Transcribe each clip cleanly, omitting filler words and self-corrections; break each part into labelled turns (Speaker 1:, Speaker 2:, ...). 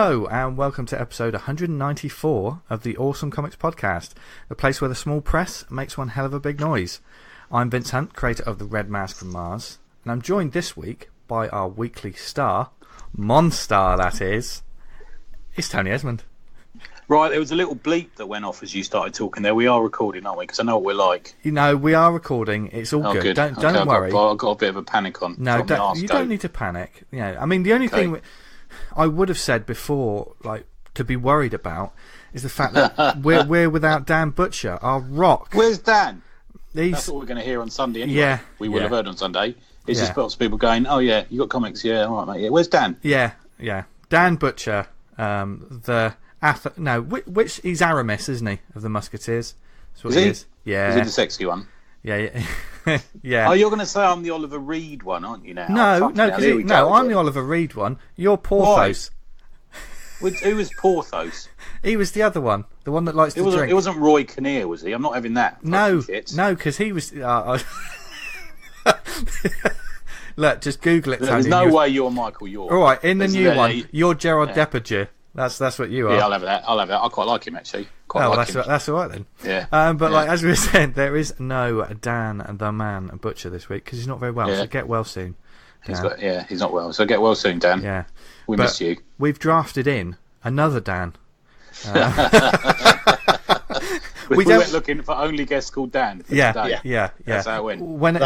Speaker 1: Hello and welcome to episode 194 of the Awesome Comics Podcast, the place where the small press makes one hell of a big noise. I'm Vince Hunt, creator of the Red Mask from Mars, and I'm joined this week by our weekly star, Monstar that is, it's Tony Esmond.
Speaker 2: Right, there was a little bleep that went off as you started talking there. We are recording, aren't we? Because I know what we're like.
Speaker 1: You know, we are recording. It's all good. Don't worry.
Speaker 2: I've got a bit of a panic on.
Speaker 1: No, you don't need to panic. You know, I mean, the only thing I would have said before, like, to be worried about, is the fact that we're without Dan Butcher, our rock.
Speaker 2: Where's Dan? That's what we're going to hear on Sunday anyway. Yeah, we will have heard on Sunday. It's just lots of people going, "Oh yeah, you got comics? Yeah, all right, mate. Yeah, where's Dan?"
Speaker 1: Yeah. Dan Butcher, which he's Aramis, isn't he, of the Musketeers? That's what he is. Yeah.
Speaker 2: Is he the sexy one?
Speaker 1: Yeah. Yeah.
Speaker 2: Oh, you're going to say I'm the Oliver Reed one, aren't you now?
Speaker 1: No, I'm the Oliver Reed one. You're Porthos.
Speaker 2: Who was Porthos?
Speaker 1: He was the other one, the one that likes to drink.
Speaker 2: It wasn't Roy Kinnear, was he? I'm not having that.
Speaker 1: No, because he was... Look, just Google it.
Speaker 2: There's no way you're Michael York.
Speaker 1: All right, in the new one, you're Gerard Depardieu. That's what you are.
Speaker 2: Yeah, I'll have that. I quite like him, actually.
Speaker 1: That's all right then.
Speaker 2: Yeah.
Speaker 1: Like as we were saying, there is no Dan the Man Butcher this week because he's not very well. Yeah. So get well soon.
Speaker 2: He's not well. So get well soon, Dan.
Speaker 1: Yeah.
Speaker 2: We miss you.
Speaker 1: We've drafted in another Dan.
Speaker 2: We went looking for only guests called Dan.
Speaker 1: Yeah.
Speaker 2: That's how it went.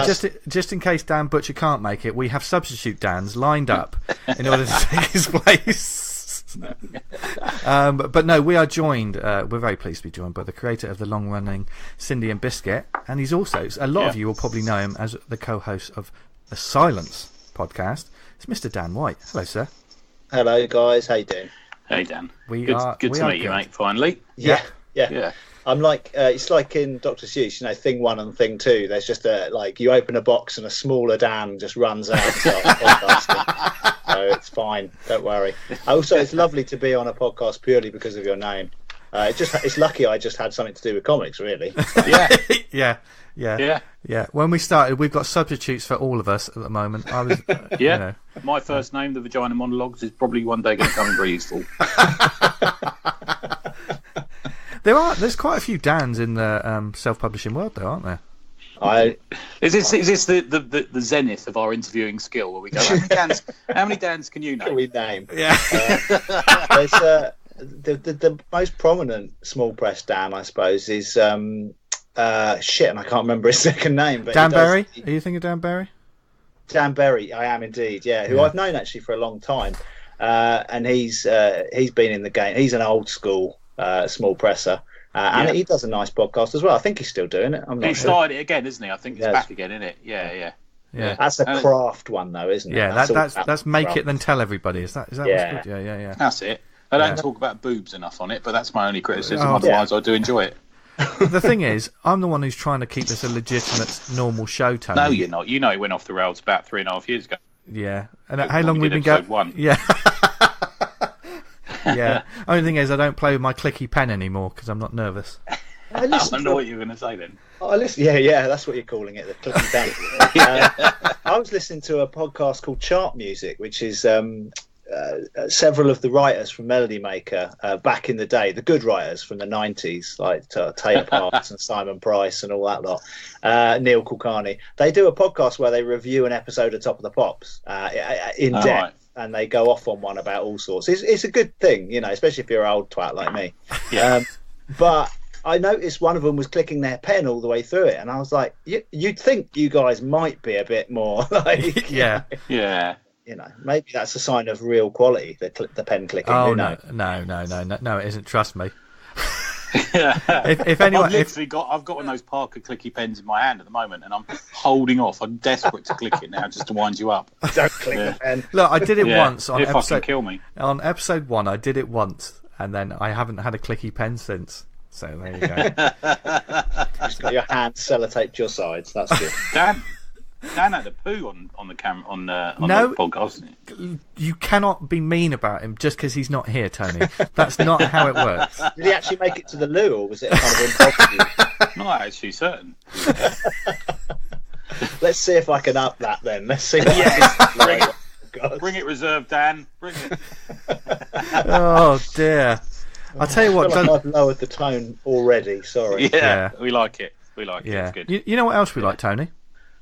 Speaker 1: Just in case Dan Butcher can't make it, we have substitute Dans lined up in order to take his place. But no, we are joined. We're very pleased to be joined by the creator of the long-running Cindy and Biscuit, and he's also a lot of you will probably know him as the co-host of the Silence podcast. It's Mr. Dan White. Hello, sir.
Speaker 3: Hello, guys. How you doing?
Speaker 2: Hey, Dan.
Speaker 1: Good
Speaker 2: to meet you, mate. Finally.
Speaker 3: Yeah. I'm like, it's like in Dr. Seuss, thing 1 and thing 2. There's just you open a box and a smaller Dan just runs out and starts podcasting. So it's fine, don't worry. Also, it's lovely to be on a podcast purely because of your name. It's lucky I just had something to do with comics, really.
Speaker 1: Yeah. When we started, we've got substitutes for all of us at the moment. I was,
Speaker 2: My first name, the Vagina Monologues, is probably one day going to come in very useful.
Speaker 1: There's quite a few Dans in the self-publishing world, though, aren't there?
Speaker 2: Is this the zenith of our interviewing skill? Where we go, how many Dans can you name?
Speaker 3: Can we name?
Speaker 1: Yeah.
Speaker 3: There's the most prominent small press Dan, I suppose, is and I can't remember his second name. But
Speaker 1: Dan Berry? Are you thinking of Dan Berry?
Speaker 3: Dan Berry, I am indeed. Yeah, who I've known actually for a long time, and he's been in the game. He's an old school small presser. And he does a nice podcast as well. I think he's still doing it. I'm not sure.
Speaker 2: Started it again, isn't he? I think he's back again, isn't it? Yeah.
Speaker 3: That's a craft one, though, isn't it?
Speaker 1: Yeah, that's make it then tell everybody. Is that what's good? Yeah.
Speaker 2: That's it. I don't talk about boobs enough on it, but that's my only criticism. Otherwise, I do enjoy it.
Speaker 1: The thing is, I'm the one who's trying to keep this a legitimate, normal show, Tony.
Speaker 2: No, you're not. You know, it went off the rails about 3.5 years ago.
Speaker 1: Yeah. And how long we've been going?
Speaker 2: 1.
Speaker 1: Yeah. Yeah. Only thing is, I don't play with my clicky pen anymore because I'm not nervous.
Speaker 2: I don't know what you were going to say then.
Speaker 3: Yeah, that's what you're calling it, the clicky pen. I was listening to a podcast called Chart Music, which is several of the writers from Melody Maker back in the day, the good writers from the 90s, like Taylor Parks and Simon Price and all that lot, Neil Kulkarni. They do a podcast where they review an episode of Top of the Pops in depth. Right. And they go off on one about all sorts. It's a good thing, especially if you're an old twat like me.
Speaker 2: Yeah.
Speaker 3: But I noticed one of them was clicking their pen all the way through it, and I was like, you'd think you guys might be a bit more like...
Speaker 1: Yeah.
Speaker 3: Maybe that's a sign of real quality, the pen clicking.
Speaker 1: Oh, no, it isn't. Trust me. If anyone,
Speaker 2: I've got one of those Parker clicky pens in my hand at the moment, and I'm holding off. I'm desperate to click it now, just to wind you up.
Speaker 3: Don't click the pen.
Speaker 1: Look, I did it once on episode.
Speaker 2: Kill me.
Speaker 1: On episode 1, I did it once, and then I haven't had a clicky pen since. So there you go.
Speaker 3: Just got your hand sellotaped your sides. That's good.
Speaker 2: Dan had a poo on the camera on the podcast.
Speaker 1: You cannot be mean about him just because he's not here, Tony. That's not how it works.
Speaker 3: Did he actually make it to the loo, or was it kind of impossible?
Speaker 2: Not actually certain.
Speaker 3: Let's see if I can up that then. Let's see. What
Speaker 2: Bring it reserved, Dan. Bring it.
Speaker 1: Oh dear. I'll tell you what.
Speaker 3: I've lowered the tone already. Sorry.
Speaker 2: Yeah, we like it. We like it. It's good.
Speaker 1: You know what else we like, Tony?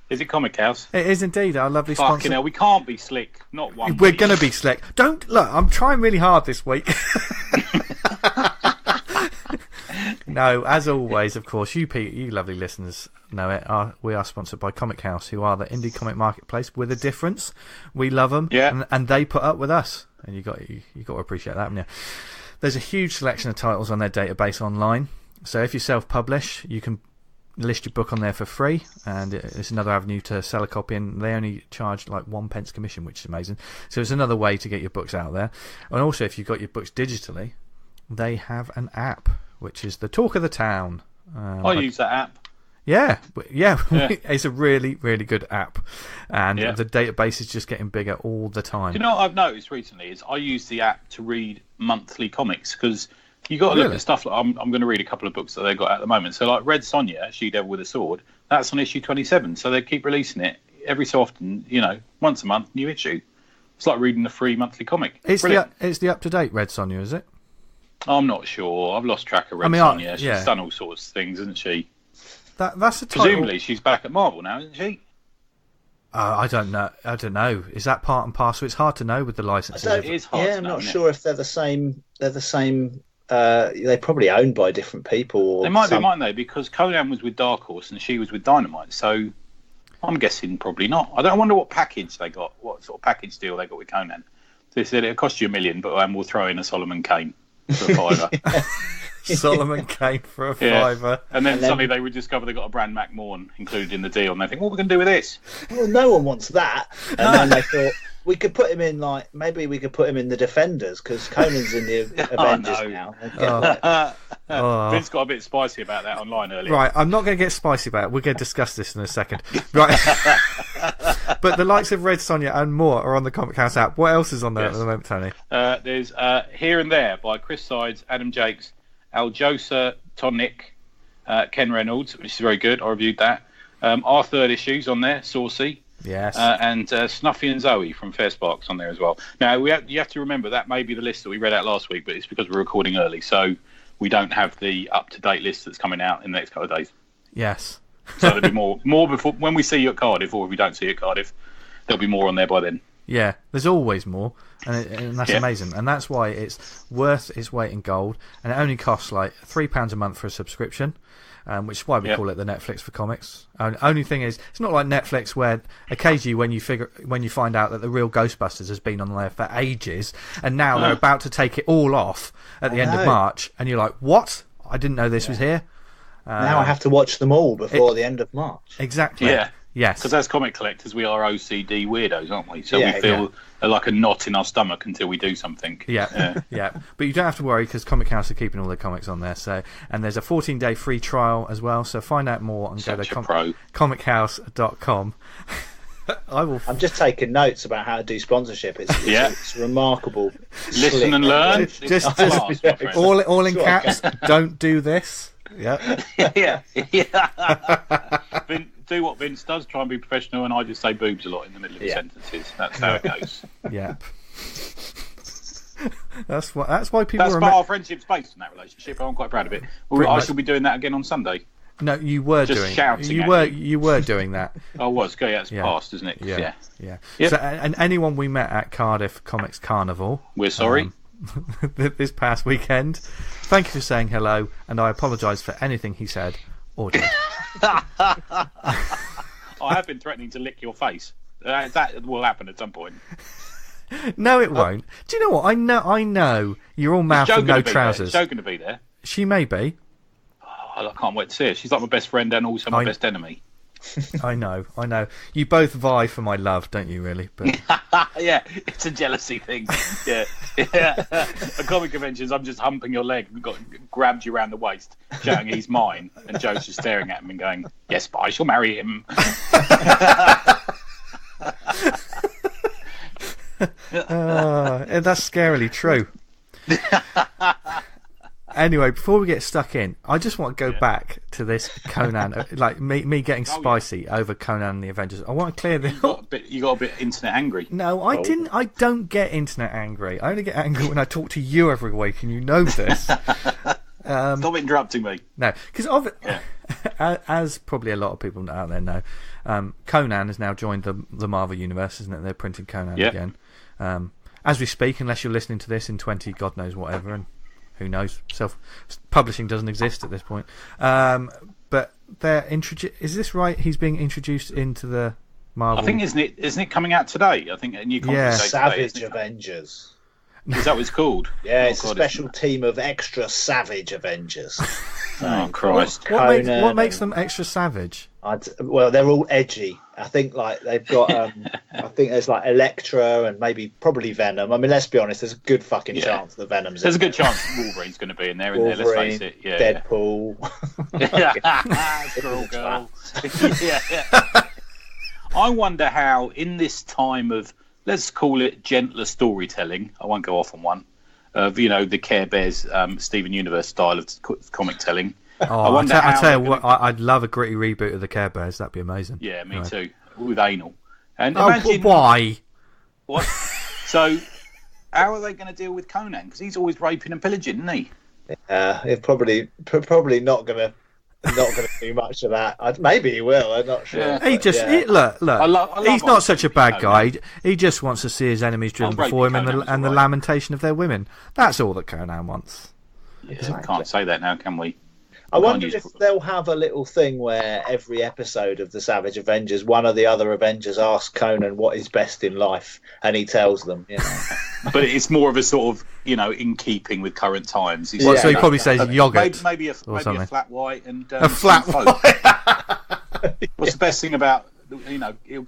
Speaker 2: Is it Comic House?
Speaker 1: It is indeed. Our lovely sponsor.
Speaker 2: Fucking hell, we can't be slick. Not one.
Speaker 1: We're going to be slick. Don't look. I'm trying really hard this week. No, as always, of course, you lovely listeners know it. We are sponsored by Comic House, who are the indie comic marketplace with a difference. We love them, and they put up with us, and you got to appreciate that, haven't you? There's a huge selection of titles on their database online. So if you self-publish, you can list your book on there for free, and it's another avenue to sell a copy, and they only charge like 1p commission, which is amazing. So it's another way to get your books out there. And also, if you've got your books digitally, they have an app, which is the talk of the town.
Speaker 2: I use that app.
Speaker 1: Yeah. It's a really, really good app, and the database is just getting bigger all the time.
Speaker 2: Do you know what I've noticed recently is I use the app to read monthly comics, because you got to look at stuff like I'm going to read a couple of books that they've got at the moment. So like Red Sonja, She Devil with a Sword, that's on issue 27. So they keep releasing it every so often, once a month, new issue. It's like reading a free monthly comic.
Speaker 1: It's the up-to-date Red Sonja, is it?
Speaker 2: I'm not sure. I've lost track of Red Sonja. She's done all sorts of things, isn't she?
Speaker 1: That's a title.
Speaker 2: Presumably she's back at Marvel now, isn't she?
Speaker 1: I don't know. Is that part and parcel? It's hard to know with the licenses.
Speaker 2: It is hard.
Speaker 3: I'm not sure if they're the same. They're the same. They're probably owned by different people. Or
Speaker 2: they might be, mightn't they? Because Conan was with Dark Horse and she was with Dynamite. So I'm guessing probably not. I wonder what package they got. What sort of package deal they got with Conan? They said it'll cost you $1 million, but we'll throw in a Solomon Kane for a $5.
Speaker 1: Solomon Kane for a $5.
Speaker 2: And then suddenly they would discover they got a Brand Mac Morn included in the deal, and they think, what are we going to do with this?
Speaker 3: Well, no one wants that. And then they thought, we could put him in, maybe we could put him in the Defenders, because Conan's in the Avengers now.
Speaker 2: Vince got a bit spicy about that online earlier.
Speaker 1: Right, I'm not going to get spicy about it. We're going to discuss this in a second. Right. But the likes of Red Sonja and more are on the Comic House app. What else is on there at the moment, Tony?
Speaker 2: There's Here and There by Chris Sides, Adam Jakes, Aljosa Tonic, Ken Reynolds, which is very good. I reviewed that. Our third issue's on there, Saucy.
Speaker 1: Yes.
Speaker 2: And Snuffy and Zoe from Fair Sparks on there as well. Now, you have to remember that may be the list that we read out last week, but it's because we're recording early, so we don't have the up-to-date list that's coming out in the next couple of days.
Speaker 1: Yes.
Speaker 2: So there'll be more before when we see you at Cardiff, or if we don't see you at Cardiff, there'll be more on there by then.
Speaker 1: Yeah, there's always more, and that's amazing, and that's why it's worth its weight in gold, and it only costs like £3 a month for a subscription, which is why we call it the Netflix for comics. Only thing is, it's not like Netflix where occasionally when you find out that the real Ghostbusters has been on there for ages, and now they're about to take it all off at the end of March, and you're like, what? I didn't know this was here.
Speaker 3: Now I have to watch them all before the end of March.
Speaker 1: Exactly.
Speaker 2: Yeah.
Speaker 1: Yes.
Speaker 2: Because as comic collectors, we are OCD weirdos, aren't we? So we feel like a knot in our stomach until we do something.
Speaker 1: Yeah. But you don't have to worry, because Comic House are keeping all their comics on there. So, and there's a 14-day free trial as well. So find out more and go to comichouse.com.
Speaker 3: I'm just taking notes about how to do sponsorship. It's remarkable.
Speaker 2: Listen and learn.
Speaker 1: Just all in caps. Don't do this. Yeah.
Speaker 2: Do what Vince does, try and be professional, and I just say boobs a lot in the middle of sentences. That's how it goes.
Speaker 1: Yeah. That's why people.
Speaker 2: That's part of our friendship's based on that relationship. I'm quite proud of it. I shall be doing that again on Sunday.
Speaker 1: No, you were
Speaker 2: just
Speaker 1: doing.
Speaker 2: Shouting
Speaker 1: you were doing that.
Speaker 2: I was. It's past, isn't it?
Speaker 1: Yeah. Yep. So, and anyone we met at Cardiff Comics Carnival,
Speaker 2: we're sorry.
Speaker 1: This past weekend, thank you for saying hello, and I apologise for anything he said or did.
Speaker 2: I have been threatening to lick your face. That will happen at some point.
Speaker 1: No, it won't. Do you know what? I know you're all mouth and no trousers.
Speaker 2: Is Jo going to be there?
Speaker 1: She may be.
Speaker 2: Oh, I can't wait to see her. She's like my best friend and also my best enemy.
Speaker 1: I know. You both vie for my love, don't you? Really? But
Speaker 2: yeah, it's a jealousy thing. Yeah. At comic conventions, I'm just humping your leg and grabbed you around the waist, shouting "He's mine," and Joe's just staring at him and going, "Yes, but I shall marry him."
Speaker 1: That's scarily true. Anyway, before we get stuck in, I just want to go back to this Conan, like me getting spicy over Conan and the Avengers. I want to clear this.
Speaker 2: You got a bit internet angry.
Speaker 1: No, I didn't. I don't get internet angry. I only get angry when I talk to you every week, and you know this.
Speaker 2: Stop interrupting me.
Speaker 1: No, because as probably a lot of people out there know, Conan has now joined the Marvel universe, isn't it? They're printing Conan again. As we speak, unless you're listening to this in 20 God knows whatever, and who knows, self-publishing doesn't exist at this point. But they're is this right? He's being introduced into the Marvel.
Speaker 2: I think isn't it coming out today? I think a new comic
Speaker 3: Savage Avengers.
Speaker 2: Is that what it's called?
Speaker 3: Yeah, it's a special team of extra savage Avengers.
Speaker 2: Oh Christ!
Speaker 1: What makes them extra savage?
Speaker 3: Well, they're all edgy. I think like they've got. I think there's like Elektra and probably Venom. I mean, let's be honest. There's a good fucking chance the Venom's.
Speaker 2: There's a good chance Wolverine's going to be in there. Let's face it. Yeah.
Speaker 3: Deadpool.
Speaker 2: Squirrel Girl. Yeah. I wonder how in this time of, let's call it gentler storytelling. I won't go off on one. Of the Care Bears, Steven Universe style of comic telling.
Speaker 1: Oh, I tell you what, I'd love a gritty reboot of the Care Bears. That'd be amazing.
Speaker 2: Yeah, me too. With anal. And
Speaker 1: imagine, why?
Speaker 2: What? So, how are they going to deal with Conan? Because he's always raping and pillaging, isn't he?
Speaker 3: He's probably not going to do much of that. Maybe he will. I'm not sure.
Speaker 1: Yeah. Look. He's not such a bad guy. He just wants to see his enemies driven before him and the lamentation of their women. That's all that Conan wants.
Speaker 2: Yeah, exactly. Can't say that now, can we?
Speaker 3: I wonder if they'll have a little thing where every episode of the Savage Avengers, one of the other Avengers asks Conan what is best in life, and he tells them.
Speaker 2: But it's more of a sort of, in keeping with current times.
Speaker 1: So he probably says yogurt.
Speaker 2: Maybe a flat white and
Speaker 1: a flat white.
Speaker 2: What's the best thing about? He'll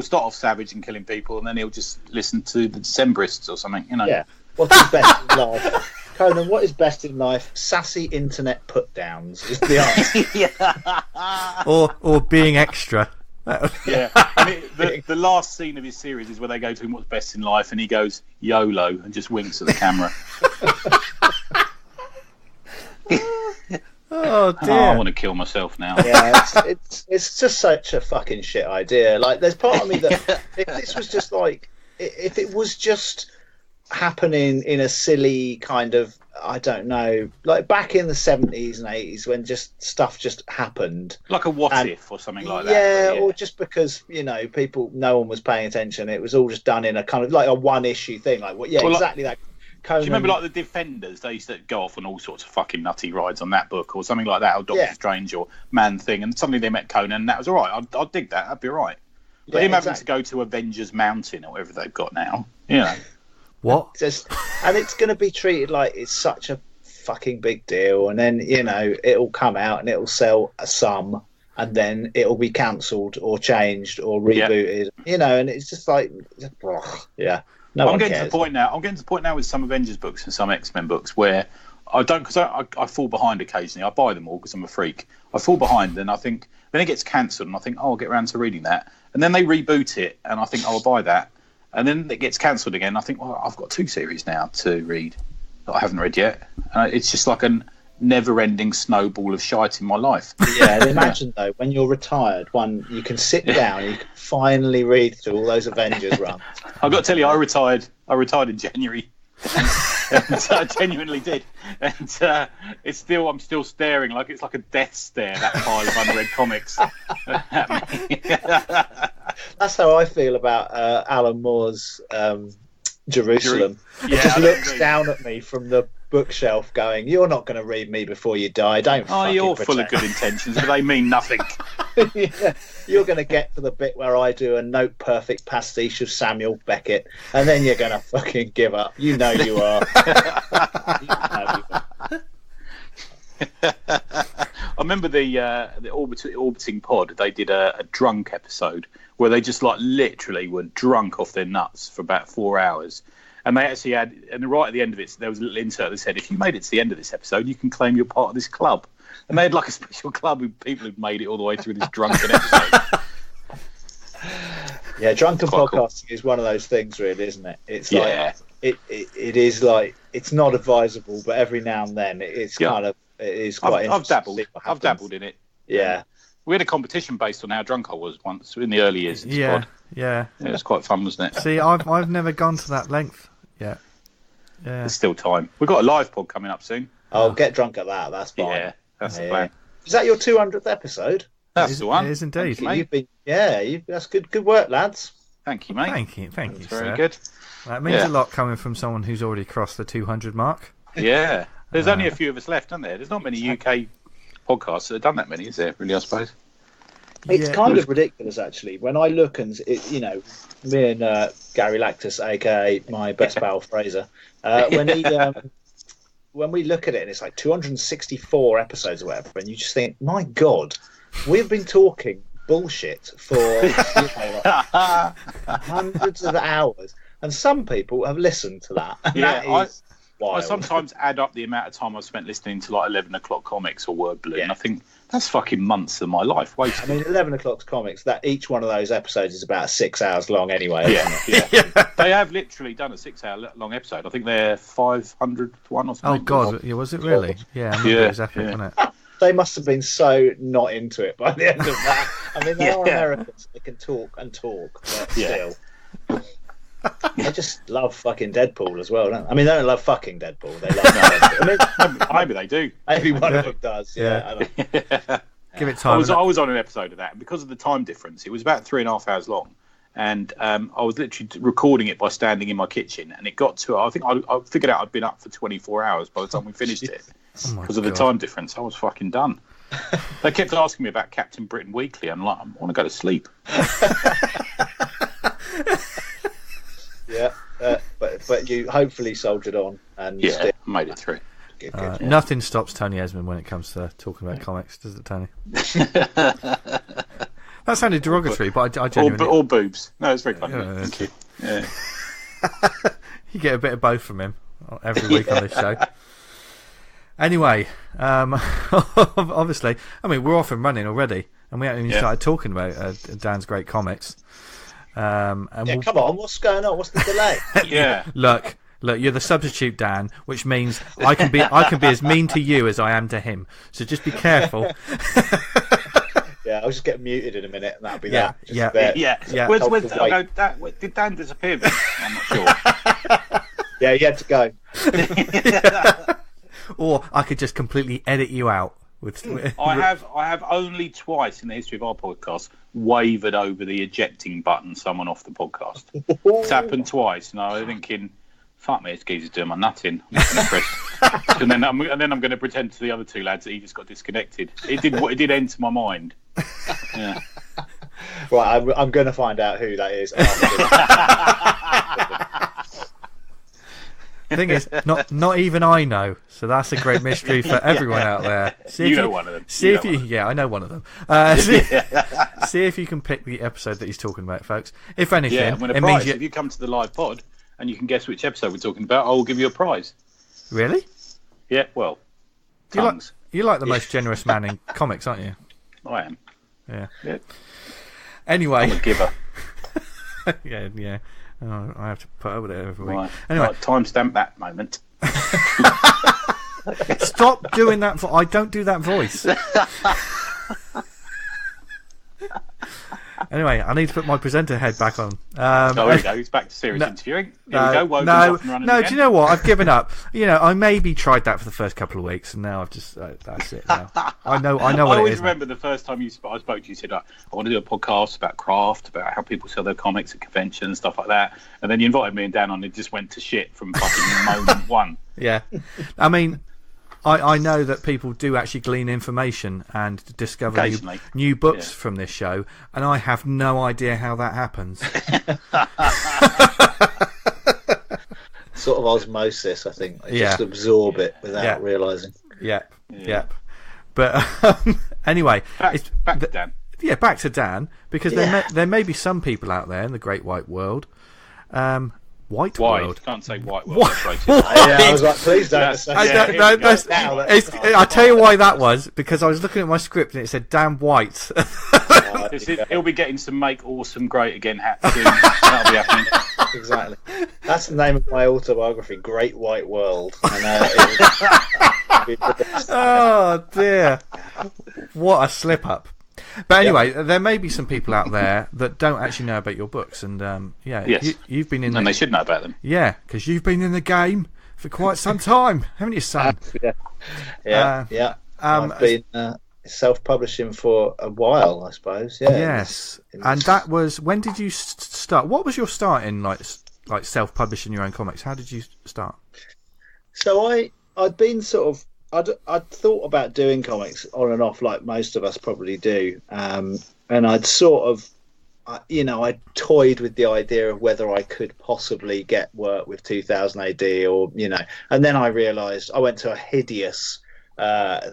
Speaker 2: start off savage and killing people, and then he'll just listen to the Decembrists or something.
Speaker 3: Yeah. What's his best in life? Conan, what is best in life? Sassy internet put-downs is the answer.
Speaker 1: or being extra.
Speaker 2: Yeah. The last scene of his series is where they go to him, what's best in life, and he goes, YOLO, and just winks at the camera.
Speaker 1: Oh, dear.
Speaker 2: I want to kill myself now.
Speaker 3: Yeah, it's just such a fucking shit idea. Like, there's part of me that if this was just like, if it was just happening in a silly kind of, I don't know, like back in the 70s and 80s when just stuff just happened,
Speaker 2: like a what if or something like that.
Speaker 3: Yeah, or just because no one was paying attention, it was all just done in a kind of like a one issue thing, like exactly that. Conan.
Speaker 2: Do you remember like the Defenders? They used to go off on all sorts of fucking nutty rides on that book or something like that, or Doctor Strange or Man Thing, and suddenly they met Conan and that was all right. I'd dig that. That'd be all right. But him having to go to Avengers Mountain or whatever they've got now,
Speaker 1: What?
Speaker 3: And it's going to be treated like it's such a fucking big deal, and then it'll come out and it'll sell some, and then it'll be cancelled or changed or rebooted, and it's just like, no one cares. I'm getting
Speaker 2: to the point now with some Avengers books and some X-Men books where I don't, because I fall behind occasionally. I buy them all because I'm a freak. I fall behind, and I think then it gets cancelled, and I think, I'll get around to reading that, and then they reboot it, and I think I'll buy that. And then it gets cancelled again. I think, I've got 2 series now to read that I haven't read yet. It's just like a never-ending snowball of shite in my life.
Speaker 3: Yeah, imagine, though, when you're retired, you can sit down and you can finally read through all those Avengers runs.
Speaker 2: I've got to tell you, I retired in January. And I genuinely did. And I'm still staring, like it's like a death stare, that pile of unread comics at me.
Speaker 3: That's how I feel about Alan Moore's Jerusalem. It just looks down at me from the bookshelf going, you're not going to read me before you die. Don't fucking
Speaker 2: you're
Speaker 3: pretend.
Speaker 2: Full of good intentions, but they mean nothing.
Speaker 3: You're going to get to the bit where I do a note perfect pastiche of Samuel Beckett, and then you're going to fucking give up. You know you are.
Speaker 2: I remember the Orbiting Pod, they did a drunk episode where they just like literally were drunk off their nuts for about 4 hours. And they actually had, and right at the end of it, there was a little insert that said, if you made it to the end of this episode, you can claim you're part of this club. And they had like a special club with people who'd made it all the way through this drunken episode.
Speaker 3: Yeah, drunken podcasting is one of those things, really, isn't it? It's like it is like, it's not advisable, but every now and then it is quite interesting.
Speaker 2: I've dabbled in it.
Speaker 3: Yeah.
Speaker 2: We had a competition based on how drunk I was once in the early years.
Speaker 1: Yeah.
Speaker 2: It was quite fun, wasn't it?
Speaker 1: See, I've never gone to that length yet. Yeah.
Speaker 2: There's still time. We've got a live pod coming up soon.
Speaker 3: Oh, get drunk at that. That's fine.
Speaker 2: Yeah, that's the plan.
Speaker 3: Is that your 200th episode?
Speaker 2: That's the one.
Speaker 1: It is indeed.
Speaker 3: You've been, that's good work, lads.
Speaker 2: Thank you, mate.
Speaker 1: Thank you,
Speaker 2: That's
Speaker 1: sir.
Speaker 2: very good.
Speaker 1: That means a lot coming from someone who's already crossed the 200 mark.
Speaker 2: Yeah. There's only a few of us left, aren't there? There's not many UK podcasts that have done that many, is there, really, I suppose?
Speaker 3: It's kind of ridiculous, actually. When I look and, me and Gary Lactus, a.k.a. my best pal Fraser, when we look at it and it's like 264 episodes or whatever, and you just think, my God, we've been talking bullshit for hundreds of hours, and some people have listened to that. And that is wild.
Speaker 2: I sometimes add up the amount of time I've spent listening to like 11 o'clock comics or Word Balloon, and I think that's fucking months of my life wasted.
Speaker 3: I mean, 11 o'clock's comics, that each one of those episodes is about 6 hours long anyway.
Speaker 2: Yeah. They have literally done a 6 hour long episode. I think they're 500 to 1 or something.
Speaker 1: Oh God, was it really? Yeah, I remember it was epic, wasn't it?
Speaker 3: They must have been so not into it by the end of that. I mean, they are Americans. They can talk and talk, but still. They just love fucking Deadpool as well, don't they? I mean, they don't love fucking Deadpool. They love Deadpool.
Speaker 2: I mean, maybe they do.
Speaker 3: Every one of them does.
Speaker 1: Yeah. Give it time.
Speaker 2: I was on an episode of that, and because of the time difference, it was about 3.5 hours long. And I was literally recording it by standing in my kitchen, and it got to, I think I figured out I'd been up for 24 hours by the time we finished it. Because of the time difference, I was fucking done. They kept asking me about Captain Britain Weekly. I'm like, I want to go to sleep.
Speaker 3: But you hopefully soldiered on and
Speaker 2: made it through.
Speaker 3: Good.
Speaker 1: Nothing stops Tony Esmond when it comes to talking about comics, does it, Tony? That sounded derogatory, but I genuinely...
Speaker 2: All boobs. No, it's very funny. Thank you. Yeah.
Speaker 1: You get a bit of both from him every week on this show. Anyway, obviously, I mean, we're off and running already, and we haven't even started talking about Dan's great comics.
Speaker 3: Come on, what's going on? What's the delay?
Speaker 1: Look, you're the substitute, Dan, which means I can be as mean to you as I am to him. So just be careful.
Speaker 3: I'll just get muted in a minute, and that'll be
Speaker 1: that.
Speaker 2: Did Dan disappear? I'm not sure.
Speaker 3: He had to go.
Speaker 1: Or I could just completely edit you out.
Speaker 2: I have only twice in the history of our podcast wavered over the ejecting button someone off the podcast. It's happened twice, and I was thinking, fuck me, this geezer's doing my nutting. and then I'm going to pretend to the other two lads that he just got disconnected. It did enter my mind. Yeah.
Speaker 3: Right, I'm going to find out who that is.
Speaker 1: The thing is, not even I know, so that's a great mystery for everyone out there.
Speaker 2: One of them.
Speaker 1: I know one of them. See if you can pick the episode that he's talking about, folks. If anything,
Speaker 2: I'm going to prize. If you come to the live pod and you can guess which episode we're talking about, I will give you a prize.
Speaker 1: Really?
Speaker 2: Yeah. Well,
Speaker 1: you're like the most generous man in comics, aren't you?
Speaker 2: I am.
Speaker 1: Yeah.
Speaker 2: Anyway, I'm a giver.
Speaker 1: yeah. Oh, I have to put up with it every week.
Speaker 2: Right.
Speaker 1: Anyway,
Speaker 2: timestamp that moment.
Speaker 1: Stop doing that. I don't do that voice. Anyway, I need to put my presenter head back on.
Speaker 2: There we go. He's back to serious interviewing. Here we go.
Speaker 1: No. Do you know what? I've given up. I maybe tried that for the first couple of weeks, and now I've just that's it. Now I know what it is.
Speaker 2: I always remember the first time I spoke to you. You said, "I want to do a podcast about craft, about how people sell their comics at conventions and stuff like that." And then you invited me and Dan on, and it just went to shit from fucking moment one.
Speaker 1: Yeah, I mean. I know that people do actually glean information and discover new books from this show, and I have no idea how that happens.
Speaker 3: Sort of osmosis, I think. Just absorb it without realising.
Speaker 1: Yeah. But anyway,
Speaker 2: back to Dan.
Speaker 1: Yeah, back to Dan, because there may be some people out there in the great white world. White world.
Speaker 2: Can't say white world.
Speaker 3: I was like, please don't say
Speaker 1: I tell you why that was, because I was looking at my script and it said Dan White.
Speaker 2: He'll be getting some "Make Awesome Great Again" hats soon. That'll be happening.
Speaker 3: Exactly. That's the name of my autobiography, Great White World.
Speaker 1: Oh dear, what a slip up. But anyway, there may be some people out there that don't actually know about your books, and you've been in.
Speaker 2: And they should know about them.
Speaker 1: Yeah, because you've been in the game for quite some time, haven't you, son?
Speaker 3: Yeah. I've been self-publishing for a while, I suppose. Yeah.
Speaker 1: Yes, and that was, when did you start? What was your start in like self-publishing your own comics? How did you start?
Speaker 3: So I'd been sort of. I'd thought about doing comics on and off, like most of us probably do, and I'd sort of, I toyed with the idea of whether I could possibly get work with 2000 AD, or and then I realised I went to a hideous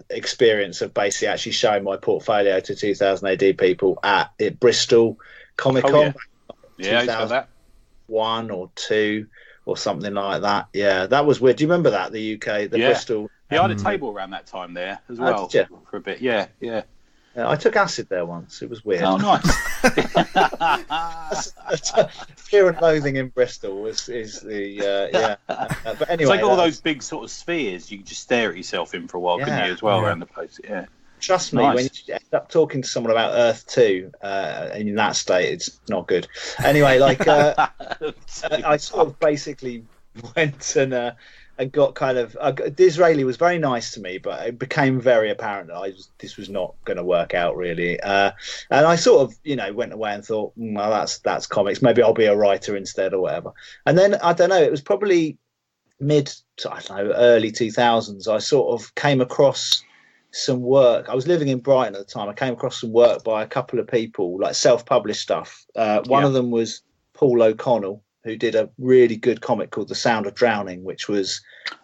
Speaker 3: experience of basically actually showing my portfolio to 2000 AD people at Bristol Comic Con.
Speaker 2: Yeah, I saw that.
Speaker 3: 1 or 2 or something like that. Yeah, that was weird. Do you remember that, the UK, Bristol?
Speaker 2: Yeah, I had a table around that time there as well for a bit. Yeah.
Speaker 3: I took acid there once. It was weird.
Speaker 2: Oh, nice.
Speaker 3: Fear and Loathing in Bristol is the but anyway,
Speaker 2: it's like all those big sort of spheres you can just stare at yourself in for a while, couldn't you, as well, around the place? Yeah.
Speaker 3: Trust me, when you end up talking to someone about Earth 2 in that state, it's not good. Anyway, I sort of basically went and got kind of the Israeli was very nice to me, but it became very apparent that this was not going to work out really. And I sort of went away and thought, well, that's comics. Maybe I'll be a writer instead or whatever. And then I don't know. It was probably early 2000s. I sort of came across some work. I was living in Brighton at the time. I came across some work by a couple of people, like self-published stuff. One of them was Paul O'Connell, who did a really good comic called The Sound of Drowning, which was...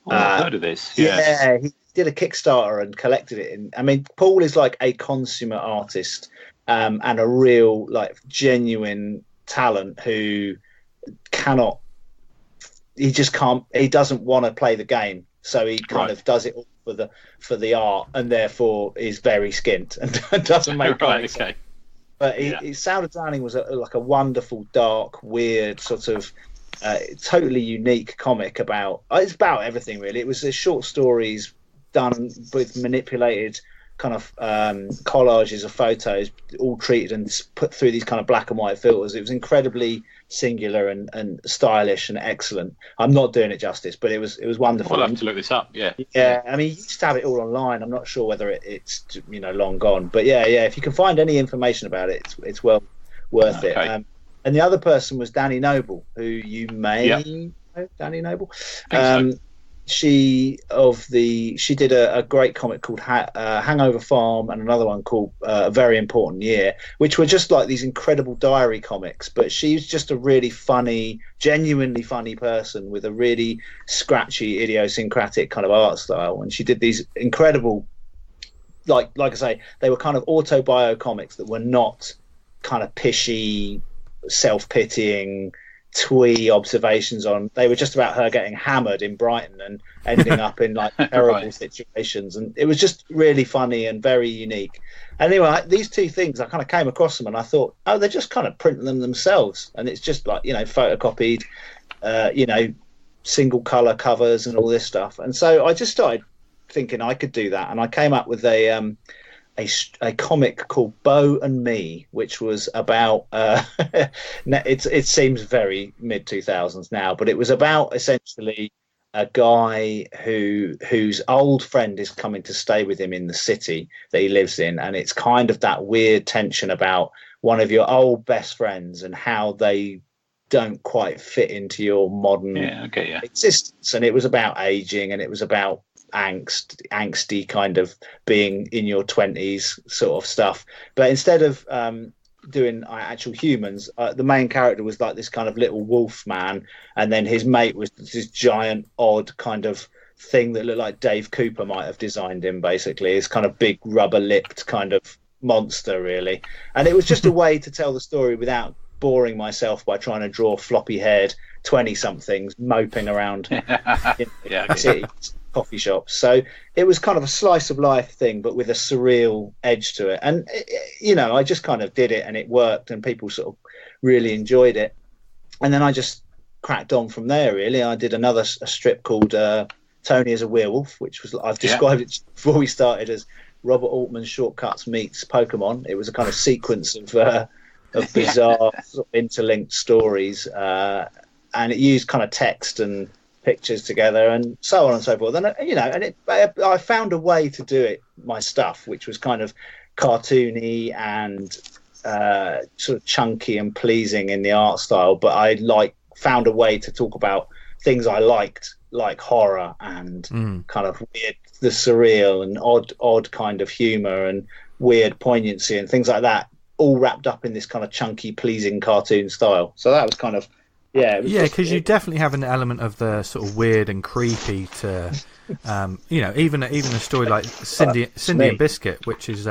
Speaker 2: I've heard of this.
Speaker 3: Yeah, he did a Kickstarter and collected it. Paul is like a consummate artist and a real, genuine talent who he doesn't want to play the game. So he kind of does it all for the art, and therefore is very skint and doesn't make comics.
Speaker 2: Okay.
Speaker 3: But Sound of Drowning was a wonderful, dark, weird, sort of totally unique comic about... It's about everything, really. It was short stories done with manipulated kind of collages of photos, all treated and put through these kind of black and white filters. It was incredibly singular and stylish and excellent. I'm not doing it justice, but it was wonderful.
Speaker 2: I'll have to look this up. Yeah.
Speaker 3: You used to have it all online. I'm not sure whether it's long gone, but if you can find any information about it, it's well worth it. And the other person was Danny Noble, who you may know. Danny Noble. She did a great comic called Hangover Farm, and another one called A Very Important Year, which were just like these incredible diary comics. But she's just a really funny, genuinely funny person with a really scratchy, idiosyncratic kind of art style. And she did these incredible, like I say, they were kind of autobio comics that were not kind of pishy, self-pitying, twee observations on. They were just about her getting hammered in Brighton and ending up in terrible situations, and it was just really funny and very unique. Anyway, these two things, I kind of came across them and I thought, they're just kind of printing them themselves, and it's just photocopied, single color covers and all this stuff. And so I just started thinking I could do that, and I came up with a comic called Beau and Me, which was about it seems very mid 2000s now, but it was about essentially a guy whose old friend is coming to stay with him in the city that he lives in, and it's kind of that weird tension about one of your old best friends and how they don't quite fit into your modern existence. And it was about aging, and it was about angsty kind of being in your 20s sort of stuff. But instead of doing actual humans, the main character was like this kind of little wolf man, and then his mate was this giant odd kind of thing that looked like Dave Cooper might have designed him, basically. This kind of big rubber lipped kind of monster, really. And it was just a way to tell the story without boring myself by trying to draw floppy haired 20 somethings moping around in the city. coffee shops. So it was kind of a slice of life thing, but with a surreal edge to it. And, I just kind of did it and it worked and people sort of really enjoyed it. And then I just cracked on from there, really. I did a strip called Tony as a Werewolf, which was, I've described it before we started as Robert Altman's Shortcuts meets Pokemon. It was a kind of sequence of bizarre sort of interlinked stories, and it used kind of text and pictures together and so on and so forth. And I found a way to do it, my stuff, which was kind of cartoony and sort of chunky and pleasing in the art style, but I found a way to talk about things I liked, like horror and kind of weird, the surreal and odd kind of humor and weird poignancy and things like that, all wrapped up in this kind of chunky, pleasing cartoon style. So that was kind of because
Speaker 1: you definitely have an element of the sort of weird and creepy to even a story like Cindy and Biscuit, which is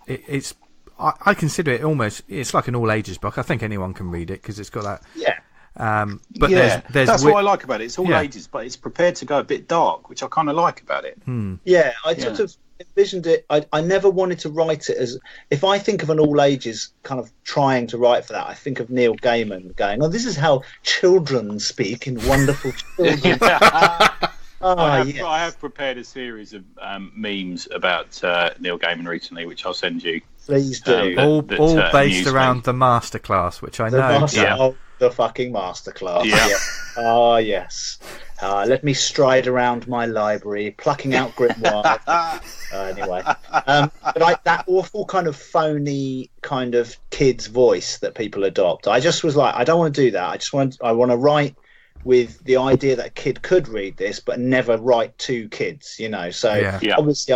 Speaker 1: it's I consider it almost, it's like an all ages book. I think anyone can read it because it's got that but there's
Speaker 2: that's what I like about it. It's all ages, but it's prepared to go a bit dark, which I kind of like about it.
Speaker 3: I sort of envisioned it. I never wanted to write it as, if I think of an all ages kind of trying to write for that, I think of Neil Gaiman going, "Oh, this is how children speak in wonderful children."
Speaker 2: I have prepared a series of memes about Neil Gaiman recently, which I'll send you.
Speaker 3: Please do.
Speaker 1: All based around the masterclass, which I know.
Speaker 3: The fucking masterclass. Yeah. Oh, yes. Let me stride around my library, plucking out grimoire. Anyway. But that awful kind of phony kind of kid's voice that people adopt, I just was like, I don't want to do that. I want to write with the idea that a kid could read this, but never write to kids, So obviously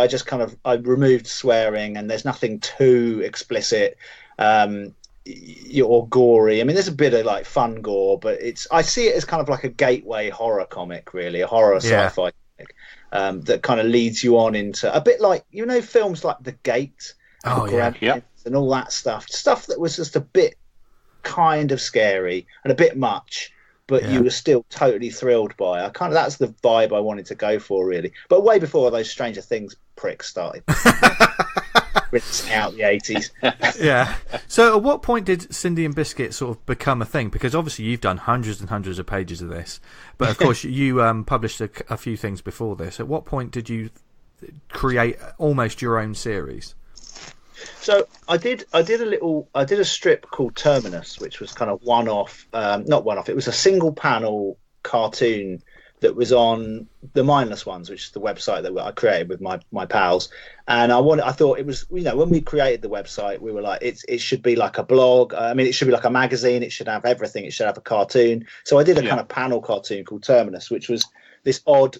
Speaker 3: I removed swearing and there's nothing too explicit. Or gory. I mean, there's a bit of like fun gore, but I see it as kind of like a gateway horror comic, really, a horror sci-fi comic that kind of leads you on into a bit like, films like The Gate and all that stuff that was just a bit kind of scary and a bit much, but you were still totally thrilled by. That's the vibe I wanted to go for, really. But way before those Stranger Things pricks started. Rinsing out the 80s.
Speaker 1: So at what point did Cindy and Biscuit sort of become a thing? Because obviously you've done hundreds and hundreds of pages of this, but of course you published a few things before this. At what point did you create almost your own series?
Speaker 3: So I did a strip called Terminus, which was kind of not one off. It was a single panel cartoon that was on the Mindless Ones, which is the website that I created with my pals. And I thought it was, when we created the website, we were like, it should be like a blog. It should be like a magazine. It should have everything. It should have a cartoon. So I did a kind of panel cartoon called Terminus, which was this odd,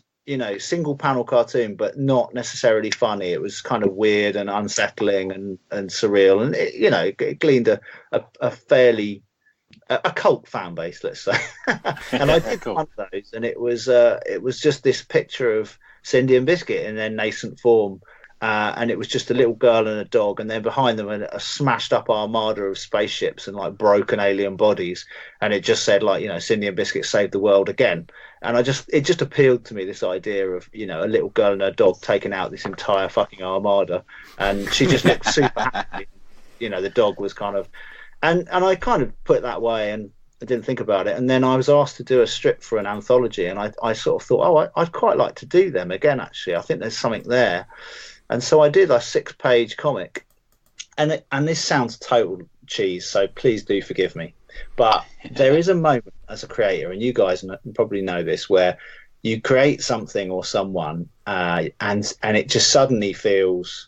Speaker 3: single panel cartoon, but not necessarily funny. It was kind of weird and unsettling and surreal. And it gleaned a fairly a cult fan base, let's say. And I did one of those, and it was just this picture of Cindy and Biscuit in their nascent form, and it was just a little girl and a dog, and then behind them a smashed up armada of spaceships and like broken alien bodies, and it just said like, Cindy and Biscuit saved the world again. And it just appealed to me, this idea of a little girl and her dog taking out this entire fucking armada, and she just looked super happy. The dog was kind of. And I kind of put it that way, and I didn't think about it. And then I was asked to do a strip for an anthology, and I sort of thought, I'd quite like to do them again, actually. I think there's something there. And so I did a 6-page comic. And this sounds total cheese, so please do forgive me. But there is a moment as a creator, and you guys probably know this, where you create something or someone, and it just suddenly feels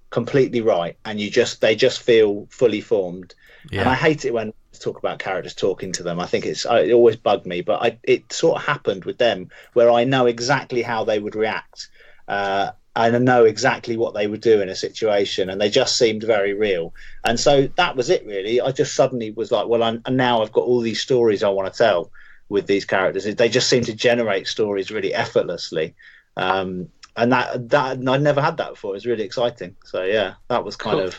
Speaker 3: completely right, and they just feel fully formed. And I hate it when I talk about characters talking to them. I think it always bugged me, but it sort of happened with them, where I know exactly how they would react. I know exactly what they would do in a situation, and they just seemed very real. And so that was it, really. I just suddenly was like, well, now I've got all these stories I want to tell with these characters. They just seem to generate stories really effortlessly. And that I'd never had that before. It was really exciting. So yeah, that was kind of.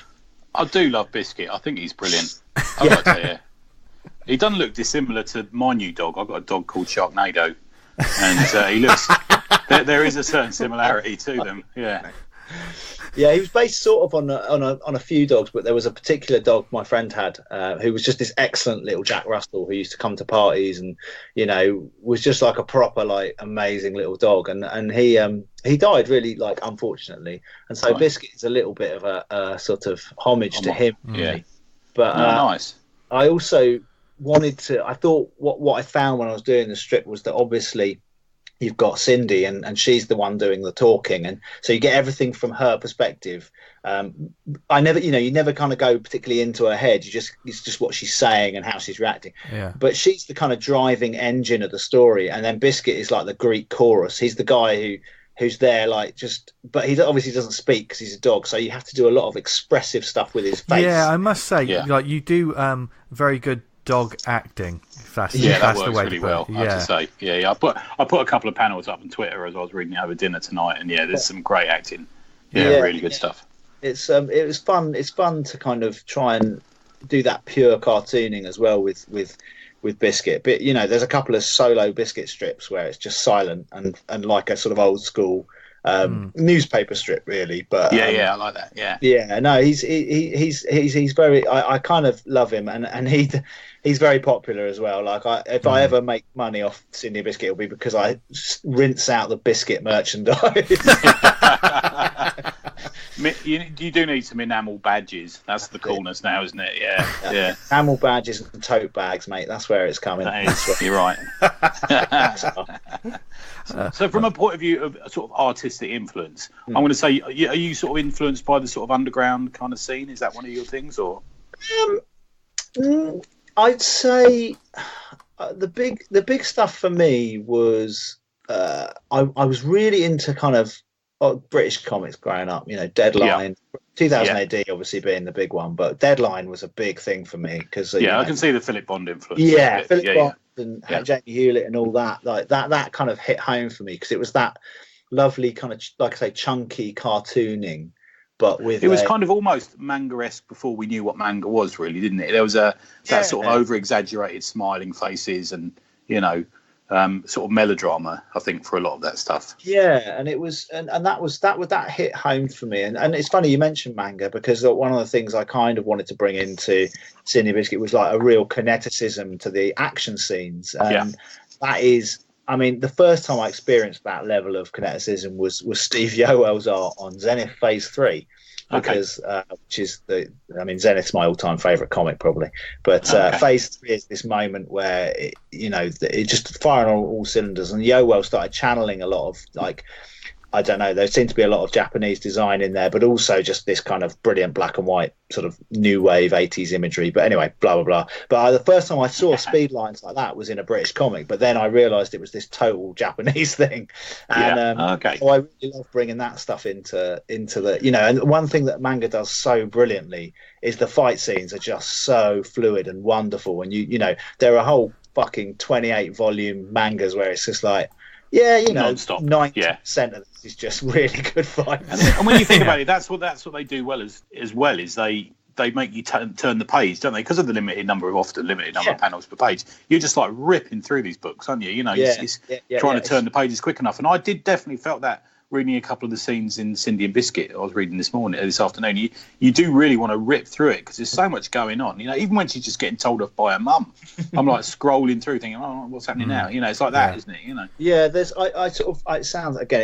Speaker 2: I do love Biscuit. I think he's brilliant. I'd like to hear. He doesn't look dissimilar to my new dog. I've got a dog called Sharknado, and he looks. There is a certain similarity to them. Yeah.
Speaker 3: Yeah, he was based sort of on a few dogs, but there was a particular dog my friend had who was just this excellent little Jack Russell who used to come to parties and, you know, was just like a proper, like, amazing little dog. And he died really, like, unfortunately. And so Biscuit is a little bit of a sort of homage to him.
Speaker 2: Yeah.
Speaker 3: But
Speaker 2: nice.
Speaker 3: I also wanted to, I thought what I found when I was doing the strip was that obviously you've got Cindy and she's the one doing the talking, and so you get everything from her perspective. I never, you know, you never kind of go particularly into her head. It's just what she's saying and how she's reacting.
Speaker 1: Yeah.
Speaker 3: But she's the kind of driving engine of the story, and then Biscuit is like the Greek chorus. He's the guy who's there, like, but he obviously doesn't speak because he's a dog, so you have to do a lot of expressive stuff with his face.
Speaker 1: Yeah, I must say, like, you do very good dog acting.
Speaker 2: That
Speaker 1: that's
Speaker 2: works
Speaker 1: the way
Speaker 2: really
Speaker 1: to
Speaker 2: well. I have to say, yeah. I put a couple of panels up on Twitter as I was reading it over dinner tonight, and there's some great acting. Really good stuff.
Speaker 3: It was fun. It's fun to kind of try and do that pure cartooning as well with Biscuit. But you know, there's a couple of solo Biscuit strips where it's just silent and like a sort of old school newspaper strip, really. But
Speaker 2: I like that.
Speaker 3: No, he's very. I kind of love him, and he's very popular as well. Like, if I ever make money off Cindy and Biscuit, it'll be because I rinse out the Biscuit merchandise.
Speaker 2: You do need some enamel badges. That's the coolness now, isn't it? Yeah.
Speaker 3: Enamel badges and tote bags, mate. That's where it's coming.
Speaker 2: You're right. So from a point of view of a sort of artistic influence, I'm going to say, are you sort of influenced by the sort of underground kind of scene? Is that one of your things, or?
Speaker 3: I'd say the big stuff for me was I was really into kind of British comics growing up. You know, Deadline, 2000 AD obviously being the big one, but Deadline was a big thing for me because
Speaker 2: I can see the Philip Bond influence.
Speaker 3: Philip Bond and Jamie Hewlett and all that, like that kind of hit home for me because it was that lovely kind of, like I say, chunky cartooning. But it
Speaker 2: was kind of almost manga-esque before we knew what manga was, really, didn't it? There was that sort of over-exaggerated smiling faces and, you know, sort of melodrama, I think, for a lot of that stuff.
Speaker 3: Yeah, and it was, and that hit home for me. And it's funny you mentioned manga because one of the things I kind of wanted to bring into Cindy Biscuit was like a real kineticism to the action scenes. And that is, I mean, the first time I experienced that level of kineticism was Steve Yoel's art on Zenith Phase 3. Because which is Zenith's my all-time favorite comic probably, but Phase 3 is this moment where it just firing on all cylinders, and Yoel started channeling a lot of, like, I don't know, there seemed to be a lot of Japanese design in there, but also just this kind of brilliant black and white sort of new wave 80s imagery. But anyway, blah, blah, blah. But the first time I saw speed lines like that was in a British comic, but then I realised it was this total Japanese thing. And so I really love bringing that stuff into the, you know, and one thing that manga does so brilliantly is the fight scenes are just so fluid and wonderful. And, you know, there are whole fucking 28 volume mangas where it's just like, yeah, you know, 90% of this is just really good fights.
Speaker 2: And when you think about it, that's what they do well as well is they make you turn the page, don't they? Because of the limited number of panels per page, you're just like ripping through these books, aren't you? You know, trying to turn the pages quick enough. And I did definitely felt that reading a couple of the scenes in Cindy and Biscuit I was reading this afternoon. You do really want to rip through it because there's so much going on. You know, even when she's just getting told off by her mum, I'm like scrolling through thinking, oh, what's happening now? You know, it's like that, isn't it? You know.
Speaker 3: Yeah, I sort of, it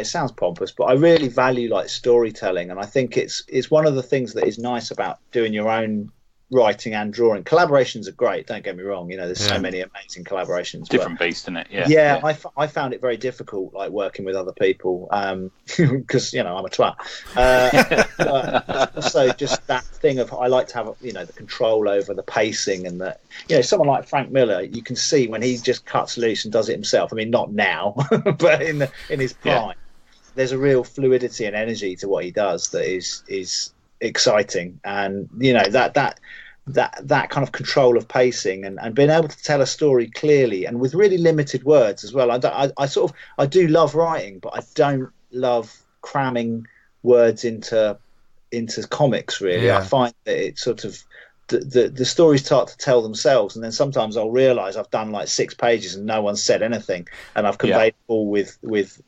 Speaker 3: sounds pompous, but I really value like storytelling, and I think it's one of the things that is nice about doing your own writing and drawing. Collaborations are great, don't get me wrong, you know, there's so many amazing collaborations,
Speaker 2: different beast, isn't it?
Speaker 3: I found it very difficult, like, working with other people because you know, I'm a twat, but also just that thing of, I like to have, you know, the control over the pacing, and that, you know, someone like Frank Miller, you can see when he just cuts loose and does it himself. I mean, not now but in his prime, there's a real fluidity and energy to what he does that is exciting. And you know, that kind of control of pacing and being able to tell a story clearly and with really limited words as well. I do love writing, but I don't love cramming words into comics, really. I find that it sort of the stories start to tell themselves, and then sometimes I'll realise I've done like 6 pages and no one said anything, and I've conveyed it all with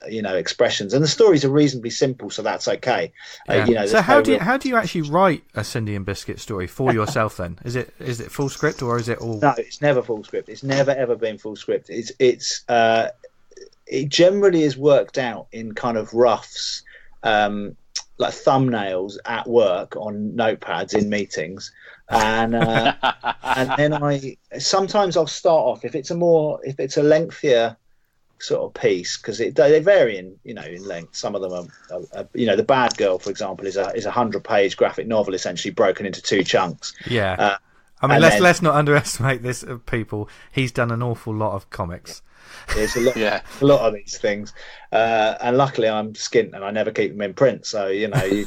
Speaker 3: expressions, and the stories are reasonably simple, so that's okay.
Speaker 1: So how do you actually write a Cindy and Biscuit story for yourself then? Is it full script, or is it all? No,
Speaker 3: it's never full script. It's never ever been full script. It generally is worked out in kind of roughs, like thumbnails at work on notepads in meetings, and then sometimes I'll start off if it's a lengthier sort of piece, because they vary in length. Some of them are The Bad Girl, for example, is a 100-page graphic novel essentially broken into 2 chunks.
Speaker 1: Yeah. Let's not underestimate this, people. He's done an awful lot of comics.
Speaker 3: There's a lot of these things, and luckily I'm skint and I never keep them in print. So they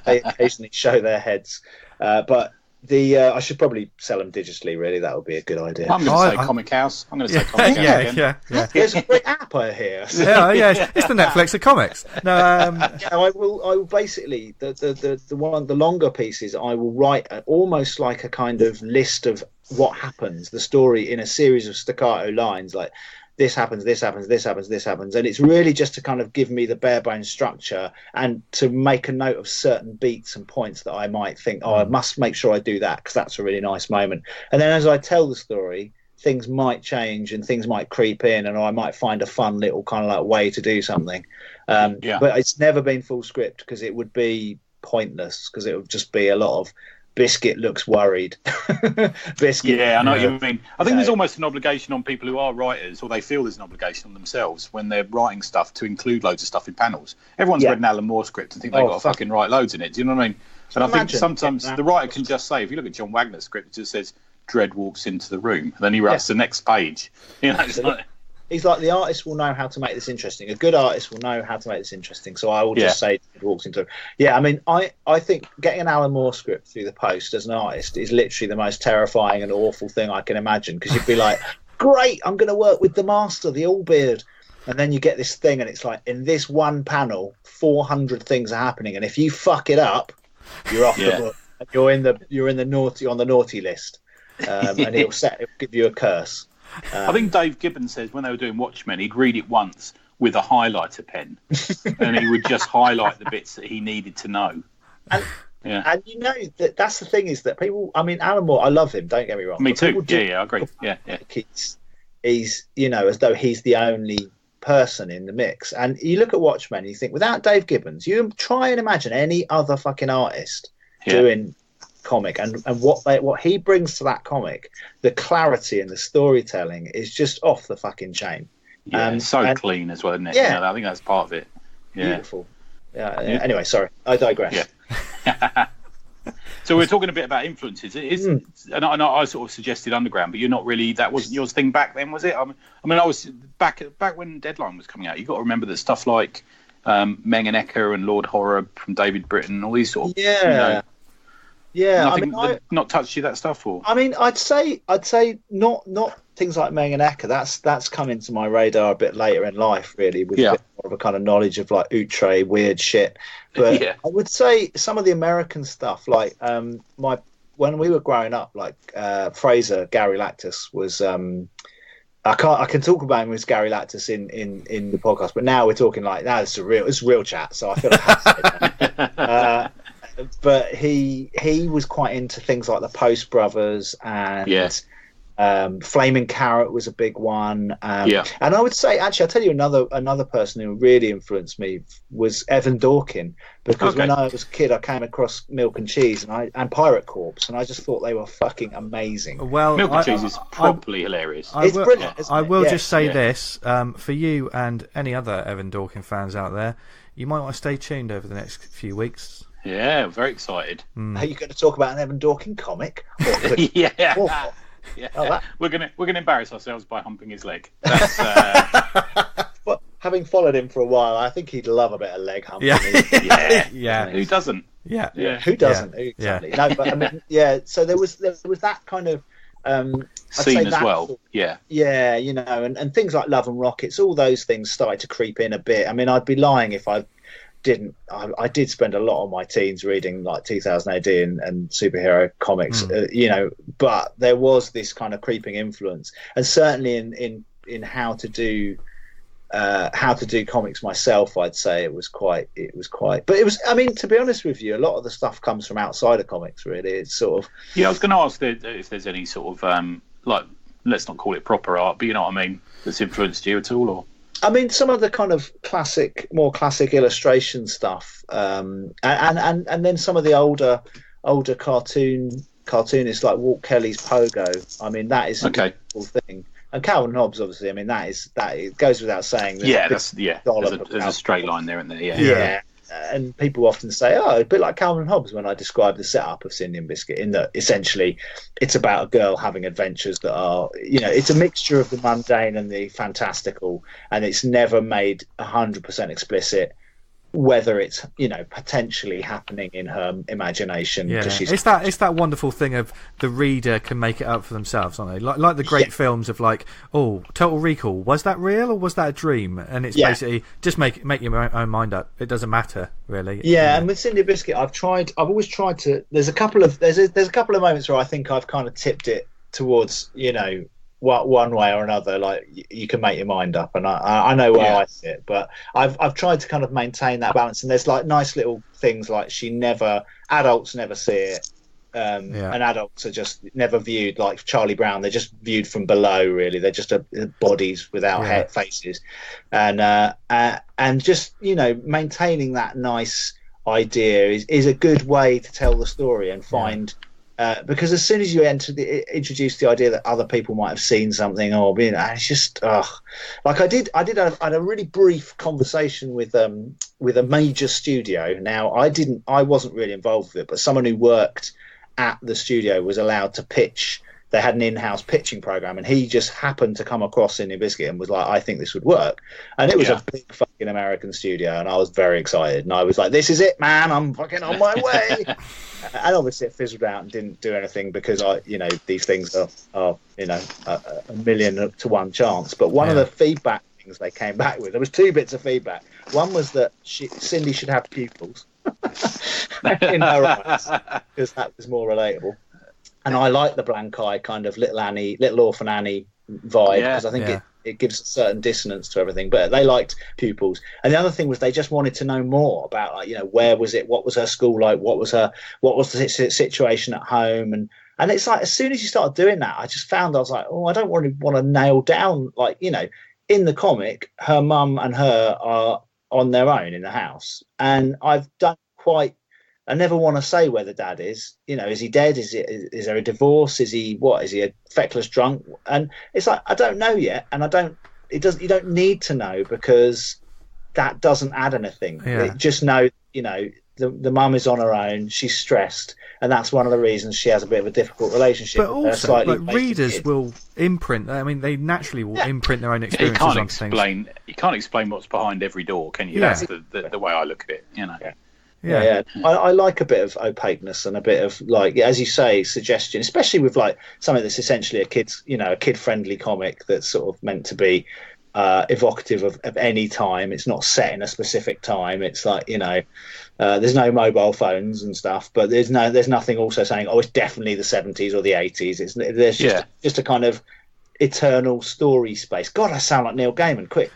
Speaker 3: occasionally show their heads, but I should probably sell them digitally. Really, that would be a good idea.
Speaker 2: I'm going to say Comic House. I'm going to say Comic House again.
Speaker 1: Yeah.
Speaker 3: There's a great app I hear.
Speaker 1: It's the Netflix of comics. No,
Speaker 3: I will basically the longer pieces. I will write almost like a kind of list of what happens, the story in a series of staccato lines, like this happens, this happens, this happens, this happens, and it's really just to kind of give me the bare bones structure and to make a note of certain beats and points that I might think, I must make sure I do that because that's a really nice moment. And then as I tell the story, things might change and things might creep in, and I might find a fun little kind of like way to do something. But it's never been full script because it would be pointless, because it would just be a lot of Biscuit looks worried. Biscuit.
Speaker 2: Yeah, I know what you mean. I think there's almost an obligation on people who are writers, or they feel there's an obligation on themselves when they're writing stuff to include loads of stuff in panels. Everyone's read an Alan Moore script and think they've got to fucking write loads in it. Do you know what I mean? And I think sometimes the writer can just say, if you look at John Wagner's script, it just says Dredd walks into the room, and then he writes the next page.
Speaker 3: He's like, the artist will know how to make this interesting. A good artist will know how to make this interesting. So I will just say it walks into. Yeah, I mean, I think getting an Alan Moore script through the post as an artist is literally the most terrifying and awful thing I can imagine, because you'd be like, great, I'm going to work with the master, the Allbeard. And then you get this thing, and it's like, in this one panel, 400 things are happening, and if you fuck it up, you're off the book. You're on the naughty list, and it'll give you a curse.
Speaker 2: I think Dave Gibbons says when they were doing Watchmen, he'd read it once with a highlighter pen, and he would just highlight the bits that he needed to know.
Speaker 3: And that's the thing, is that people. I mean, Alan Moore, I love him. Don't get me wrong.
Speaker 2: Me too. I agree. Yeah.
Speaker 3: He's as though he's the only person in the mix. And you look at Watchmen, and you think, without Dave Gibbons, you try and imagine any other fucking artist doing comic, and what he brings to that comic, the clarity and the storytelling is just off the fucking chain.
Speaker 2: Clean as well, isn't it? I think that's part of it.
Speaker 3: Beautiful. Anyway, sorry, I digress.
Speaker 2: So we're talking a bit about influences. And I sort of suggested Underground, but you're not really. That wasn't your thing back then, was it? I mean, I was back when Deadline was coming out. You got to remember that stuff like Manga and Lord Horror from David Britton, all these sort of not touched you, that stuff, or? I mean, I'd say
Speaker 3: not things like Manga that's come into my radar a bit later in life, really, with a bit more of a kind of knowledge of like outre weird shit. But I would say some of the American stuff, like when we were growing up, like Fraser, Gary Lactus was. I can talk about him as Gary Lactus in the podcast, but now we're talking like it's real chat. So I feel like I have to say that. But he was quite into things like the Post Brothers, and Flaming Carrot was a big one. And I would say, actually, I'll tell you another person who really influenced me was Evan Dorkin, because when I was a kid, I came across Milk and Cheese and Pirate Corps, and I just thought they were fucking amazing.
Speaker 2: Well, Milk and Cheese is properly hilarious.
Speaker 3: It's brilliant.
Speaker 1: I will just say this for you and any other Evan Dorkin fans out there, you might want to stay tuned over the next few weeks.
Speaker 2: Yeah, very excited.
Speaker 3: Are you going to talk about an Evan Dorkin comic?
Speaker 2: We're gonna embarrass ourselves by humping his leg.
Speaker 3: Well, having followed him for a while, I think he'd love a bit of leg humping.
Speaker 2: Who doesn't?
Speaker 3: Who doesn't? Exactly. No, but I mean, so there was that kind of
Speaker 2: scene as well.
Speaker 3: And things like Love and Rockets, all those things started to creep in a bit. I mean, I'd be lying if I didn't. I did spend a lot of my teens reading like 2000 AD and superhero comics, but there was this kind of creeping influence, and certainly in how to do comics myself, I'd say it was quite. But it was. I mean, to be honest with you, a lot of the stuff comes from outside of comics. Really, it's sort of.
Speaker 2: Yeah, I was going to ask if there's any sort of like, let's not call it proper art, but you know what I mean, that's influenced you at all, or.
Speaker 3: I mean, some of the kind of more classic illustration stuff, and then some of the older cartoonists like Walt Kelly's Pogo. I mean, that is a beautiful thing. And Calvin Hobbes, obviously. I mean, that it goes without saying.
Speaker 2: There's a straight line there, isn't there?
Speaker 3: Yeah. And people often say, "Oh, a bit like Calvin Hobbes," when I describe the setup of Cindy and Biscuit, in that essentially it's about a girl having adventures that are, it's a mixture of the mundane and the fantastical, and it's never made 100% explicit whether it's potentially happening in her imagination.
Speaker 1: Yeah, it's that wonderful thing of the reader can make it up for themselves, aren't they? Like the great films of like, oh, Total Recall, was that real or was that a dream? And it's basically just make your own mind up. It doesn't matter really.
Speaker 3: Yeah, and with Cindy Biscuit, I've always tried to. There's a couple of moments where I think I've kind of tipped it towards one way or another, like you can make your mind up, and I know where I sit, but I've tried to kind of maintain that balance. And there's like nice little things like adults never see it, and adults are just never viewed like Charlie Brown. They're just viewed from below, really. They're just bodies without faces, and just maintaining that nice idea is a good way to tell the story and find. Because as soon as you introduce the idea that other people might have seen something, or it's just like I had a really brief conversation with a major studio. Now I wasn't really involved with it, but someone who worked at the studio was allowed to pitch. They had an in-house pitching program, and he just happened to come across Cindy Biscuit and was like, "I think this would work." And it was a big fucking American studio, and I was very excited. And I was like, "This is it, man! I'm fucking on my way." And obviously, it fizzled out and didn't do anything because these things are a 1,000,000 to 1 chance. But one of the feedback things they came back with, there was 2 bits of feedback. One was that Cindy should have pupils in her eyes because that was more relatable. And I like the blank eye kind of little orphan Annie vibe because I think it gives a certain dissonance to everything. But they liked pupils, and the other thing was they just wanted to know more about where was it, what was her school like, what was the situation at home, and it's like as soon as you started doing that, I just found I was like, oh, I don't want to nail down in the comic her mum and her are on their own in the house, and I've done quite. I never want to say where the dad is. Is he dead? Is there a divorce? Is he what? Is he a feckless drunk? And it's like I don't know yet, and you don't need to know because that doesn't add anything. Yeah. Just know, the mum is on her own. She's stressed, and that's one of the reasons she has a bit of a difficult relationship.
Speaker 1: But also, readers will imprint. I mean, they naturally will imprint their own experiences on things.
Speaker 2: You can't explain what's behind every door, can you? Yeah. That's the way I look at it.
Speaker 3: Yeah. Yeah. I like a bit of opaqueness and a bit of as you say, suggestion, especially with something that's essentially a kid-friendly comic that's sort of meant to be evocative of any time. It's not set in a specific time. It's there's no mobile phones and stuff, but there's nothing also saying it's definitely the 70s or the 80s. There's just a kind of eternal story space. God, I sound like Neil Gaiman. Quick.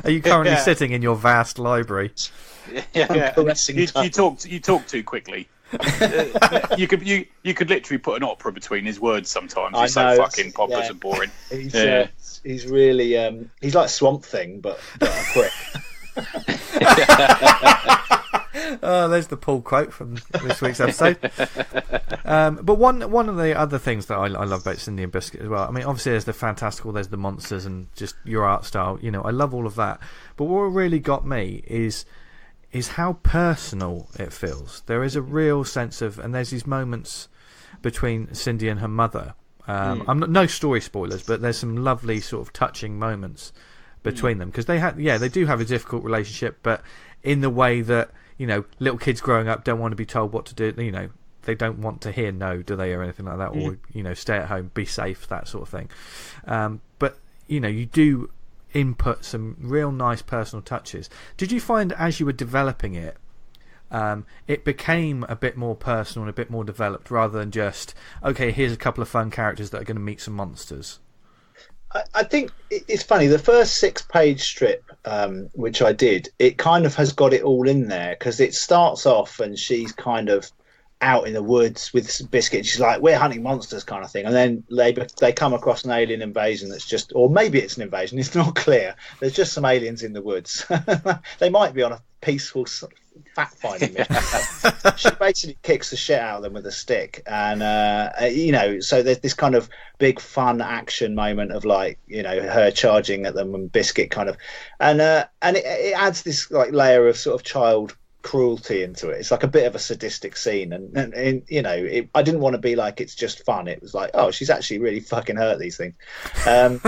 Speaker 1: Are you currently sitting in your vast library?
Speaker 2: Yeah. You talk too quickly. You could literally put an opera between his words sometimes. He's so fucking pompous and boring.
Speaker 3: He's really he's like Swamp Thing, but quick.
Speaker 1: Oh, there's the Paul quote from this week's episode. But one of the other things that I love about Cindy and Biscuit as well, I mean, obviously there's the fantastical, there's the monsters, and just your art style. I love all of that. But what really got me is how personal it feels. There is a real sense of, and there's these moments between Cindy and her mother. No story spoilers, but there's some lovely sort of touching moments between them because they do have a difficult relationship, but in the way that little kids growing up don't want to be told what to do. They don't want to hear no, do they, or anything like that, or stay at home, be safe, that sort of thing. But you do input some real nice personal touches. Did you find as you were developing it, it became a bit more personal and a bit more developed rather than just, okay, here's a couple of fun characters that are going to meet some monsters?
Speaker 3: I think it's funny. The first 6-page strip, which I did, it kind of has got it all in there, because it starts off and she's kind of out in the woods with Biscuit. She's like, we're hunting monsters kind of thing. And then they come across an alien invasion that's just, or maybe it's an invasion, it's not clear. There's just some aliens in the woods. They might be on a peaceful fact-finding mission. She basically kicks the shit out of them with a stick. And, so there's this kind of big fun action moment of like, her charging at them and Biscuit kind of, and it adds this like layer of sort of child cruelty into it. It's like a bit of a sadistic scene, and I didn't want to be like it's just fun. It was like, oh, she's actually really fucking hurt these things. And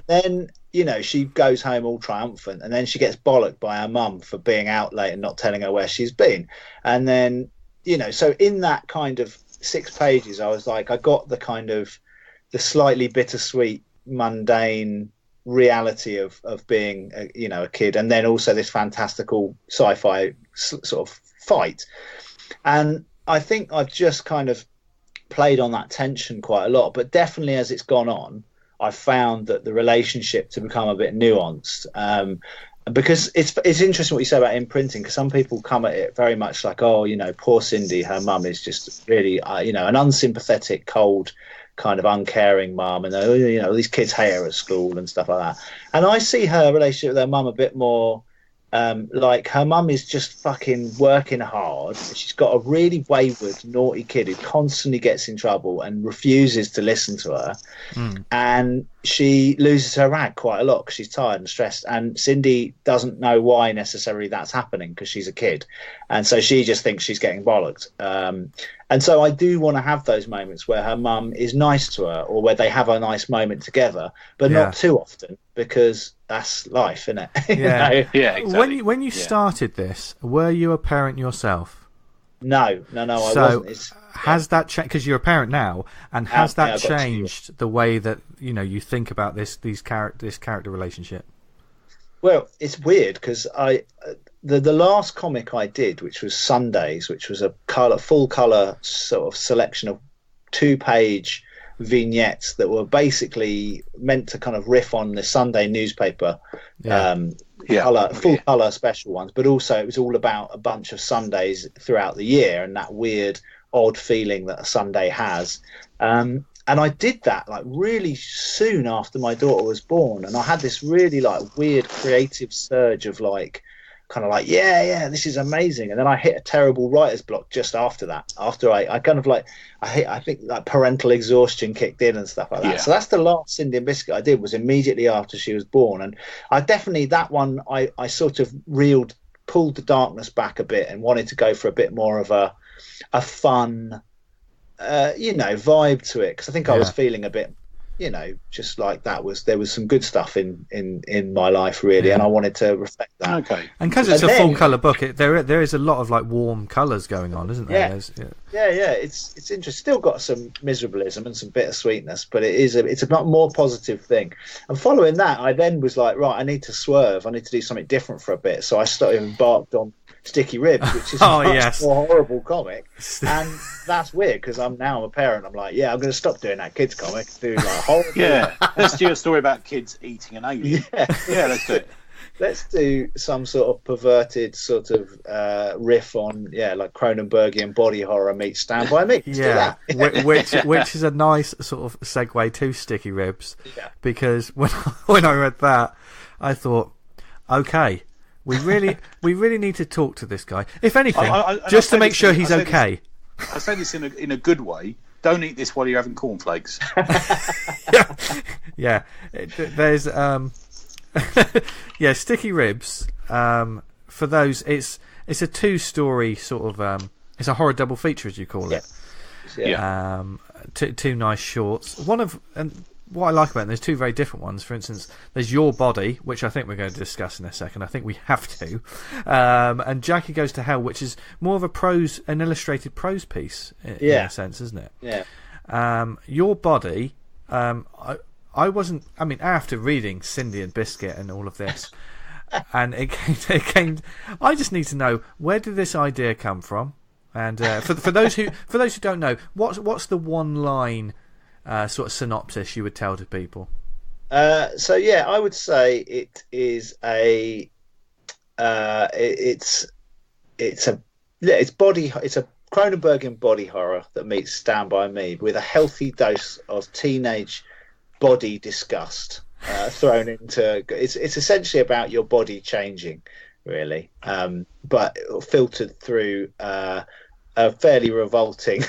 Speaker 3: then she goes home all triumphant, and then she gets bollocked by her mum for being out late and not telling her where she's been. And then so in that kind of 6 pages, I was like, I got the kind of the slightly bittersweet, mundane reality of being a kid, and then also this fantastical sci-fi sort of fight. And I think I've just kind of played on that tension quite a lot, but definitely as it's gone on, I've found that the relationship to become a bit nuanced, because it's interesting what you say about imprinting, because some people come at it very much like, oh, poor Cindy, her mum is just really an unsympathetic, cold, kind of uncaring mum, and these kids hate her at school and stuff like that. And I see her relationship with her mum a bit more like her mum is just fucking working hard. She's got a really wayward, naughty kid who constantly gets in trouble and refuses to listen to her. And she loses her rag quite a lot because she's tired and stressed, and Cindy doesn't know why necessarily that's happening because she's a kid, and so she just thinks she's getting bollocked. And so I do want to have those moments where her mum is nice to her, or where they have a nice moment together, but not too often, because that's life, isn't it?
Speaker 1: Yeah,
Speaker 2: yeah, exactly.
Speaker 1: When you started this, were you a parent yourself?
Speaker 3: No, I wasn't.
Speaker 1: Has that changed? Because you're a parent now, and has that changed the way that you think about this character relationship?
Speaker 3: Well, it's weird because the last comic I did, which was Sundays, which was a full color sort of selection of 2-page vignettes that were basically meant to kind of riff on the Sunday newspaper, full color special ones, but also it was all about a bunch of Sundays throughout the year and that weird, odd feeling that a Sunday has. And I did that like really soon after my daughter was born, and I had this really like weird creative surge of like kind of like this is amazing, and then I hit a terrible writer's block just after that. After I kind of like I think like parental exhaustion kicked in and stuff like that. So that's the last Cindy and Biscuit I did, was immediately after she was born, and I definitely, that one I sort of pulled the darkness back a bit and wanted to go for a bit more of a fun vibe to it, because I think I was feeling a bit just like there was some good stuff in my life really, and I wanted to reflect that.
Speaker 1: Okay. And because it's a full colour book, there is a lot of like warm colours going on, isn't there?
Speaker 3: It's interesting. Still got some miserablism and some bittersweetness, but it's a more positive thing. And following that, I then was like, right, I need to swerve. I need to do something different for a bit. So I embarked on Sticky Ribs, which is a much more horrible comic, and that's weird because I'm now a parent. I'm like, I'm going to stop doing that kids comic, do like horrible.
Speaker 2: Let's do a story about kids eating an alien. Let's do it.
Speaker 3: Let's do some sort of perverted sort of riff on like Cronenbergian body horror meets Stand By Me.
Speaker 1: Which is a nice sort of segue to Sticky Ribs, because when I read that, I thought, okay, we really need to talk to this guy. If anything, just to make sure he's okay.
Speaker 2: I say this in a good way. Don't eat this while you're having cornflakes.
Speaker 1: There's Sticky Ribs. For those, it's a 2-story sort of it's a horror double feature, as you call it. Two nice shorts. What I like about them, there's 2 very different ones. For instance, there's Your Body, which I think we're going to discuss in a second. I think we have to. And Jackie Goes to Hell, which is more of an illustrated prose piece in a sense, isn't it?
Speaker 3: Yeah.
Speaker 1: Your Body, I I wasn't. I mean, after reading Cindy and Biscuit and all of this, and it came. I just need to know, where did this idea come from? And for those who don't know, what's the one line sort of synopsis you would tell to people?
Speaker 3: So yeah, I would say it is a it's a Cronenbergian body horror that meets Stand By Me with a healthy dose of teenage body disgust thrown into. It's essentially about your body changing, really, but filtered through a fairly revolting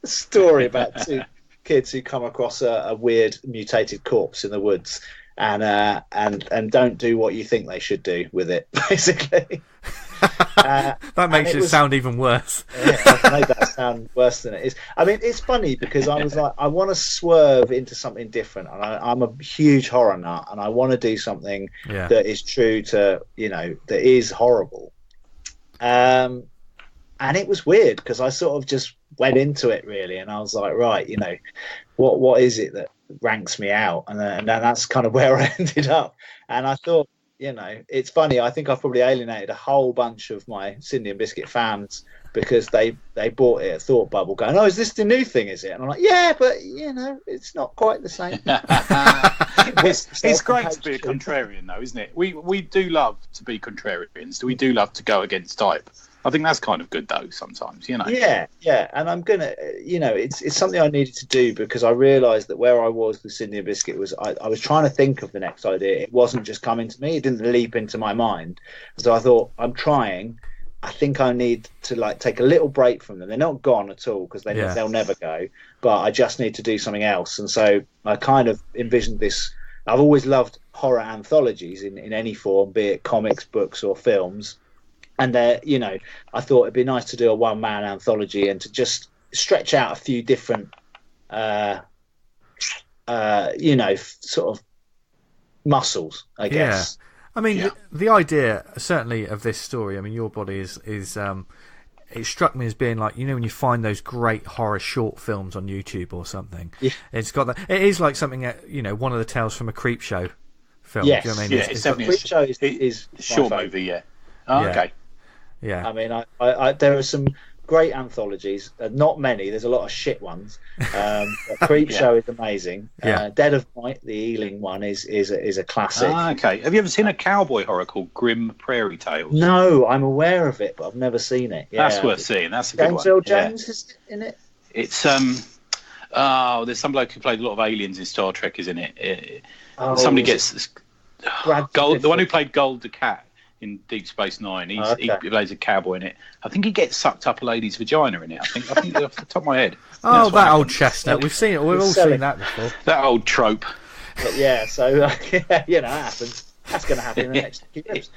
Speaker 3: story about two kids who come across a weird mutated corpse in the woods and don't do what you think they should do with it, basically.
Speaker 1: That makes it sound even worse.
Speaker 3: Yeah, I've made that sound worse than it is. I mean, it's funny because I was like, I want to swerve into something different, and I'm a huge horror nut, and I want to do something that is true to, that is horrible. And it was weird because I sort of just went into it, really, and I was like, right, what is it that ranks me out? And then that's kind of where I ended up. And I thought, it's funny. I think I've probably alienated a whole bunch of my Cindy and Biscuit fans because they bought it at Thought Bubble going, oh, is this the new thing, is it? And I'm like, yeah, but, it's not quite the same.
Speaker 2: It's great to be a contrarian, though, isn't it? We do love to be contrarians. We do love to go against type. I think that's kind of good, though, sometimes,
Speaker 3: Yeah, and I'm going to, it's something I needed to do because I realised that where I was with Cindy and Biscuit was I was trying to think of the next idea. It wasn't just coming to me. It didn't leap into my mind. So I thought, I'm trying. I think I need to, take a little break from them. They're not gone at all because they'll never go. But I just need to do something else. And so I kind of envisioned this. I've always loved horror anthologies in any form, be it comics, books or films. And I thought it'd be nice to do a one-man anthology and to just stretch out a few different, sort of muscles, I guess.
Speaker 1: Yeah. I mean, the idea certainly of this story. I mean, your body is it struck me as being like, when you find those great horror short films on YouTube or something. Yeah. It's got that. It is like something that one of the tales from a Creep Show film.
Speaker 3: Yes.
Speaker 1: Do you know what I mean?
Speaker 2: Yeah, it's definitely
Speaker 3: Creep Show is
Speaker 2: short movie. Yeah. Oh,
Speaker 1: yeah.
Speaker 2: Okay.
Speaker 1: Yeah,
Speaker 3: I mean, I there are some great anthologies. Not many. There's a lot of shit ones. But Creep Show is amazing. Dead of Night, the Ealing one, is a classic.
Speaker 2: Okay. Have you ever seen a cowboy horror called Grim Prairie Tales?
Speaker 3: No, I'm aware of it, but I've never seen it. Yeah,
Speaker 2: that's worth seeing. That's a good one.
Speaker 3: James Earl Jones is in it.
Speaker 2: It's there's some bloke who played a lot of aliens in Star Trek, is in it. Somebody gets Gold. The one who played Gold the Cat in Deep Space Nine. He plays a cowboy in it. I think he gets sucked up a lady's vagina in it. I think off the top of my head.
Speaker 1: Oh, that old chestnut. We've seen it. We've all seen that before.
Speaker 2: That old trope.
Speaker 3: But yeah, so that happens. That's going to happen in the next few years.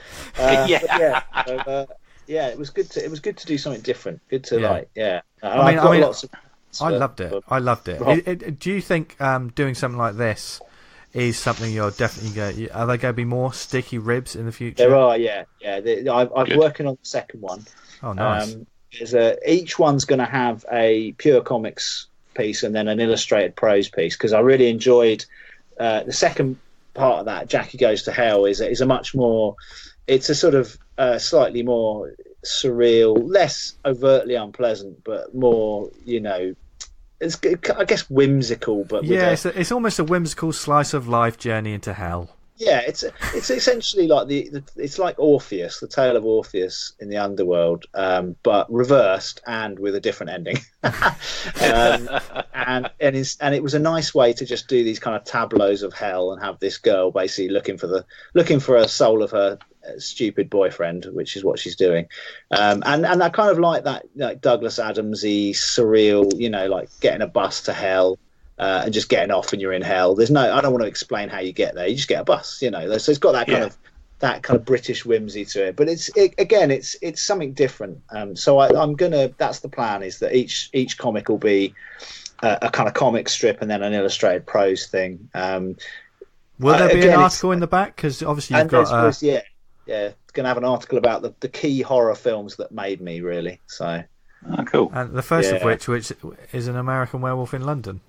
Speaker 3: It was good to do something different. Good to I
Speaker 1: loved it. I loved it. Do you think doing something like this is something you're definitely going? Are there going to be more Sticky Ribs in the future?
Speaker 3: There are, yeah. I'm working on the second one.
Speaker 1: Oh, nice.
Speaker 3: Each one's going to have a pure comics piece and then an illustrated prose piece, because I really enjoyed the second part of that. Jackie Goes to Hell is a much more. It's a sort of slightly more surreal, less overtly unpleasant, but more It's, I guess, whimsical, but
Speaker 1: it's almost a whimsical slice of life journey into hell.
Speaker 3: Yeah, it's essentially like it's like Orpheus, the tale of Orpheus in the underworld, but reversed and with a different ending. And it was a nice way to just do these kind of tableaus of hell and have this girl basically looking for a soul of her stupid boyfriend, which is what she's doing, and I kind of like that, like Douglas Adams-y surreal, like getting a bus to hell and just getting off and you're in hell. I don't want to explain how you get there. You just get a bus, so it's got that kind of British whimsy to it, but it's something different. So that's the plan, is that each comic will be a kind of comic strip and then an illustrated prose thing.
Speaker 1: Will there be an article in the back? Because obviously you've got
Speaker 3: it's going to have an article about the key horror films that made me, really. So
Speaker 2: cool.
Speaker 1: And the first of which is An American Werewolf in London.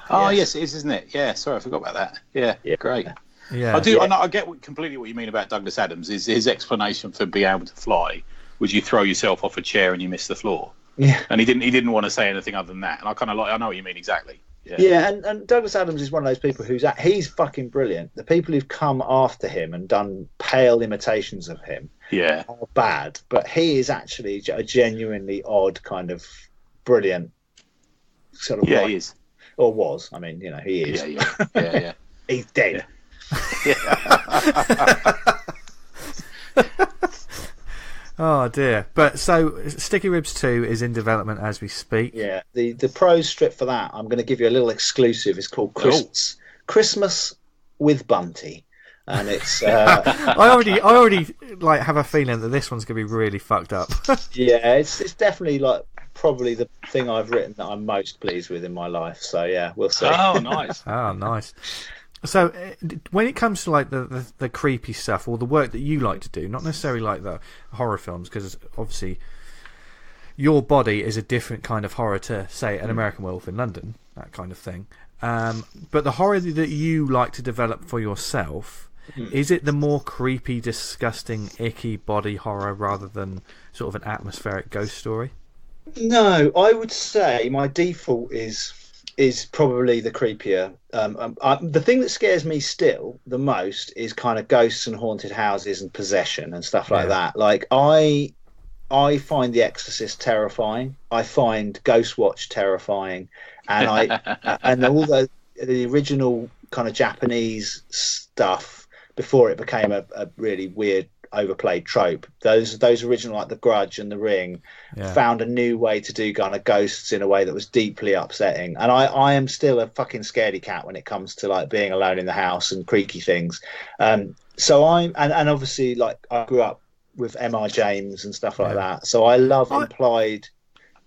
Speaker 2: Oh yes, it is, isn't it? Yeah, sorry, I forgot about that. Yeah. Great.
Speaker 1: Yeah,
Speaker 2: I do. I get completely what you mean about Douglas Adams. Is his explanation for being able to fly was you throw yourself off a chair and you miss the floor.
Speaker 3: Yeah,
Speaker 2: and he didn't want to say anything other than that. And I know what you mean exactly.
Speaker 3: Yeah, and Douglas Adams is one of those people he's fucking brilliant. The people who've come after him and done pale imitations of him are bad, but he is actually a genuinely odd kind of brilliant sort of
Speaker 2: he is.
Speaker 3: Or was. I mean, he is.
Speaker 2: Yeah.
Speaker 3: He's dead.
Speaker 1: Oh dear. But so Sticky Ribs 2 is in development as we speak.
Speaker 3: Yeah. The prose strip for that, I'm going to give you a little exclusive. It's called Christmas with Bunty. And it's
Speaker 1: I already like have a feeling that this one's going to be really fucked up.
Speaker 3: Yeah, it's definitely like probably the thing I've written that I'm most pleased with in my life. So yeah, we'll see.
Speaker 2: Oh, nice.
Speaker 1: Oh, nice. So, when it comes to like the creepy stuff or the work that you like to do, not necessarily like the horror films, because obviously your body is a different kind of horror to, say, An American Werewolf in London, that kind of thing. But the horror that you like to develop for yourself, is it the more creepy, disgusting, icky body horror rather than sort of an atmospheric ghost story? No,
Speaker 3: I would say my default is probably the creepier. The thing that scares me still the most is kind of ghosts and haunted houses and possession and stuff like that. Like I find The Exorcist terrifying. I find Ghostwatch terrifying, and and all the original kind of Japanese stuff before it became a really weird, overplayed trope. Those original, like The Grudge and The Ring, found a new way to do kind of ghosts in a way that was deeply upsetting. And I am still a fucking scaredy cat when it comes to like being alone in the house and creaky things. So and obviously like I grew up with M.R. James and stuff like that. So I love implied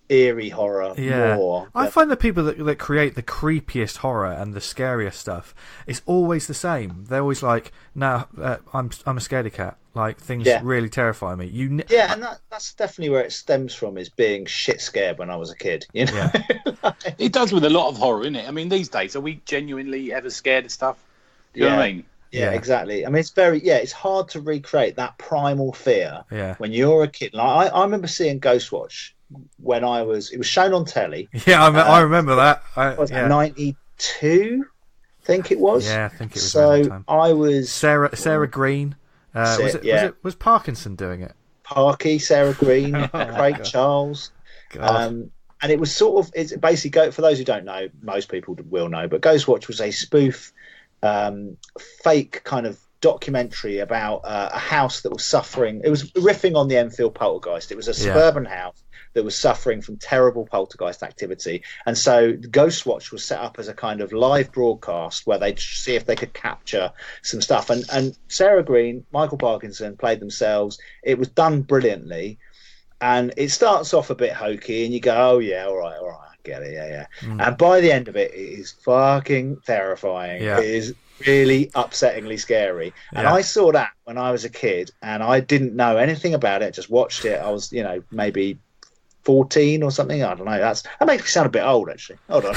Speaker 3: eerie horror more.
Speaker 1: I find the people that create the creepiest horror and the scariest stuff, it's always the same. They're always like, no, I'm a scaredy cat. Like, things really terrify me.
Speaker 3: And that's definitely where it stems from, is being shit scared when I was a kid. You know?
Speaker 2: Yeah. It does with a lot of horror, innit? I mean, these days, are we genuinely ever scared of stuff? Do you know what I mean?
Speaker 3: Yeah, exactly. I mean, it's hard to recreate that primal fear when you're a kid. Like, I remember seeing Ghostwatch when it was shown on telly.
Speaker 1: Yeah, I remember that.
Speaker 3: Was it 92? I think it was.
Speaker 1: Yeah, I think it was.
Speaker 3: So I was
Speaker 1: Sarah Green. Was Parkinson doing it?
Speaker 3: Parky, Sarah Green, Craig Charles. And it was sort of, it's basically, for those who don't know, most people will know, but Ghostwatch was a spoof, fake kind of documentary about a house that was suffering. It was riffing on the Enfield poltergeist. It was a suburban house that was suffering from terrible poltergeist activity, and so Ghostwatch was set up as a kind of live broadcast where they'd see if they could capture some stuff. And Sarah Green, Michael Parkinson played themselves. It was done brilliantly, and it starts off a bit hokey, and you go, "Oh yeah, all right, I get it, yeah." And by the end of it, it is fucking terrifying. It is really upsettingly scary. And I saw that when I was a kid, and I didn't know anything about it. Just watched it. I was, maybe 14 or something. I don't know. That makes me sound a bit old, actually. Hold on.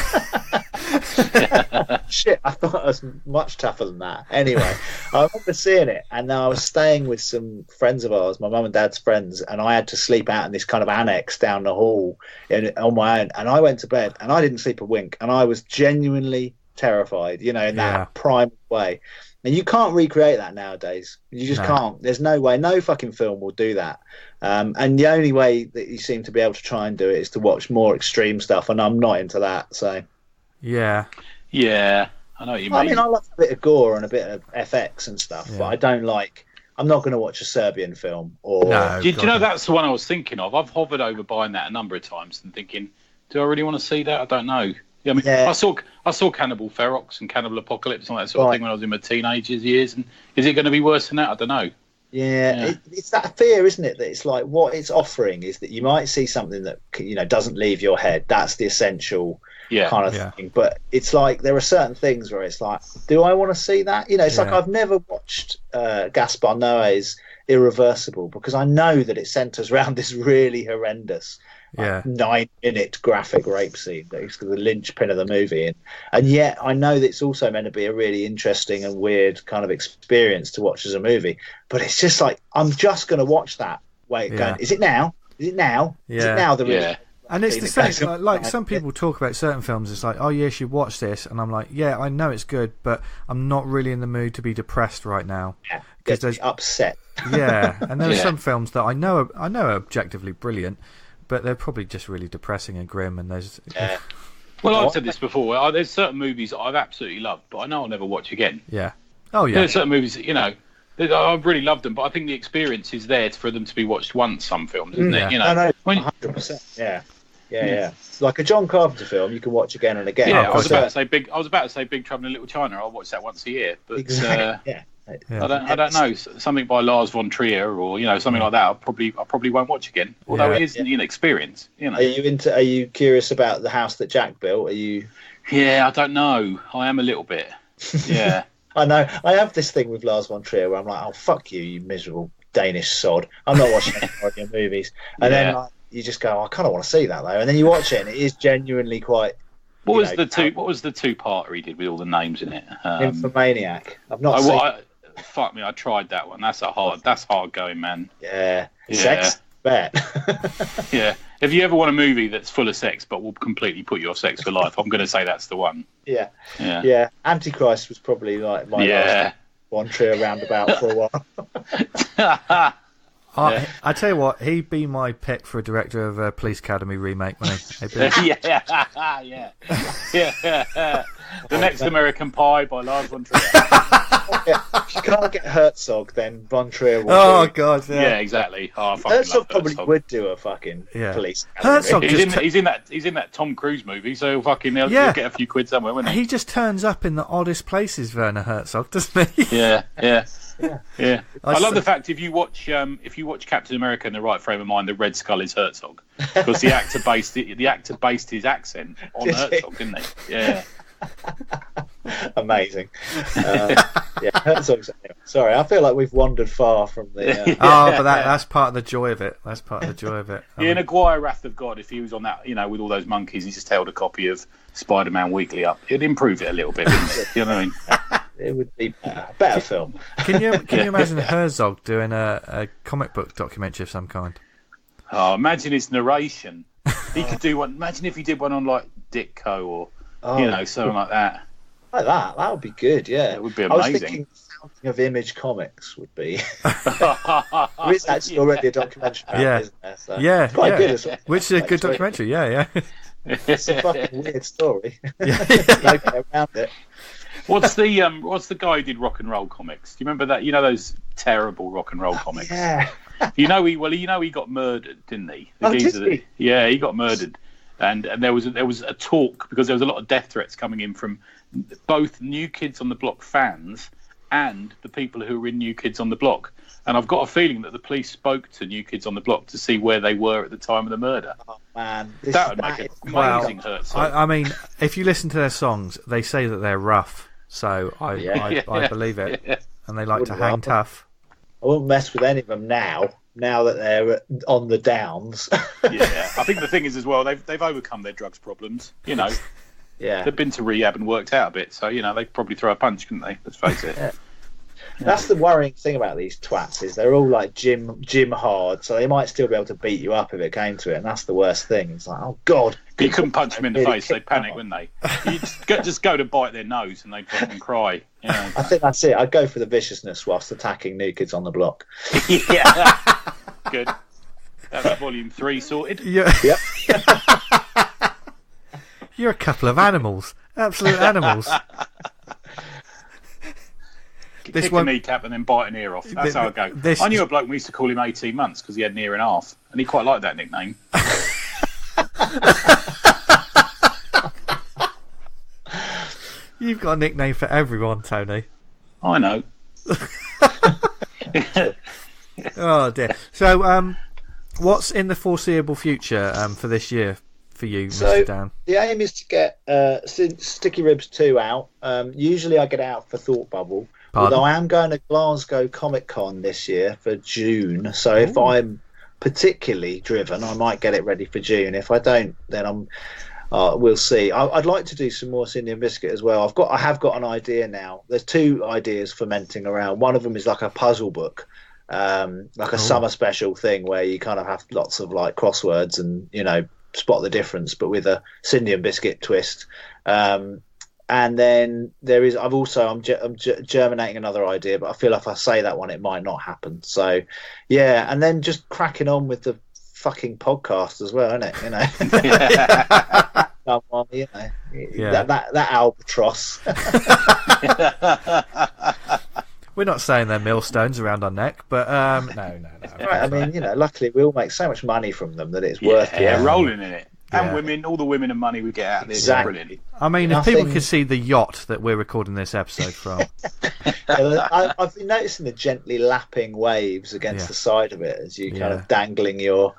Speaker 3: Shit, I thought I was much tougher than that. Anyway, I remember seeing it, and I was staying with some friends of ours, my mum and dad's friends, and I had to sleep out in this kind of annex down the hall on my own. And I went to bed, and I didn't sleep a wink, and I was genuinely terrified, in that prime way. And you can't recreate that nowadays. You just can't. There's no way. No fucking film will do that. And the only way that you seem to be able to try and do it is to watch more extreme stuff, and I'm not into that. So
Speaker 2: yeah, I know what you mean.
Speaker 3: I mean, I love a bit of gore and a bit of FX and stuff, but I don't like. I'm not going to watch a Serbian film. Or
Speaker 2: do you know that's the one I was thinking of? I've hovered over buying that a number of times and thinking, do I really want to see that? I don't know. Yeah, I mean, I saw Cannibal Ferox and Cannibal Apocalypse and all that sort of thing when I was in my teenagers years. And is it going to be worse than that? I don't know.
Speaker 3: Yeah. It's that fear, isn't it? That it's like what it's offering is that you might see something that doesn't leave your head. That's the essential kind of thing. But it's like there are certain things where it's like, do I want to see that? It's like I've never watched Gaspar Noé's irreversible, because I know that it centres around this really horrendous 9-minute graphic rape scene that's the linchpin of the movie, and yet I know that it's also meant to be a really interesting and weird kind of experience to watch as a movie. But it's just like, I'm just going to watch that. Going, is it now? Is it now? Is it now?
Speaker 1: And it's the same. Like some people talk about certain films. It's like, oh yeah, you should watch this, and I'm like, yeah, I know it's good, but I'm not really in the mood to be depressed right now.
Speaker 3: Because there's upset.
Speaker 1: Yeah, and there are some films that I know are objectively brilliant, but they're probably just really depressing and grim. And there's
Speaker 2: well, I've said this before. There's certain movies that I've absolutely loved, but I know I'll never watch again.
Speaker 1: Yeah. Oh yeah.
Speaker 2: There's certain movies that, I've really loved them, but I think the experience is there for them to be watched once. Some films, isn't it?
Speaker 3: No, 100%. Yeah. Like a John Carpenter film, you can watch again and again.
Speaker 2: Yeah, I was about to say Big Trouble in Little China. I'll watch that once a year, but
Speaker 3: exactly.
Speaker 2: I don't know, something by Lars von Trier or something like that. I probably won't watch again. Although it is an experience.
Speaker 3: Are you curious about The House That Jack Built? Are you?
Speaker 2: Yeah, I don't know. I am a little bit. Yeah.
Speaker 3: I know. I have this thing with Lars von Trier where I'm like, oh fuck you, you miserable Danish sod. I'm not watching any more of your movies. And then you just go, I kind of want to see that though. And then you watch it, and it is genuinely quite.
Speaker 2: What was the two-parter he did with all the names in it?
Speaker 3: Infomaniac. I've not seen.
Speaker 2: Fuck me, I tried that one. That's hard going, man.
Speaker 3: Yeah. Sex? Bet.
Speaker 2: Yeah. If you ever want a movie that's full of sex but will completely put you off sex for life, I'm going to say that's the one.
Speaker 3: Yeah. Antichrist was probably like my last one Trier roundabout for a while.
Speaker 1: I tell you what, he'd be my pick for a director of a Police Academy remake.
Speaker 2: Yeah. The next American Pie by Lars von Trier.
Speaker 3: If you can't get Herzog, then von Trier will.
Speaker 1: Oh god,
Speaker 2: yeah, exactly. Oh,
Speaker 3: Herzog probably would do a fucking Police
Speaker 1: Academy.
Speaker 3: Herzog
Speaker 2: he's in that Tom Cruise movie, so he'll get a few quid somewhere, won't he?
Speaker 1: He just turns up in the oddest places, Werner Herzog, doesn't he?
Speaker 2: Yeah. I love the fact if you watch Captain America in the right frame of mind, the Red Skull is Herzog, because the actor based his accent on Herzog, didn't he? Yeah.
Speaker 3: Amazing. Herzog's. Sorry, I feel like we've wandered far from the.
Speaker 1: But that's part of the joy of it.
Speaker 2: In Aguirre, Wrath of God, if he was on that, with all those monkeys, he just held a copy of Spider-Man Weekly up. It'd improve it a little bit, wouldn't it? You know what I mean?
Speaker 3: It would be a better film.
Speaker 1: Can you imagine Herzog doing a comic book documentary of some kind?
Speaker 2: Oh, imagine his narration. He could do one. Imagine if he did one on like Ditko or something like that.
Speaker 3: Like that. That would be good. Yeah,
Speaker 2: it would be amazing.
Speaker 3: I was thinking something of Image Comics would be. There is actually already a documentary about it, isn't there? So quite good as well.
Speaker 1: Which is a good documentary. Yeah.
Speaker 3: It's a fucking weird story. No way around it.
Speaker 2: What's the guy who did rock and roll comics? Do you remember that? Those terrible rock and roll comics.
Speaker 3: Yeah.
Speaker 2: He got murdered, didn't he?
Speaker 3: Did he?
Speaker 2: Yeah, he got murdered, and there was a talk because there was a lot of death threats coming in from both New Kids on the Block fans and the people who were in New Kids on the Block. And I've got a feeling that the police spoke to New Kids on the Block to see where they were at the time of the murder.
Speaker 3: Oh man,
Speaker 2: that would make it amazing. Hurt.
Speaker 1: I mean, if you listen to their songs, they say that they're rough. So I believe it, and they like to hang tough.
Speaker 3: I won't mess with any of them now that they're on the downs.
Speaker 2: Yeah, I think the thing is as well, they've overcome their drugs problems. Yeah, they've been to rehab and worked out a bit, so they could probably throw a punch, couldn't they? Let's face it.
Speaker 3: Yeah. That's the worrying thing about these twats is they're all like gym hard, so they might still be able to beat you up if it came to it, and that's the worst thing. It's like, oh god,
Speaker 2: you couldn't punch them in the face; they'd panic, wouldn't they? You just go to bite their nose, and they'd fucking cry.
Speaker 3: I think that's it. I'd go for the viciousness whilst attacking New Kids on the Block.
Speaker 2: Yeah, good. That's volume 3 sorted.
Speaker 1: Yep. You're a couple of animals, absolute animals.
Speaker 2: Kick a kneecap and then bite an ear off. That's how I go. I knew a bloke we used to call him 18 months because he had an ear and a half, and he quite liked that nickname.
Speaker 1: You've got a nickname for everyone, Tony.
Speaker 2: I know.
Speaker 1: Oh dear. So, what's in the foreseeable future for this year for you, Mr. Dan?
Speaker 3: The aim is to get Sticky Ribs 2 out. Usually I get it out for Thought Bubble.
Speaker 1: Pardon?
Speaker 3: Although I am going to Glasgow Comic Con this year for June, so if I'm particularly driven, I might get it ready for June. If I don't, then we'll see. I'd like to do some more Indian Biscuit as well. I have got an idea now. There's two ideas fermenting around. One of them is like a puzzle book, like a summer special thing where you kind of have lots of like crosswords and spot the difference, but with a Indian Biscuit twist. And then there is. I'm germinating another idea, but I feel like if I say that one, it might not happen. So, yeah, and then just cracking on with the fucking podcast as well, isn't it? That albatross.
Speaker 1: We're not saying they're millstones around our neck, but no.
Speaker 3: Right, I mean, luckily we all make so much money from them that it's worth it.
Speaker 2: Yeah, rolling in it. And women, all the women and money we get out of this is brilliant.
Speaker 1: I mean, if people could see the yacht that we're recording this episode from.
Speaker 3: I've been noticing the gently lapping waves against the side of it as you kind of dangling your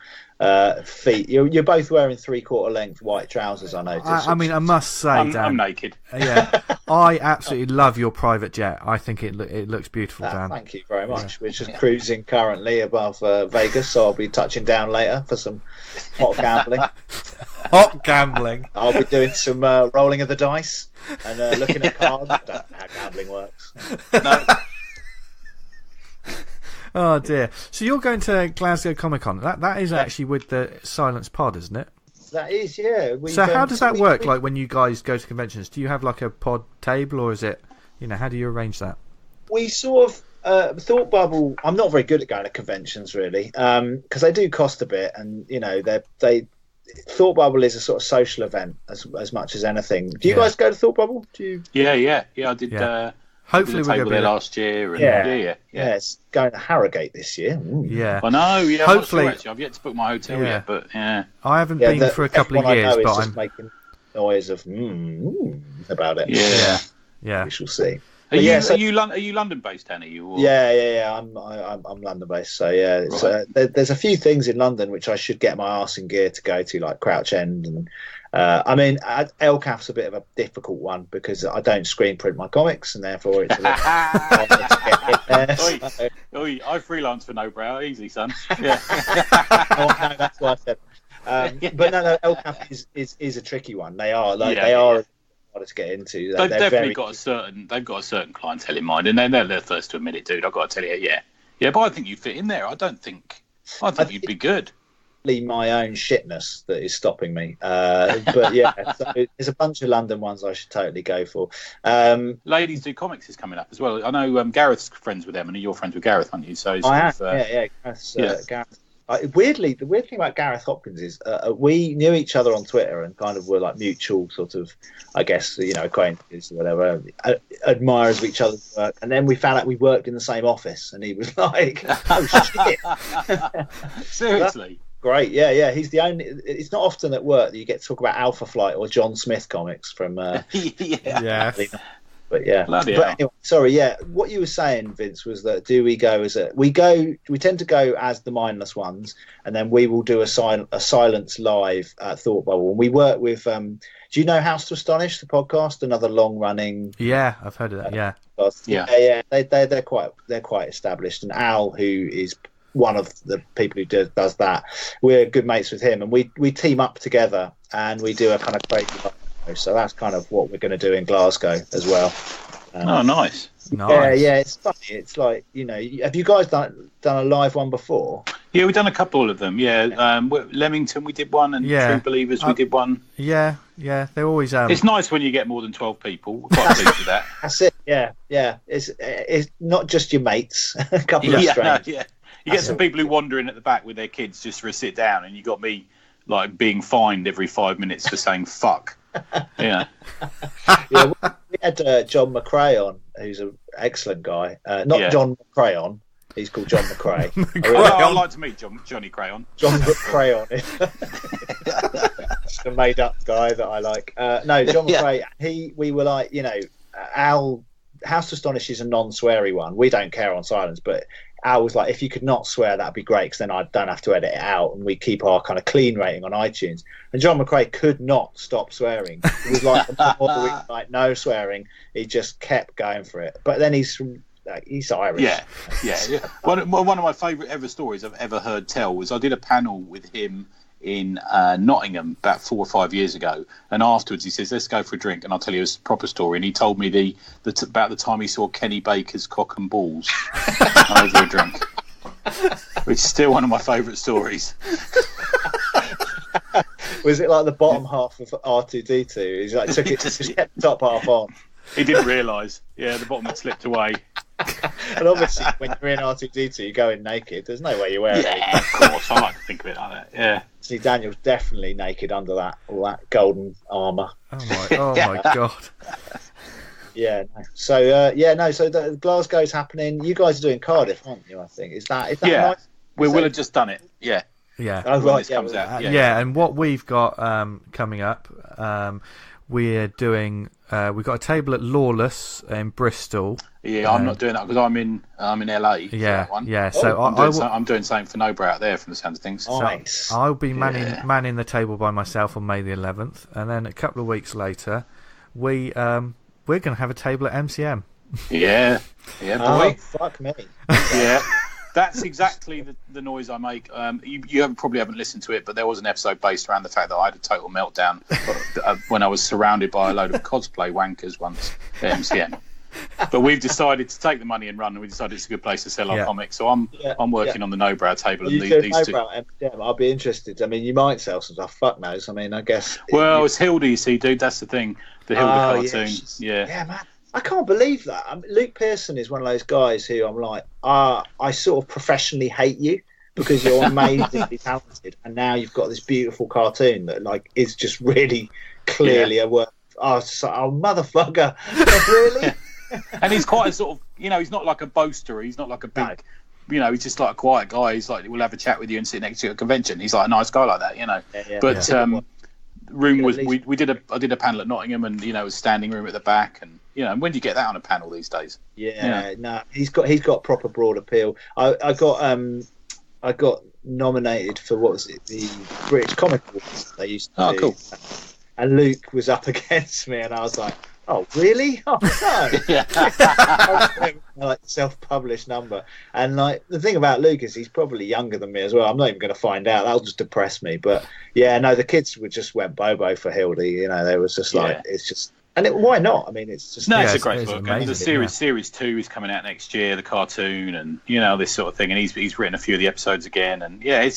Speaker 3: feet. You're both wearing 3/4 length white trousers, I noticed.
Speaker 1: I mean, I must say, Dan,
Speaker 2: I'm naked.
Speaker 1: Yeah, I absolutely love your private jet. I think it looks beautiful, Dan.
Speaker 3: Thank you very much. We're just cruising currently above Vegas, so I'll be touching down later for some hot gambling.
Speaker 1: Hot gambling.
Speaker 3: I'll be doing some rolling of the dice and looking at cards. I don't know how gambling works.
Speaker 2: No.
Speaker 1: Oh dear. So you're going to Glasgow Comic Con. That is actually with the Silence Pod, isn't it?
Speaker 3: That is, yeah.
Speaker 1: So how does that work? Like when you guys go to conventions, do you have like a pod table, or is it, how do you arrange that?
Speaker 3: We sort of Thought Bubble. I'm not very good at going to conventions really, because they do cost a bit, and they Thought Bubble is a sort of social event as much as anything. Do you guys go to Thought Bubble? Do you?
Speaker 2: Yeah. I did.
Speaker 1: Yeah. Hopefully
Speaker 2: we'll go there last year. And yeah.
Speaker 3: It's going to Harrogate this year. Ooh.
Speaker 1: Yeah.
Speaker 2: I know. Yeah.
Speaker 1: Hopefully,
Speaker 2: actually, I've yet to book my hotel yet, but yeah.
Speaker 1: I haven't been for a couple of years, but
Speaker 3: I'm making noise of about it.
Speaker 1: Yeah.
Speaker 3: We shall see.
Speaker 2: Are you London based, Danny?
Speaker 3: Yeah. I'm London based. So yeah, there's a few things in London which I should get my arse in gear to go to, like Crouch End, and I mean LCAF's a bit of a difficult one because I don't screen print my comics, and therefore it's a little
Speaker 2: I freelance for no brow, easy son. Yeah.
Speaker 3: No, that's what I said. But no, LCAF is a tricky one. They are harder to get into.
Speaker 2: They've definitely got a certain clientele in mind, and they're the first to admit it, dude. I've got to tell you, yeah. But I think you fit in there. I think you'd be good.
Speaker 3: My own shitness that is stopping me, but yeah, so there's a bunch of London ones I should totally go for.
Speaker 2: Ladies Do Comics is coming up as well. I know Gareth's friends with them, and you're friends with Gareth, aren't you? So
Speaker 3: I am. Gareth. Weirdly, the weird thing about Gareth Hopkins is we knew each other on Twitter and kind of were like mutual sort of, I guess, acquaintances or whatever, admirers of each other's work. And then we found out we worked in the same office, and he was like, "Oh shit!"
Speaker 2: Seriously.
Speaker 3: Great, yeah. He's the only. It's not often at work that you get to talk about Alpha Flight or John Smith comics from.
Speaker 1: Yeah.
Speaker 3: But yeah. But anyway, sorry. Yeah, what you were saying, Vince, was that we tend to go as the mindless ones, and then we will do a silence live at Thought Bubble. And we work with. Do you know House to Astonish, the podcast? Another long running.
Speaker 1: Yeah, I've heard of that. Yeah.
Speaker 3: Yeah. They're quite established, and Al, who is one of the people who does that, we're good mates with him, and we team up together and we do a kind of crazy. So that's kind of what we're going to do in Glasgow as well.
Speaker 2: Nice.
Speaker 3: Yeah, it's funny. It's like, have you guys done a live one before?
Speaker 2: Yeah, we've done a couple of them. Yeah, Leamington we did one, and True Believers we did one.
Speaker 1: Yeah, they're always.
Speaker 2: It's nice when you get more than 12 people. We're quite pleased with that.
Speaker 3: That's it. Yeah. It's not just your mates. A couple of strangers.
Speaker 2: Yeah. You get some people who wander in at the back with their kids just for a sit down, and you got me like being fined every 5 minutes for saying fuck. Yeah.
Speaker 3: We had John McRae on, who's an excellent guy. Not John McCrayon. He's called John McRae.
Speaker 2: I'd like to meet Johnny Crayon.
Speaker 3: John McCrayon. The made up guy that I like. No, John McRae. We were like, Al. House to Astonish is a non-sweary one. We don't care on silence, but Al was like, if you could not swear, that'd be great, because then I don't have to edit it out, and we keep our kind of clean rating on iTunes. And John McCrae could not stop swearing. It was like all the week, like no swearing. He just kept going for it. But then he's Irish.
Speaker 2: Yeah. One of my favourite ever stories I've ever heard tell was I did a panel with him in Nottingham about 4 or 5 years ago, and afterwards he says, let's go for a drink and I'll tell you a proper story. And he told me about the time he saw Kenny Baker's Cock and Balls over a drink, which is still one of my favourite stories.
Speaker 3: Was it like the bottom half of R2D2? He's like took it, just kept the top half on.
Speaker 2: He didn't realise. Yeah, the bottom had slipped away.
Speaker 3: And obviously, when you're in R2D2, you go in naked. There's no way you're wearing it.
Speaker 2: Yeah, of course. I like to think of it like that. Yeah.
Speaker 3: See, Daniel's definitely naked under all that golden armour.
Speaker 1: Oh my god.
Speaker 3: Yeah. No. So So the Glasgow's happening. You guys are doing Cardiff, aren't you? I think is that nice?
Speaker 2: We will have just done it. Yeah.
Speaker 1: Yeah.
Speaker 3: Oh
Speaker 2: when
Speaker 3: right.
Speaker 2: this comes out.
Speaker 1: Yeah. And what we've got coming up, we're doing. We've got a table at Lawless in Bristol.
Speaker 2: Yeah, I'm not doing that because I'm in LA.
Speaker 1: Yeah,
Speaker 2: that one.
Speaker 1: yeah. So
Speaker 2: I'm doing something for Nobra out there from the sound of things.
Speaker 3: Nice.
Speaker 1: So I'll be manning the table by myself on May the 11th, and then a couple of weeks later, we're going to have a table at MCM.
Speaker 2: Yeah, boy.
Speaker 3: Oh, fuck me.
Speaker 2: Yeah. That's exactly the noise I make. You probably haven't listened to it, but there was an episode based around the fact that I had a total meltdown when I was surrounded by a load of cosplay wankers once at MCM. But we've decided to take the money and run, and we decided it's a good place to sell our comics. So I'm working on the No-Brow table. And these two.
Speaker 3: I'll be interested. I mean, you might sell some stuff. Fuck knows. I mean, I guess.
Speaker 2: Well, it's Hilda, you see, dude. That's the thing. The Hilda cartoon.
Speaker 3: Yeah, man. I can't believe that. I mean, Luke Pearson is one of those guys who I'm like, I sort of professionally hate you because you're amazingly talented, and now you've got this beautiful cartoon that like is just really clearly a work. Oh, motherfucker! Really?
Speaker 2: And he's quite a sort of, he's not like a boaster. He's not like a big, he's just like a quiet guy. He's like, we'll have a chat with you and sit next to you at a convention. He's like a nice guy like that, But room was I did a panel at Nottingham, and it was standing room at the back, and when do you get that on a panel these days?
Speaker 3: No, he's got proper broad appeal. I got nominated for what was it, the British Comic Awards they used to do.
Speaker 2: Cool.
Speaker 3: And Luke was up against me, and I was like, oh really? Oh no. Like self-published number. And like the thing about Luke is he's probably younger than me as well. I'm not even going to find out. That'll just depress me. But the kids just went bobo for Hildy. They was just like it's just. And why not? I mean, it's just
Speaker 2: it's a great book. And the series 2 is coming out next year, the cartoon, and this sort of thing. And he's written a few of the episodes again. And I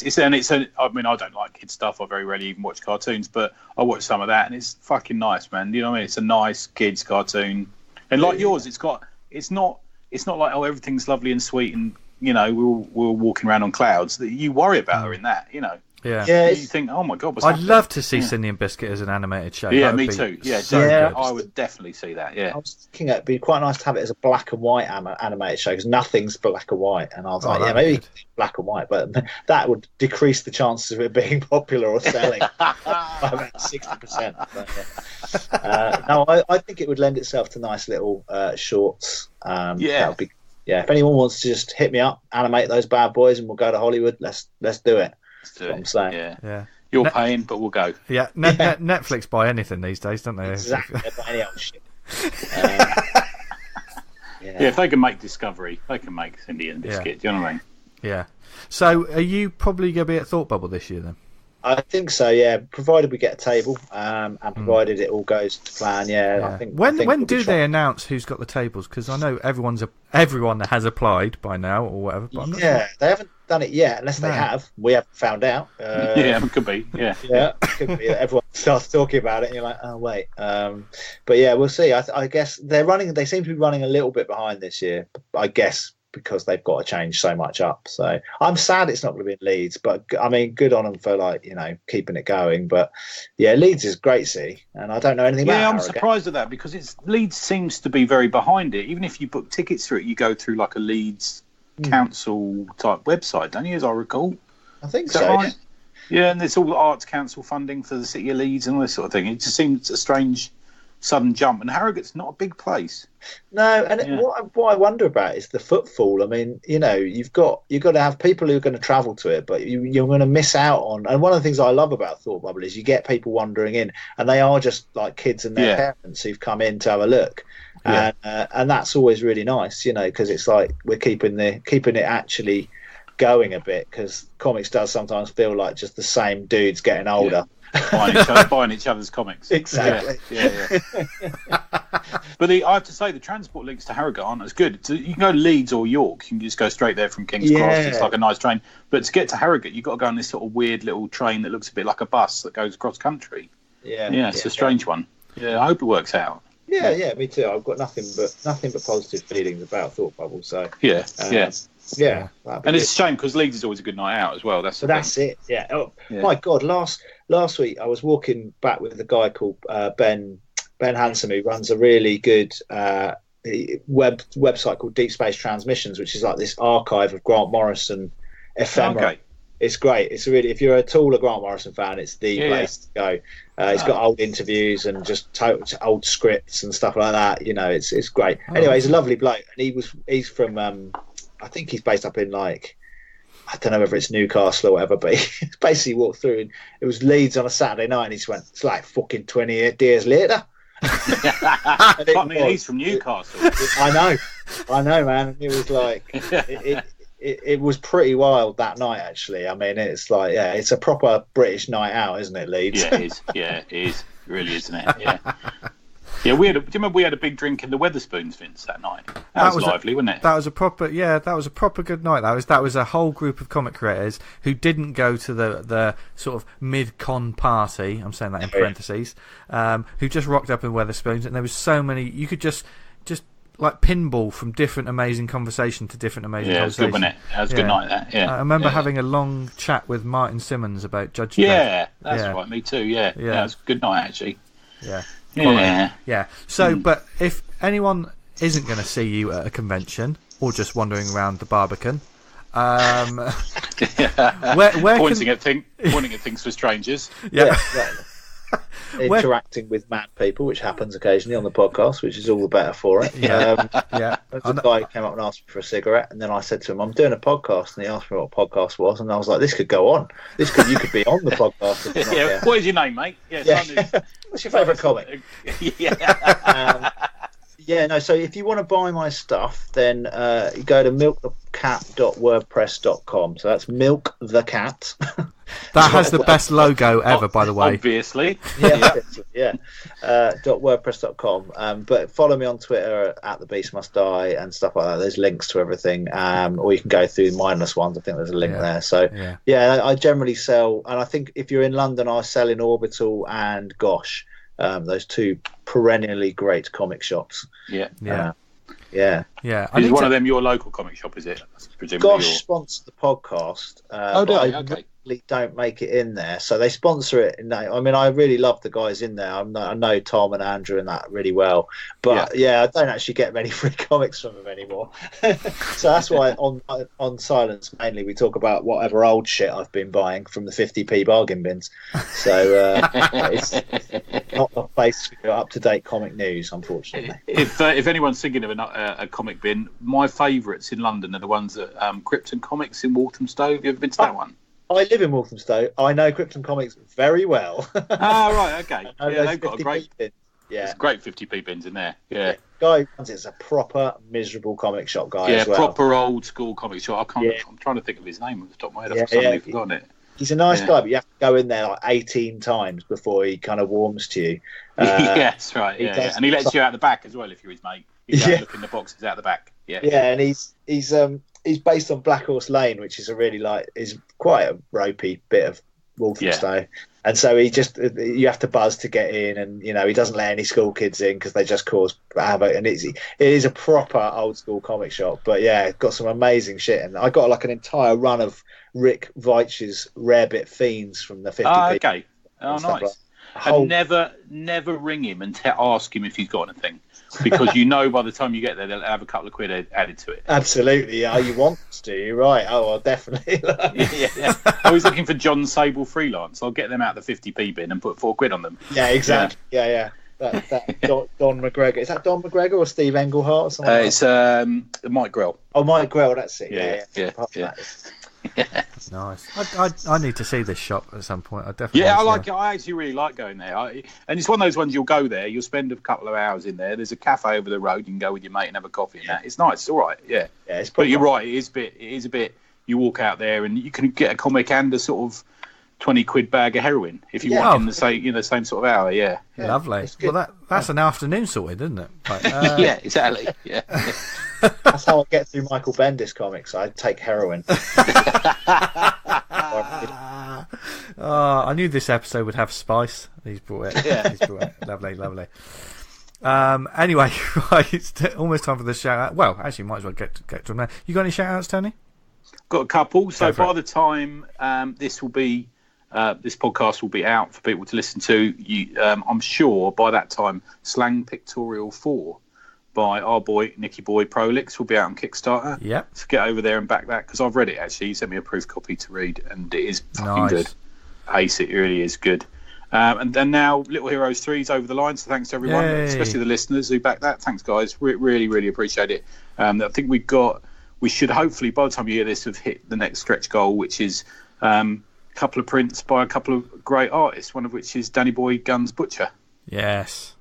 Speaker 2: mean, I don't like kids stuff. I very rarely even watch cartoons, but I watch some of that, and it's fucking nice, man. You know what I mean? It's a nice kids cartoon, and like yours, it's not like everything's lovely and sweet, and we're walking around on clouds. That you worry about her in that,
Speaker 1: Yeah,
Speaker 2: you think, oh my god, what's
Speaker 1: I'd
Speaker 2: happening?
Speaker 1: love to see Cindy and Biscuit as an animated show.
Speaker 2: Yeah, me too. Yeah, I would definitely see that. Yeah,
Speaker 3: I was thinking it'd be quite nice to have it as a black and white animated show because nothing's black and white. And I was like, maybe black and white, but that would decrease the chances of it being popular or selling by about 60%. No, I think it would lend itself to nice little shorts. That would be. Yeah, if anyone wants to just hit me up, animate those bad boys, and we'll go to Hollywood. Let's do it. That's what I'm saying.
Speaker 2: Yeah. You're paying, but we'll go.
Speaker 1: Yeah, Netflix buy anything these days, don't they?
Speaker 3: Exactly, they buy any old shit.
Speaker 2: If they can make Discovery, they can make Cindy and Biscuit. Do you know what I mean?
Speaker 1: Yeah. So, are you probably going to be at Thought Bubble this year then?
Speaker 3: I think so, yeah. Provided we get a table, and provided it all goes to plan, I think.
Speaker 1: When do they announce who's got the tables? Because I know everyone has applied by now or whatever. But I'm not sure.
Speaker 3: They haven't done it yet, unless they have. We haven't found out.
Speaker 2: It could be. Yeah,
Speaker 3: it could be. Everyone starts talking about it, and you're like, oh wait. But yeah, we'll see. I guess they're running. They seem to be running a little bit behind this year. I guess, because they've got to change so much up. So I'm sad it's not going to be in Leeds, but I mean, good on them for keeping it going. But yeah, Leeds is great, see, and I don't know anything about it.
Speaker 2: Yeah, I'm surprised at that because Leeds seems to be very behind it. Even if you book tickets through it, you go through like a Leeds council type website, don't you, as I recall?
Speaker 3: I think
Speaker 2: so. Right? Yeah, and there's all the Arts Council funding for the City of Leeds and all this sort of thing. It just seems a strange sudden jump. And Harrogate's not a big place.
Speaker 3: No, and what I wonder about is the footfall. I mean, you've got to have people who are going to travel to it, but you're going to miss out on. And one of the things I love about Thought Bubble is you get people wandering in, and they are just like kids and their parents who've come in to have a look. Yeah. And that's always really nice, because it's like we're keeping it actually going a bit, because comics does sometimes feel like just the same dudes getting older.
Speaker 2: Buying each other's comics.
Speaker 3: Exactly.
Speaker 2: Yeah. But I have to say, the transport links to Harrogate aren't as good. So you can go to Leeds or York, you can just go straight there from King's Cross. It's like a nice train. But to get to Harrogate, you've got to go on this sort of weird little train that looks a bit like a bus that goes across country. Yeah, it's a strange one. Yeah, I hope it works out.
Speaker 3: Yeah, me too. I've got nothing but positive feelings about Thought Bubble. So
Speaker 2: yeah.
Speaker 3: And
Speaker 2: it's a shame because Leeds is always a good night out as well. That's
Speaker 3: it. Yeah. Oh my God! Last week I was walking back with a guy called Ben Hanson, who runs a really good website called Deep Space Transmissions, which is like this archive of Grant Morrison ephemera.
Speaker 2: Okay.
Speaker 3: It's great. It's really, if you're at all a Grant Morrison fan, it's the place to go. He's got old interviews and just old scripts and stuff like that. It's great. Anyway, he's a lovely bloke, and he's from I think he's based up in I don't know whether it's Newcastle or whatever, but he basically walked through and it was Leeds on a Saturday night, and he just went, "It's like fucking 28 years later."
Speaker 2: He's from Newcastle.
Speaker 3: I know, man. It was like it was pretty wild that night, actually. I mean, it's like, it's a proper British night out, isn't it, Leeds?
Speaker 2: Yeah, it is. Yeah, it is. It really, isn't it? Yeah. Yeah, do you remember we had a big drink in the Wetherspoons, Vince, that night? That was lively, wasn't it?
Speaker 1: That was a proper good night. That was a whole group of comic creators who didn't go to the sort of mid-con party, I'm saying that in parentheses, who just rocked up in Wetherspoons, and there was so many, you could just like pinball from different amazing conversation to different amazing conversation.
Speaker 2: It was good, wasn't it? That was a good night, that. Yeah.
Speaker 1: I remember having a long chat with Martin Simmons about Judge Dredd.
Speaker 2: Yeah, that's right, me too, yeah. It was a good night, actually.
Speaker 1: Yeah.
Speaker 2: Yeah.
Speaker 1: So, but if anyone isn't going to see you at a convention or just wandering around the Barbican, where
Speaker 2: pointing at things for strangers.
Speaker 3: Yeah. Interacting with mad people, which happens occasionally on the podcast, which is all the better for it. There's a guy who came up and asked me for a cigarette, and then I said to him, "I'm doing a podcast," and he asked me what a podcast was, and I was like, "This could go on. You could be on the podcast."
Speaker 2: What is your name, mate?
Speaker 3: What's your favourite comic? So if you want to buy my stuff, then you go to milkthecat.wordpress.com. So that's milkthecat.
Speaker 1: That has the best logo ever, by the way.
Speaker 2: Obviously.
Speaker 3: .wordpress.com. But follow me on Twitter at The Beast Must Die and stuff like that. There's links to everything. Or you can go through mindless ones. I think there's a link there. So, I generally sell. And I think if you're in London, I sell in Orbital and Gosh. Those two perennially great comic shops.
Speaker 2: Yeah.
Speaker 3: Is
Speaker 2: one of them your local comic shop, is it?
Speaker 3: Gosh sponsored the podcast.
Speaker 2: Okay.
Speaker 3: Don't make it in there, so they sponsor it. I mean, I really love the guys in there. I know Tom and Andrew and that really well, but I don't actually get many free comics from them anymore. So that's why on Silence mainly we talk about whatever old shit I've been buying from the 50p bargain bins. So it's not the place for up to date comic news, unfortunately.
Speaker 2: If anyone's thinking of a comic bin, my favourites in London are the ones at Krypton Comics in Walthamstow. Have you ever been to that one?
Speaker 3: I live in Walthamstow. I know Krypton Comics very well.
Speaker 2: Right, okay. They've got a great
Speaker 3: bins.
Speaker 2: There's great 50p bins in there. Yeah.
Speaker 3: Guy runs it's a proper miserable comic shop guy as well.
Speaker 2: Proper old school comic shop. I'm trying to think of his name off the top of my head. I've suddenly forgotten it.
Speaker 3: He's a nice guy, but you have to go in there like 18 times before he kind of warms to you.
Speaker 2: That's right. Yeah. And he lets you out the back as well if you're his mate. You don't look in the boxes out the back. Yeah.
Speaker 3: Yeah, and he's based on Black Horse Lane, which is is quite a ropey bit of Walthamstow. And so you have to buzz to get in, and he doesn't let any school kids in because they just cause havoc. And it is a proper old school comic shop, but got some amazing shit. And I got like an entire run of Rick Veitch's Rare Bit Fiends from the 50p.
Speaker 2: Oh, okay. Oh, nice. And never ring him and ask him if he's got anything, because by the time you get there they'll have a couple of quid added to it.
Speaker 3: Absolutely, you want to? You're right. Oh, well, definitely.
Speaker 2: I was looking for John Sable Freelance. I'll get them out the 50p bin and put £4 on them.
Speaker 3: Yeah, exactly. Yeah. that Don McGregor. Is that Don McGregor or Steve Englehart or something?
Speaker 2: It's Mike Grell.
Speaker 3: Oh, Mike Grell, that's it.
Speaker 2: Yeah.
Speaker 1: Nice. I need to see this shop at some point. I definitely.
Speaker 2: Yeah, I like it. I actually really like going there. And it's one of those ones you'll go there, you'll spend a couple of hours in there. There's a cafe over the road. You can go with your mate and have a coffee and that. It's nice. It's all right. Yeah. But you're right. It is a bit. You walk out there and you can get a comic and a sort of £20 bag of heroin if you want in the same sort of hour. Yeah.
Speaker 1: Lovely. Well, that's an afternoon sorted, isn't it? Like,
Speaker 2: yeah, exactly. Yeah.
Speaker 3: That's how I get through Michael Bendis comics. I take heroin.
Speaker 1: I knew this episode would have spice. He's brought it.
Speaker 2: Yeah.
Speaker 1: He's brought it. Lovely. Anyway, right, it's almost time for the shout out. Well, actually, might as well get to them now. You got any shout outs, Tony?
Speaker 2: Got a couple. So by the time this podcast will be out for people to listen to, I'm sure by that time, Slang Pictorial 4 by our boy Nicky Boy Prolix will be out on Kickstarter.
Speaker 1: Yep.
Speaker 2: So get over there and back that, because I've read it actually. He sent me a proof copy to read, and it is fucking good. Ace, it really is good. And then now Little Heroes 3 is over the line, so thanks to everyone, especially the listeners who back that. Thanks, guys. Really, really appreciate it. I think we should hopefully, by the time you hear this, have hit the next stretch goal, which is a couple of prints by a couple of great artists, one of which is Danny Boy Guns Butcher.
Speaker 1: Yes.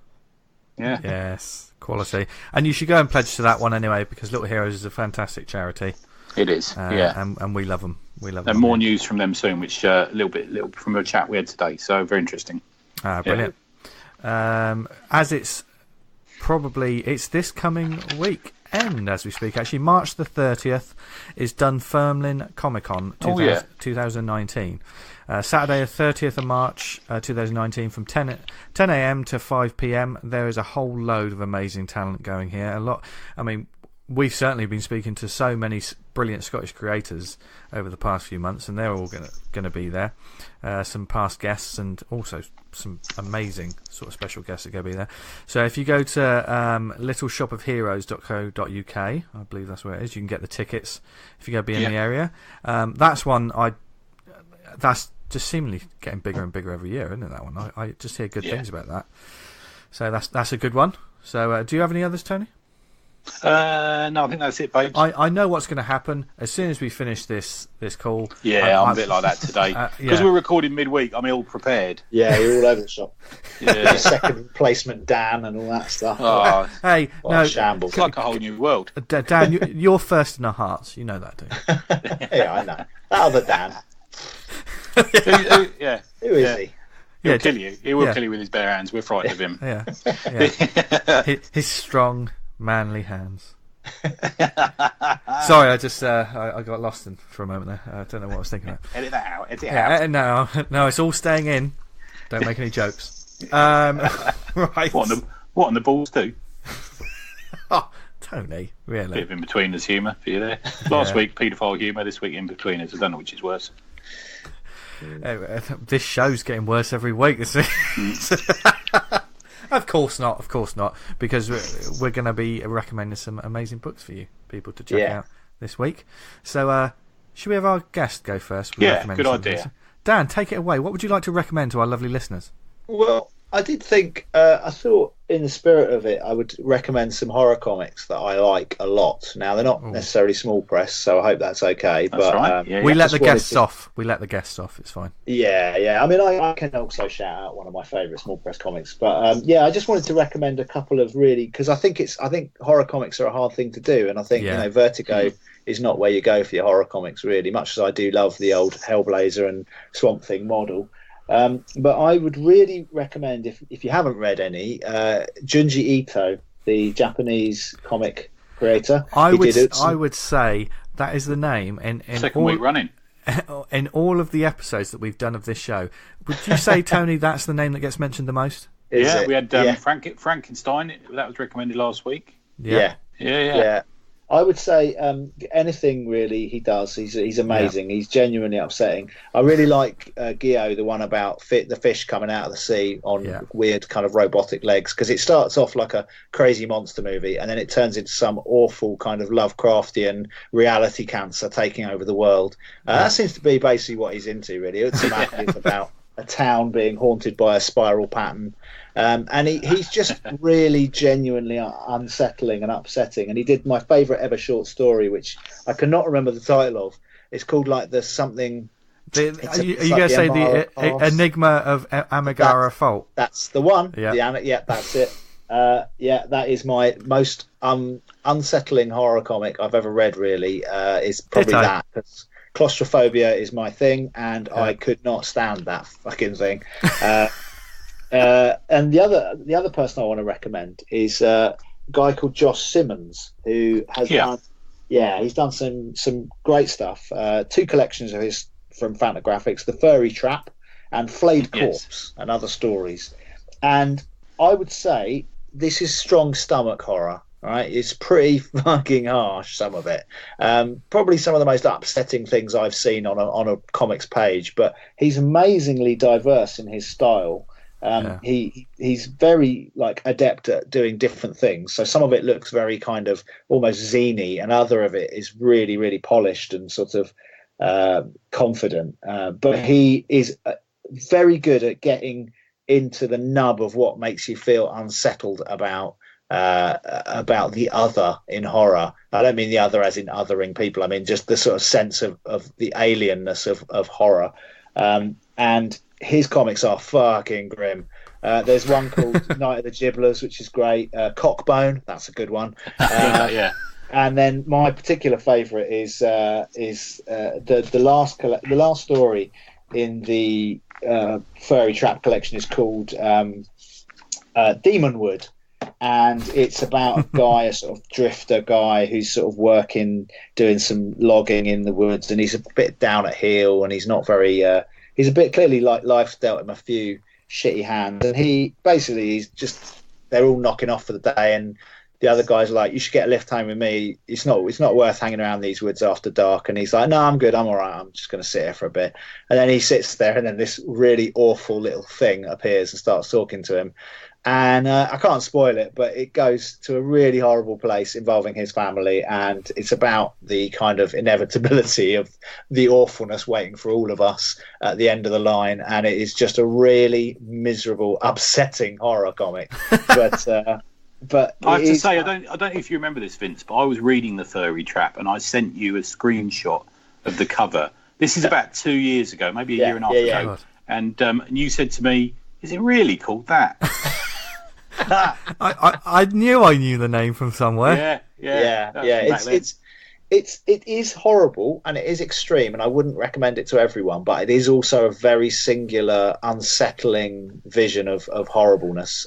Speaker 2: Yeah.
Speaker 1: Yes. Quality. And you should go and pledge to that one anyway, because Little Heroes is a fantastic charity.
Speaker 2: It is,
Speaker 1: and we love them.
Speaker 2: And more news from them soon, which a little from a chat we had today. So very interesting.
Speaker 1: Brilliant. As it's this coming weekend as we speak. Actually, March the 30th is Dunfermline Comic Con 2019. Saturday the 30th of March 2019 from 10 a.m. to 5 p.m. There is a whole load of amazing talent going here. We've certainly been speaking to so many brilliant Scottish creators over the past few months, and they're all going to be there. Some past guests and also some amazing sort of special guests are going to be there. So if you go to littleshopofheroes.co.uk, I believe that's where it is, you can get the tickets if you're going to be in the area. That's one that's just seemingly getting bigger and bigger every year, isn't it, that one? I just hear good things about that. So that's a good one. So do you have any others, Tony?
Speaker 2: No, I think that's it, babe.
Speaker 1: I know what's going to happen as soon as we finish this call.
Speaker 2: Yeah, I'm a bit like that today because we're recording midweek. I'm ill prepared.
Speaker 3: Yeah, you're all over the shop.
Speaker 2: Yeah,
Speaker 3: second placement Dan and all that stuff.
Speaker 2: Oh,
Speaker 1: hey,
Speaker 3: shambles!
Speaker 2: It's like a whole new world.
Speaker 1: Dan, you're first in our hearts. You know that, do you?
Speaker 3: Yeah, I know. That other Dan. Who is he?
Speaker 2: He'll kill you. He will kill you with his bare hands. We're frightened of him.
Speaker 1: Yeah. His strong, manly hands. Sorry, I just I got lost for a moment there. I don't know what I was thinking about.
Speaker 2: Edit that out. Edit it out.
Speaker 1: No, it's all staying in. Don't make any jokes. Right.
Speaker 2: What on the balls do?
Speaker 1: Oh, Tony, really?
Speaker 2: Bit of in between us humour for you there. Last week paedophile humour. This week in between us. I don't know which is worse.
Speaker 1: This show's getting worse every week. Of course not, because we're going to be recommending some amazing books for you people to check out this week. So should we have our guest go first?
Speaker 2: Good idea.
Speaker 1: Dan, take it away. What would you like to recommend to our lovely listeners?
Speaker 3: Well, I did think, I thought in the spirit of it, I would recommend some horror comics that I like a lot. Now, they're not necessarily small press, so I hope that's okay.
Speaker 2: That's right.
Speaker 1: We let the guests off. It's fine.
Speaker 3: Yeah. I mean, I can also shout out one of my favourite small press comics. But, I just wanted to recommend a couple of really... Because I think horror comics are a hard thing to do. And I think, Vertigo is not where you go for your horror comics, really, much as I do love the old Hellblazer and Swamp Thing model. But I would really recommend, if you haven't read any, Junji Ito, the Japanese comic creator.
Speaker 1: I would say that is the name in
Speaker 2: second week running.
Speaker 1: In all of the episodes that we've done of this show. Would you say, Tony, that's the name that gets mentioned the most?
Speaker 2: We had Frankenstein. That was recommended last week.
Speaker 1: Yeah.
Speaker 3: I would say anything really he does. He's amazing. He's genuinely upsetting. I really like Gio, the one about the fish coming out of the sea on weird kind of robotic legs, because it starts off like a crazy monster movie and then it turns into some awful kind of Lovecraftian reality cancer taking over the world. That seems to be basically what he's into, really. Ultimately, it's about a town being haunted by a spiral pattern. And he's just really genuinely unsettling and upsetting. And he did my favourite ever short story, which I cannot remember the title of. It's called like the something.
Speaker 1: Are you going to say the Enigma of Amigara Fault?
Speaker 3: That's the one.
Speaker 1: Yeah,
Speaker 3: That's it. That is my most unsettling horror comic I've ever read. Really, is probably that. Because claustrophobia is my thing, and I could not stand that fucking thing. And the other person I want to recommend is a guy called Josh Simmons, who has he's done some great stuff. 2 collections of his from Fantagraphics, The Furry Trap and Flayed Corpse, and other stories. And I would say this is strong stomach horror. Right, it's pretty fucking harsh, some of it. Probably some of the most upsetting things I've seen on a comics page. But he's amazingly diverse in his style. He's very adept at doing different things. So some of it looks very kind of almost zany, and other of it is really, really polished and sort of confident. But he is very good at getting into the nub of what makes you feel unsettled about the other in horror. I don't mean the other as in othering people. I mean just the sort of sense of the alienness of horror. And his comics are fucking grim. There's one called Night of the Gibblers, which is great. Cockbone, that's a good one. And then my particular favourite is the last story in the Furry Trap collection is called Demonwood. And it's about a guy, a sort of drifter guy who's sort of doing some logging in the woods, and he's a bit down at heel, and he's not very, he's a bit clearly like life's dealt him a few shitty hands, and they're all knocking off for the day, and the other guy's like, you should get a lift home with me. It's not worth hanging around these woods after dark. And he's like, no, I'm good. I'm all right. I'm just going to sit here for a bit. And then he sits there, and then this really awful little thing appears and starts talking to him. And I can't spoil it, but it goes to a really horrible place involving his family, and it's about the kind of inevitability of the awfulness waiting for all of us at the end of the line. And it is just a really miserable, upsetting horror comic. But
Speaker 2: I have to say, I don't know if you remember this, Vince, but I was reading The Furry Trap, and I sent you a screenshot of the cover. This is about 2 years ago, maybe a year and a half ago. And you said to me, "Is it really called that?"
Speaker 1: I knew the name from somewhere.
Speaker 3: It is horrible, and it is extreme, and I wouldn't recommend it to everyone, but it is also a very singular, unsettling vision of horribleness.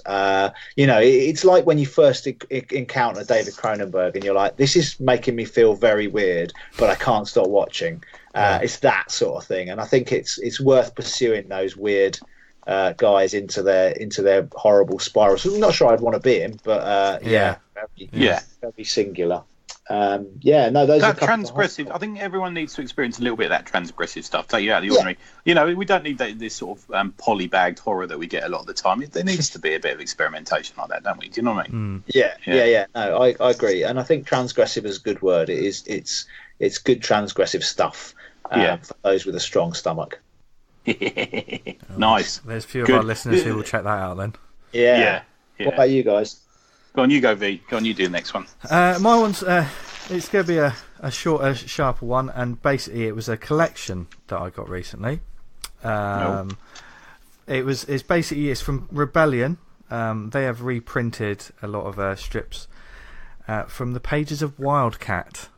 Speaker 3: It's like when you first encounter David Cronenberg, and you're like, this is making me feel very weird, but I can't stop watching. It's that sort of thing, and I think it's worth pursuing those weird guys into their horrible spirals. I'm not sure I'd want to be him, but very singular. Those are
Speaker 2: transgressive. I think everyone needs to experience a little bit of that transgressive stuff. Take you out of the ordinary. We don't need this sort of polybagged horror that we get a lot of the time. There needs to be a bit of experimentation like that, don't we? Do you know what I mean?
Speaker 3: No, I agree, and I think transgressive is a good word. It's good transgressive stuff for those with a strong stomach.
Speaker 2: Nice.
Speaker 1: There's a few of our listeners who will check that out then.
Speaker 3: Yeah. What about you guys?
Speaker 2: Go on, you go, V. Go on, you do the next one.
Speaker 1: My one's it's going to be a shorter, sharper one, and basically it was a collection that I got recently. It's from Rebellion. They have reprinted a lot of strips from the pages of Wildcat.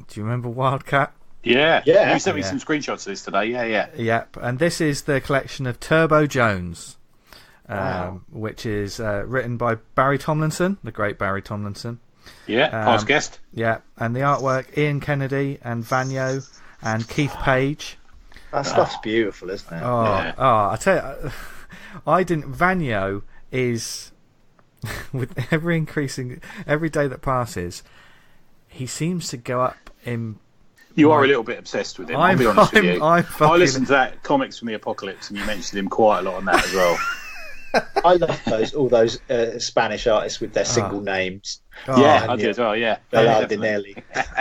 Speaker 1: Do you remember Wildcat?
Speaker 2: Yeah. You sent me some screenshots of this today. Yeah.
Speaker 1: Yep. And this is the collection of Turbo Jones.
Speaker 3: Wow.
Speaker 1: Which is written by Barry Tomlinson, the great Barry Tomlinson.
Speaker 2: Yeah, past guest.
Speaker 1: Yeah, and the artwork, Ian Kennedy and Vanyo and Keith Page.
Speaker 3: That stuff's beautiful, isn't it?
Speaker 1: I tell you, Vanyo is, with every day that passes, he seems to go up in...
Speaker 2: You are a little bit obsessed with him, I'll be honest with you. I listened to that Comics from the Apocalypse, and you mentioned him quite a lot on that as well.
Speaker 3: I love all those Spanish artists with their single names.
Speaker 2: I did as well.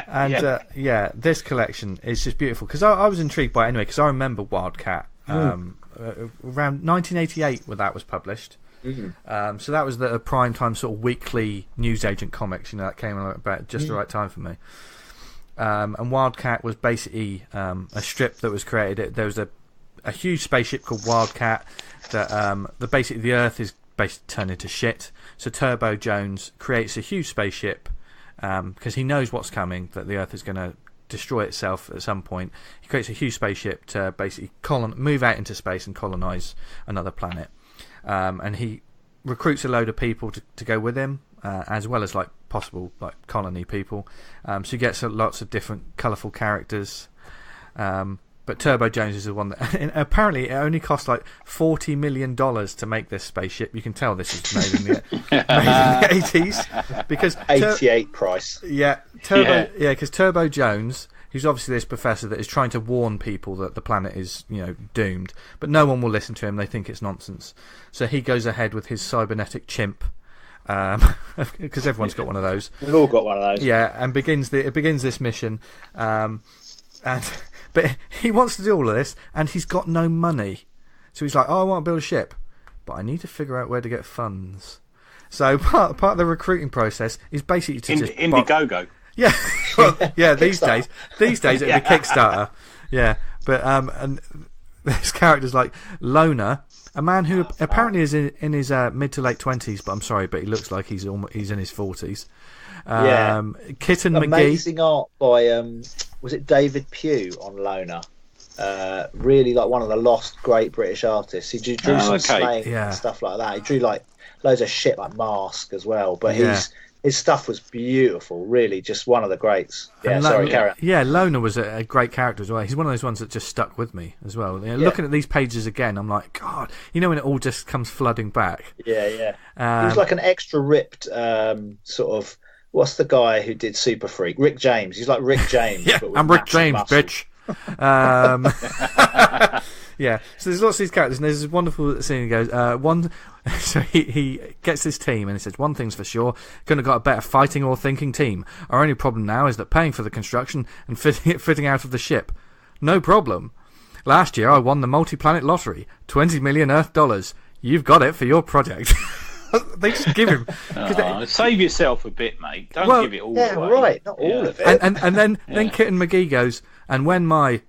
Speaker 1: And this collection is just beautiful because I was intrigued by it anyway because I remember Wildcat around 1988 when that was published.
Speaker 3: Mm-hmm.
Speaker 1: So that was the prime time sort of weekly newsagent comics. That came out about just the right time for me. And Wildcat was basically a strip that was created. There was a huge spaceship called Wildcat that basically the Earth is basically turned into shit. So Turbo Jones creates a huge spaceship because he knows what's coming, that the Earth is going to destroy itself at some point. He creates a huge spaceship to basically move out into space and colonize another planet. And he recruits a load of people to go with him, as well as like possible like colony people. So he gets lots of different colourful characters. But Turbo Jones is the one that... And apparently, it only cost like $40 million to make this spaceship. You can tell this is made in the 80s. Because
Speaker 3: 88 price.
Speaker 1: Yeah, because Turbo Jones, who's obviously this professor that is trying to warn people that the planet is, doomed. But no one will listen to him. They think it's nonsense. So he goes ahead with his cybernetic chimp. Because everyone's got one of those.
Speaker 3: We've all got one of those.
Speaker 1: Yeah, and begins this mission. But he wants to do all of this, and he's got no money. So he's like, I want to build a ship, but I need to figure out where to get funds. So part of the recruiting process is basically to just...
Speaker 2: Indiegogo.
Speaker 1: Yeah, well, yeah. These days it'd be Kickstarter. Yeah, but and there's characters like Loner, a man who apparently is in his mid to late 20s, but I'm sorry, but he looks like he's in his 40s. Kitten McGee.
Speaker 3: Amazing art by was it David Pugh on Loner? Really like one of the lost great British artists. He drew some slang and stuff like that. He drew like loads of shit like Mask as well. But his stuff was beautiful. Really, just one of the greats. Yeah, sorry, carry on.
Speaker 1: Yeah, Loner was a great character as well. He's one of those ones that just stuck with me as well. Looking at these pages again, I'm like, God, when it all just comes flooding back.
Speaker 3: Yeah. He was like an extra ripped sort of. What's the guy who did Super Freak? Rick James. He's like Rick James.
Speaker 1: Yeah,
Speaker 3: but with
Speaker 1: I'm Rick James,
Speaker 3: muscle.
Speaker 1: bitch. Yeah, so there's lots of these characters, and there's this wonderful scene. He goes, so he gets this team, and he says, one thing's for sure, couldn't have got a better fighting or thinking team. Our only problem now is that paying for the construction and fitting out of the ship. No problem. Last year I won the multi-planet lottery, 20 million Earth dollars. You've got it for your project. They just give him.
Speaker 2: Save yourself a bit, mate. Don't give it all away.
Speaker 3: Yeah, right. Not all of it.
Speaker 1: And then Kitten McGee goes, and when my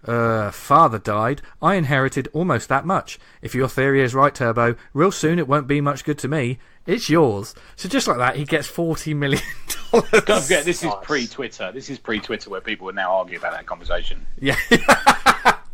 Speaker 1: father died, I inherited almost that much. If your theory is right, Turbo, real soon it won't be much good to me. It's yours. So just like that, he gets $40 million.
Speaker 2: Don't forget, this is pre-Twitter. This is pre-Twitter where people would now argue about that conversation.
Speaker 1: Yeah.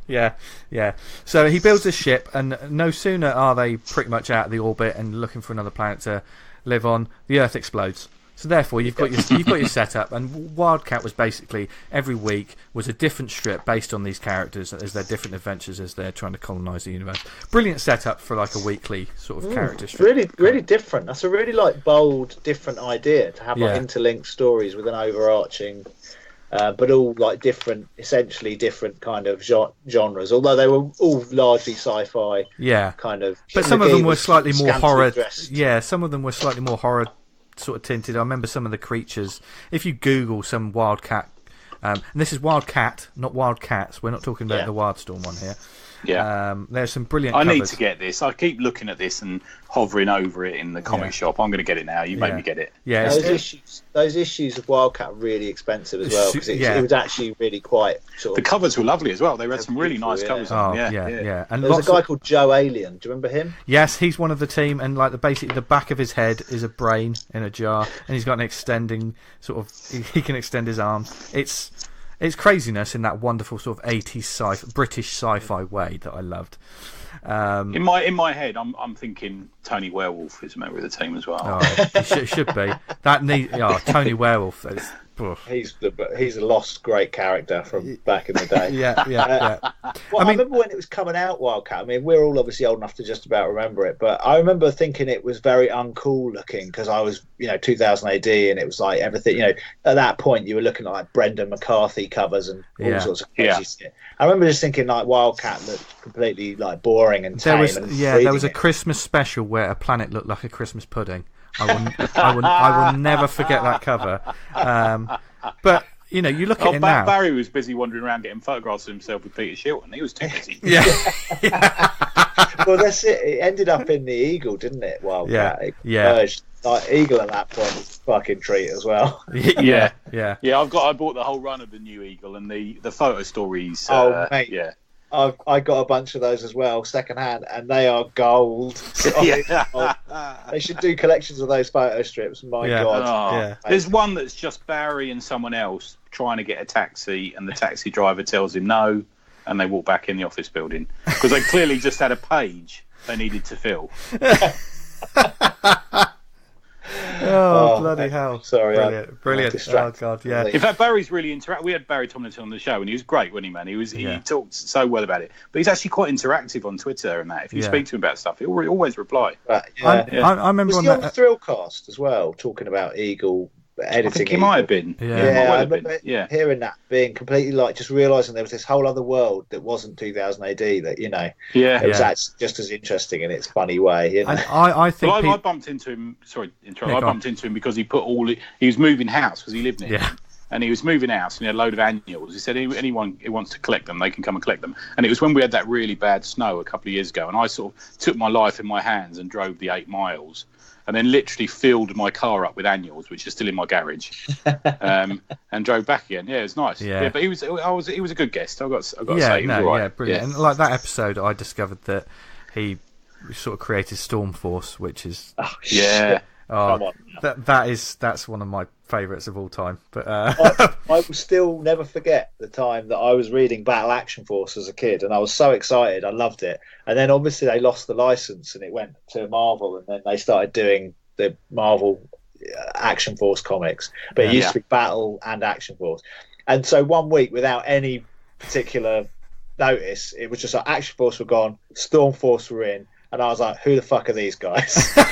Speaker 1: Yeah. So he builds this ship, and no sooner are they pretty much out of the orbit and looking for another planet to live on, the Earth explodes. So therefore, you've got your setup, and Wildcat was basically every week was a different strip based on these characters as their different adventures as they're trying to colonise the universe. Brilliant setup for like a weekly sort of character strip.
Speaker 3: Really different. That's a really like bold, different idea to have like interlinked stories with an overarching. But all like essentially different kind of genres. Although they were all largely sci-fi.
Speaker 1: Yeah,
Speaker 3: kind of.
Speaker 1: But some of them were slightly more horror.
Speaker 3: Dressed.
Speaker 1: Yeah, some of them were slightly more horror sort of tinted. I remember some of the creatures. If you Google some Wildcat, and this is Wildcat, not Wildcats. We're not talking about the Wildstorm one here.
Speaker 2: Yeah,
Speaker 1: there's some brilliant.
Speaker 2: I
Speaker 1: covers.
Speaker 2: need to get this. I keep looking at this and hovering over it in the comic shop. I'm going to get it now. You made me get it.
Speaker 1: Yeah,
Speaker 3: those issues of Wildcat are really expensive as well because it was actually really quite sort of.
Speaker 2: The covers were lovely as well. They had some really nice covers.
Speaker 1: On them. Yeah. And
Speaker 3: there's a guy called Joe Alien. Do you remember him?
Speaker 1: Yes, he's one of the team, and like the back of his head is a brain in a jar, and he's got an extending sort of. He can extend his arms. It's craziness in that wonderful sort of 80s British sci-fi way that I loved.
Speaker 2: In my head, I'm thinking Tony Werewolf is a member of the team as well.
Speaker 1: Oh, it should be. Tony Werewolf.
Speaker 3: He's a lost great character from back in the day.
Speaker 1: Yeah.
Speaker 3: I remember when it was coming out, Wildcat. I mean, we're all obviously old enough to just about remember it, but I remember thinking it was very uncool looking because I was, 2000 AD, and it was like everything. At that point, you were looking at like Brendan McCarthy covers and all sorts of crazy shit. I remember just thinking like Wildcat looked completely like boring and tame.
Speaker 1: There was a Christmas special where a planet looked like a Christmas pudding. I will never forget that cover. But you look at it now.
Speaker 2: Barry was busy wandering around getting photographs of himself with Peter Shilton. He was too busy.
Speaker 1: Yeah.
Speaker 3: Well, that's it. It ended up in the Eagle, didn't it? Well,
Speaker 1: Yeah.
Speaker 3: Like Eagle at that point was a fucking treat as well.
Speaker 2: Yeah.
Speaker 1: Yeah.
Speaker 2: I bought the whole run of the new Eagle and the photo stories.
Speaker 3: Mate.
Speaker 2: Yeah.
Speaker 3: I got a bunch of those as well, second hand, and they are gold. They should do collections of those photo strips. My God.
Speaker 2: Oh, there's one that's just Barry and someone else trying to get a taxi, and the taxi driver tells him no, and they walk back in the office building because they clearly just had a page they needed to fill.
Speaker 1: Oh, bloody hell.
Speaker 3: Sorry.
Speaker 1: Brilliant. Oh, God, yeah.
Speaker 2: In fact, Barry's really interactive. We had Barry Tomlinson on the show, and he was great, wasn't he, man? He talked so well about it. But he's actually quite interactive on Twitter and that. If you speak to him about stuff, he'll always reply.
Speaker 1: I remember
Speaker 3: was
Speaker 1: on
Speaker 3: he on
Speaker 1: that
Speaker 3: the Thrillcast as well, talking about Eagle editing?
Speaker 2: I think he might have been.
Speaker 3: I remember hearing that, being completely like just realising there was this whole other world that wasn't 2000 AD that, it was actually just as interesting in its funny way.
Speaker 1: I think
Speaker 2: I bumped into him. Sorry, I bumped into him because he was moving house because he lived near.
Speaker 1: Yeah.
Speaker 2: And he was moving house and he had a load of annuals. He said anyone who wants to collect them, they can come and collect them. And it was when we had that really bad snow a couple of years ago, and I sort of took my life in my hands and drove the 8 miles. And then literally filled my car up with annuals, which is still in my garage, and drove back again. Yeah, it was nice. Yeah, but he was a good guest. I got to say, he was all right.
Speaker 1: Yeah, brilliant. Yeah. And like that episode, I discovered that he sort of created Storm Force, which is
Speaker 3: Come on.
Speaker 1: That's one of my favourites of all time. But
Speaker 3: I will still never forget the time that I was reading Battle Action Force as a kid, and I was so excited. I loved it. And then obviously they lost the license, and it went to Marvel, and then they started doing the Marvel Action Force comics. But it used to be Battle and Action Force. And so one week, without any particular notice, it was just like Action Force were gone, Storm Force were in. And I was like, who the fuck are these guys? But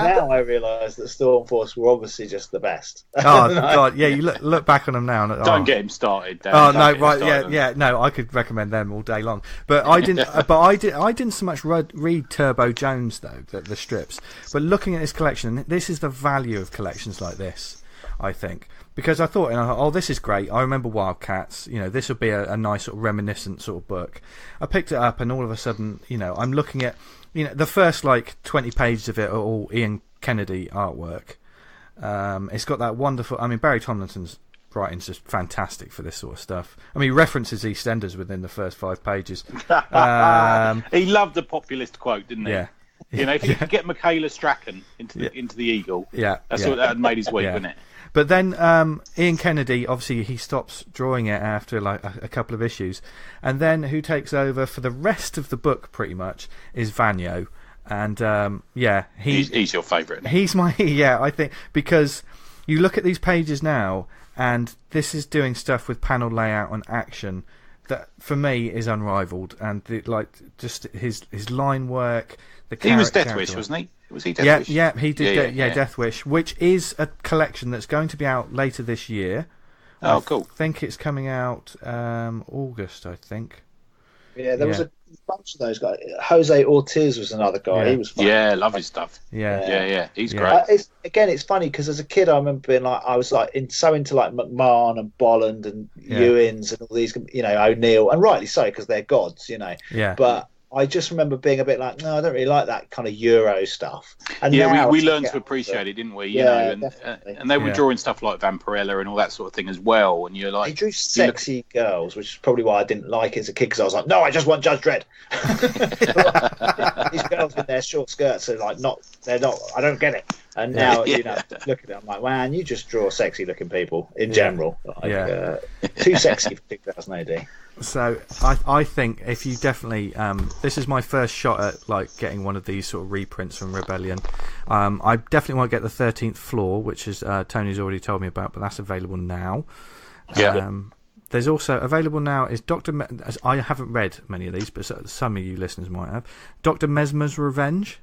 Speaker 3: now I realise that Storm Force were obviously just the best.
Speaker 1: Oh, God, yeah, you look back on them now. And,
Speaker 2: Don't get him started, Dan.
Speaker 1: Oh, no, right, no, I could recommend them all day long. But I didn't I didn't so much read Turbo Jones, though, the strips. But looking at this collection, this is the value of collections like this, I think. Because I thought, this is great. I remember Wildcats. This would be a nice sort of reminiscent sort of book. I picked it up, and all of a sudden, I'm looking at, the first 20 pages of it are all Ian Kennedy artwork. It's got that wonderful. I mean, Barry Tomlinson's writing's just fantastic for this sort of stuff. I mean, he references EastEnders within the first 5 pages.
Speaker 2: He loved the populist quote, didn't he?
Speaker 1: Yeah.
Speaker 2: If you could get Michaela Strachan into the Eagle, that's what that had made his week, wouldn't it?
Speaker 1: But then Ian Kennedy, obviously, he stops drawing it after a couple of issues, and then who takes over for the rest of the book, pretty much, is Vanyo, and he's your favourite.
Speaker 2: He's
Speaker 1: my I think, because you look at these pages now, and this is doing stuff with panel layout and action that for me is unrivaled, and just his line work.
Speaker 2: He was Death Wish, wasn't he? Was he Death Wish?
Speaker 1: Yeah, he did. Death Wish, which is a collection that's going to be out later this year.
Speaker 2: Oh, cool.
Speaker 1: I think it's coming out August, I think.
Speaker 3: Yeah, there was a bunch of those guys. Jose Ortiz was another guy. He was fun.
Speaker 2: Yeah, love his stuff.
Speaker 1: Yeah.
Speaker 2: He's great.
Speaker 3: It's funny because as a kid I remember being I was into McMahon and Bolland and Ewins and all these, O'Neill, and rightly so because they're gods,
Speaker 1: Yeah.
Speaker 3: But I just remember being a bit no, I don't really like that kind of Euro stuff. And
Speaker 2: we learned to appreciate it, didn't we? And they were drawing stuff like Vampirella and all that sort of thing as well. And you're like,
Speaker 3: they drew sexy girls, which is probably why I didn't like it as a kid, because I was like, no, I just want Judge Dredd. These girls with their short skirts are they're not. I don't get it. And now look at it, I'm like, man, you just draw sexy looking people in general. Too sexy for 2000 AD.
Speaker 1: So I think if you definitely this is my first shot at getting one of these sort of reprints from Rebellion. I definitely want to get the 13th Floor, which is Tony's already told me about, but that's available now. There's also available now is I haven't read many of these, but some of you listeners might have. Dr. Mesmer's Revenge.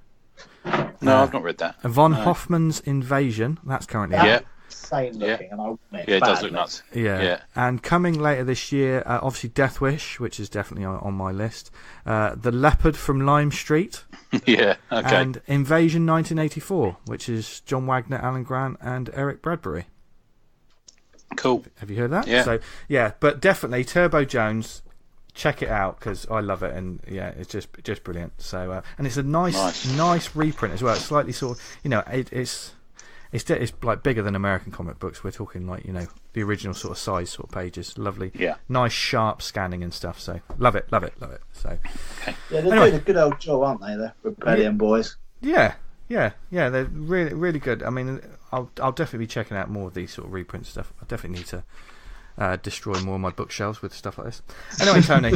Speaker 2: No, I've not read that.
Speaker 1: Von Hoffman's Invasion. That's currently out.
Speaker 3: Insane looking, and I want it.
Speaker 2: Yeah, it does look nuts.
Speaker 1: Yeah. And coming later this year, obviously Death Wish, which is definitely on my list. The Leopard from Lime Street.
Speaker 2: Yeah, okay.
Speaker 1: And Invasion 1984, which is John Wagner, Alan Grant, and Eric Bradbury.
Speaker 2: Cool.
Speaker 1: Have you heard that?
Speaker 2: Yeah.
Speaker 1: So but definitely Turbo Jones. check it out because I love it, and yeah, it's just brilliant. So and it's a nice reprint as well. It's slightly sort of, you know, it's like bigger than American comic books. We're talking like, you know, the original sort of size sort of pages. Lovely, nice sharp scanning and stuff. So love it. So
Speaker 3: yeah, they're doing a good old job, aren't they? The Rebellion boys.
Speaker 1: Yeah, they're really good. I mean, I'll definitely be checking out more of these sort of reprint stuff. I definitely need to destroy more of my bookshelves with stuff like this. Anyway, Tony.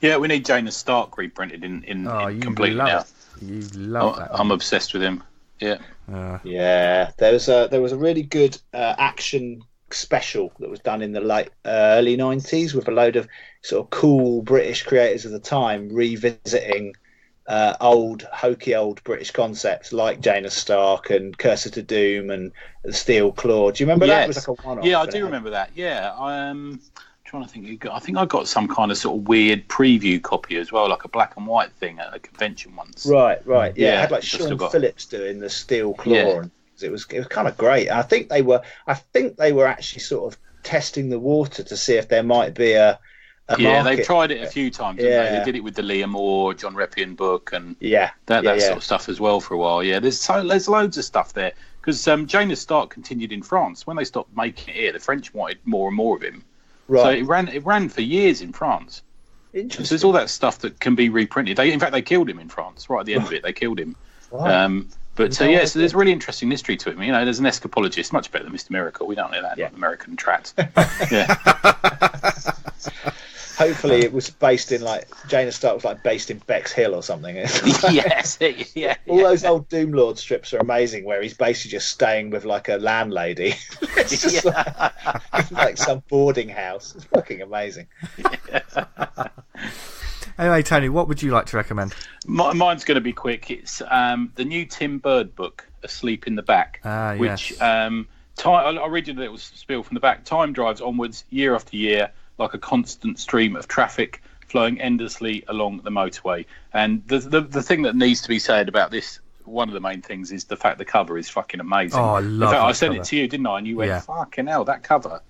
Speaker 2: Yeah, we need Jaina Stark reprinted in completely now.
Speaker 1: You love that.
Speaker 2: I'm obsessed with him. Yeah.
Speaker 3: There was a really good action special that was done in the early 90s with a load of sort of cool British creators of the time revisiting hokey old British concepts like Jaina Stark and Cursor to Doom and the Steel Claw. Do you remember that? It was like a one-off.
Speaker 2: Yeah, I do remember that. Yeah, I'm trying to think. I think I got some kind of sort of weird preview copy as well, like a black and white thing at a convention once.
Speaker 3: Right. Yeah, it had like Sean Phillips doing the Steel Claw. Yeah. And it was kind of great. And I think they were actually sort of testing the water to see if there might be a market.
Speaker 2: They've tried it a few times. Didn't they? They did it with the Liam Moore, John Reppion book, and that sort of stuff as well for a while. Yeah, there's loads of stuff there because Jaina Stark continued in France. When they stopped making it here, the French wanted more and more of him. Right. So it ran for years in France.
Speaker 3: Interesting.
Speaker 2: So there's all that stuff that can be reprinted. In fact, they killed him in France. Right at the end of it, they killed him. Right. So there's a really interesting history to him. You know, there's an escapologist, much better than Mr. Miracle. We don't know that, not American trats. Yeah.
Speaker 3: Hopefully, it was based in Jaina Stark was based in Bexhill or something.
Speaker 2: Yes,
Speaker 3: all those old Doom Lord strips are amazing, where he's basically just staying with like a landlady. It's just like some boarding house. It's fucking amazing.
Speaker 1: Anyway, Tony, what would you like to recommend?
Speaker 2: Mine's going to be quick. It's the new Tim Bird book, Asleep in the Back, which I'll read you the little spiel from the back. Time drives onwards year after year, like a constant stream of traffic flowing endlessly along the motorway. And the thing that needs to be said about this, one of the main things, is the fact the cover is fucking amazing.
Speaker 1: Oh, I love it.
Speaker 2: I sent it to you, didn't I? And you went, fucking hell, that cover.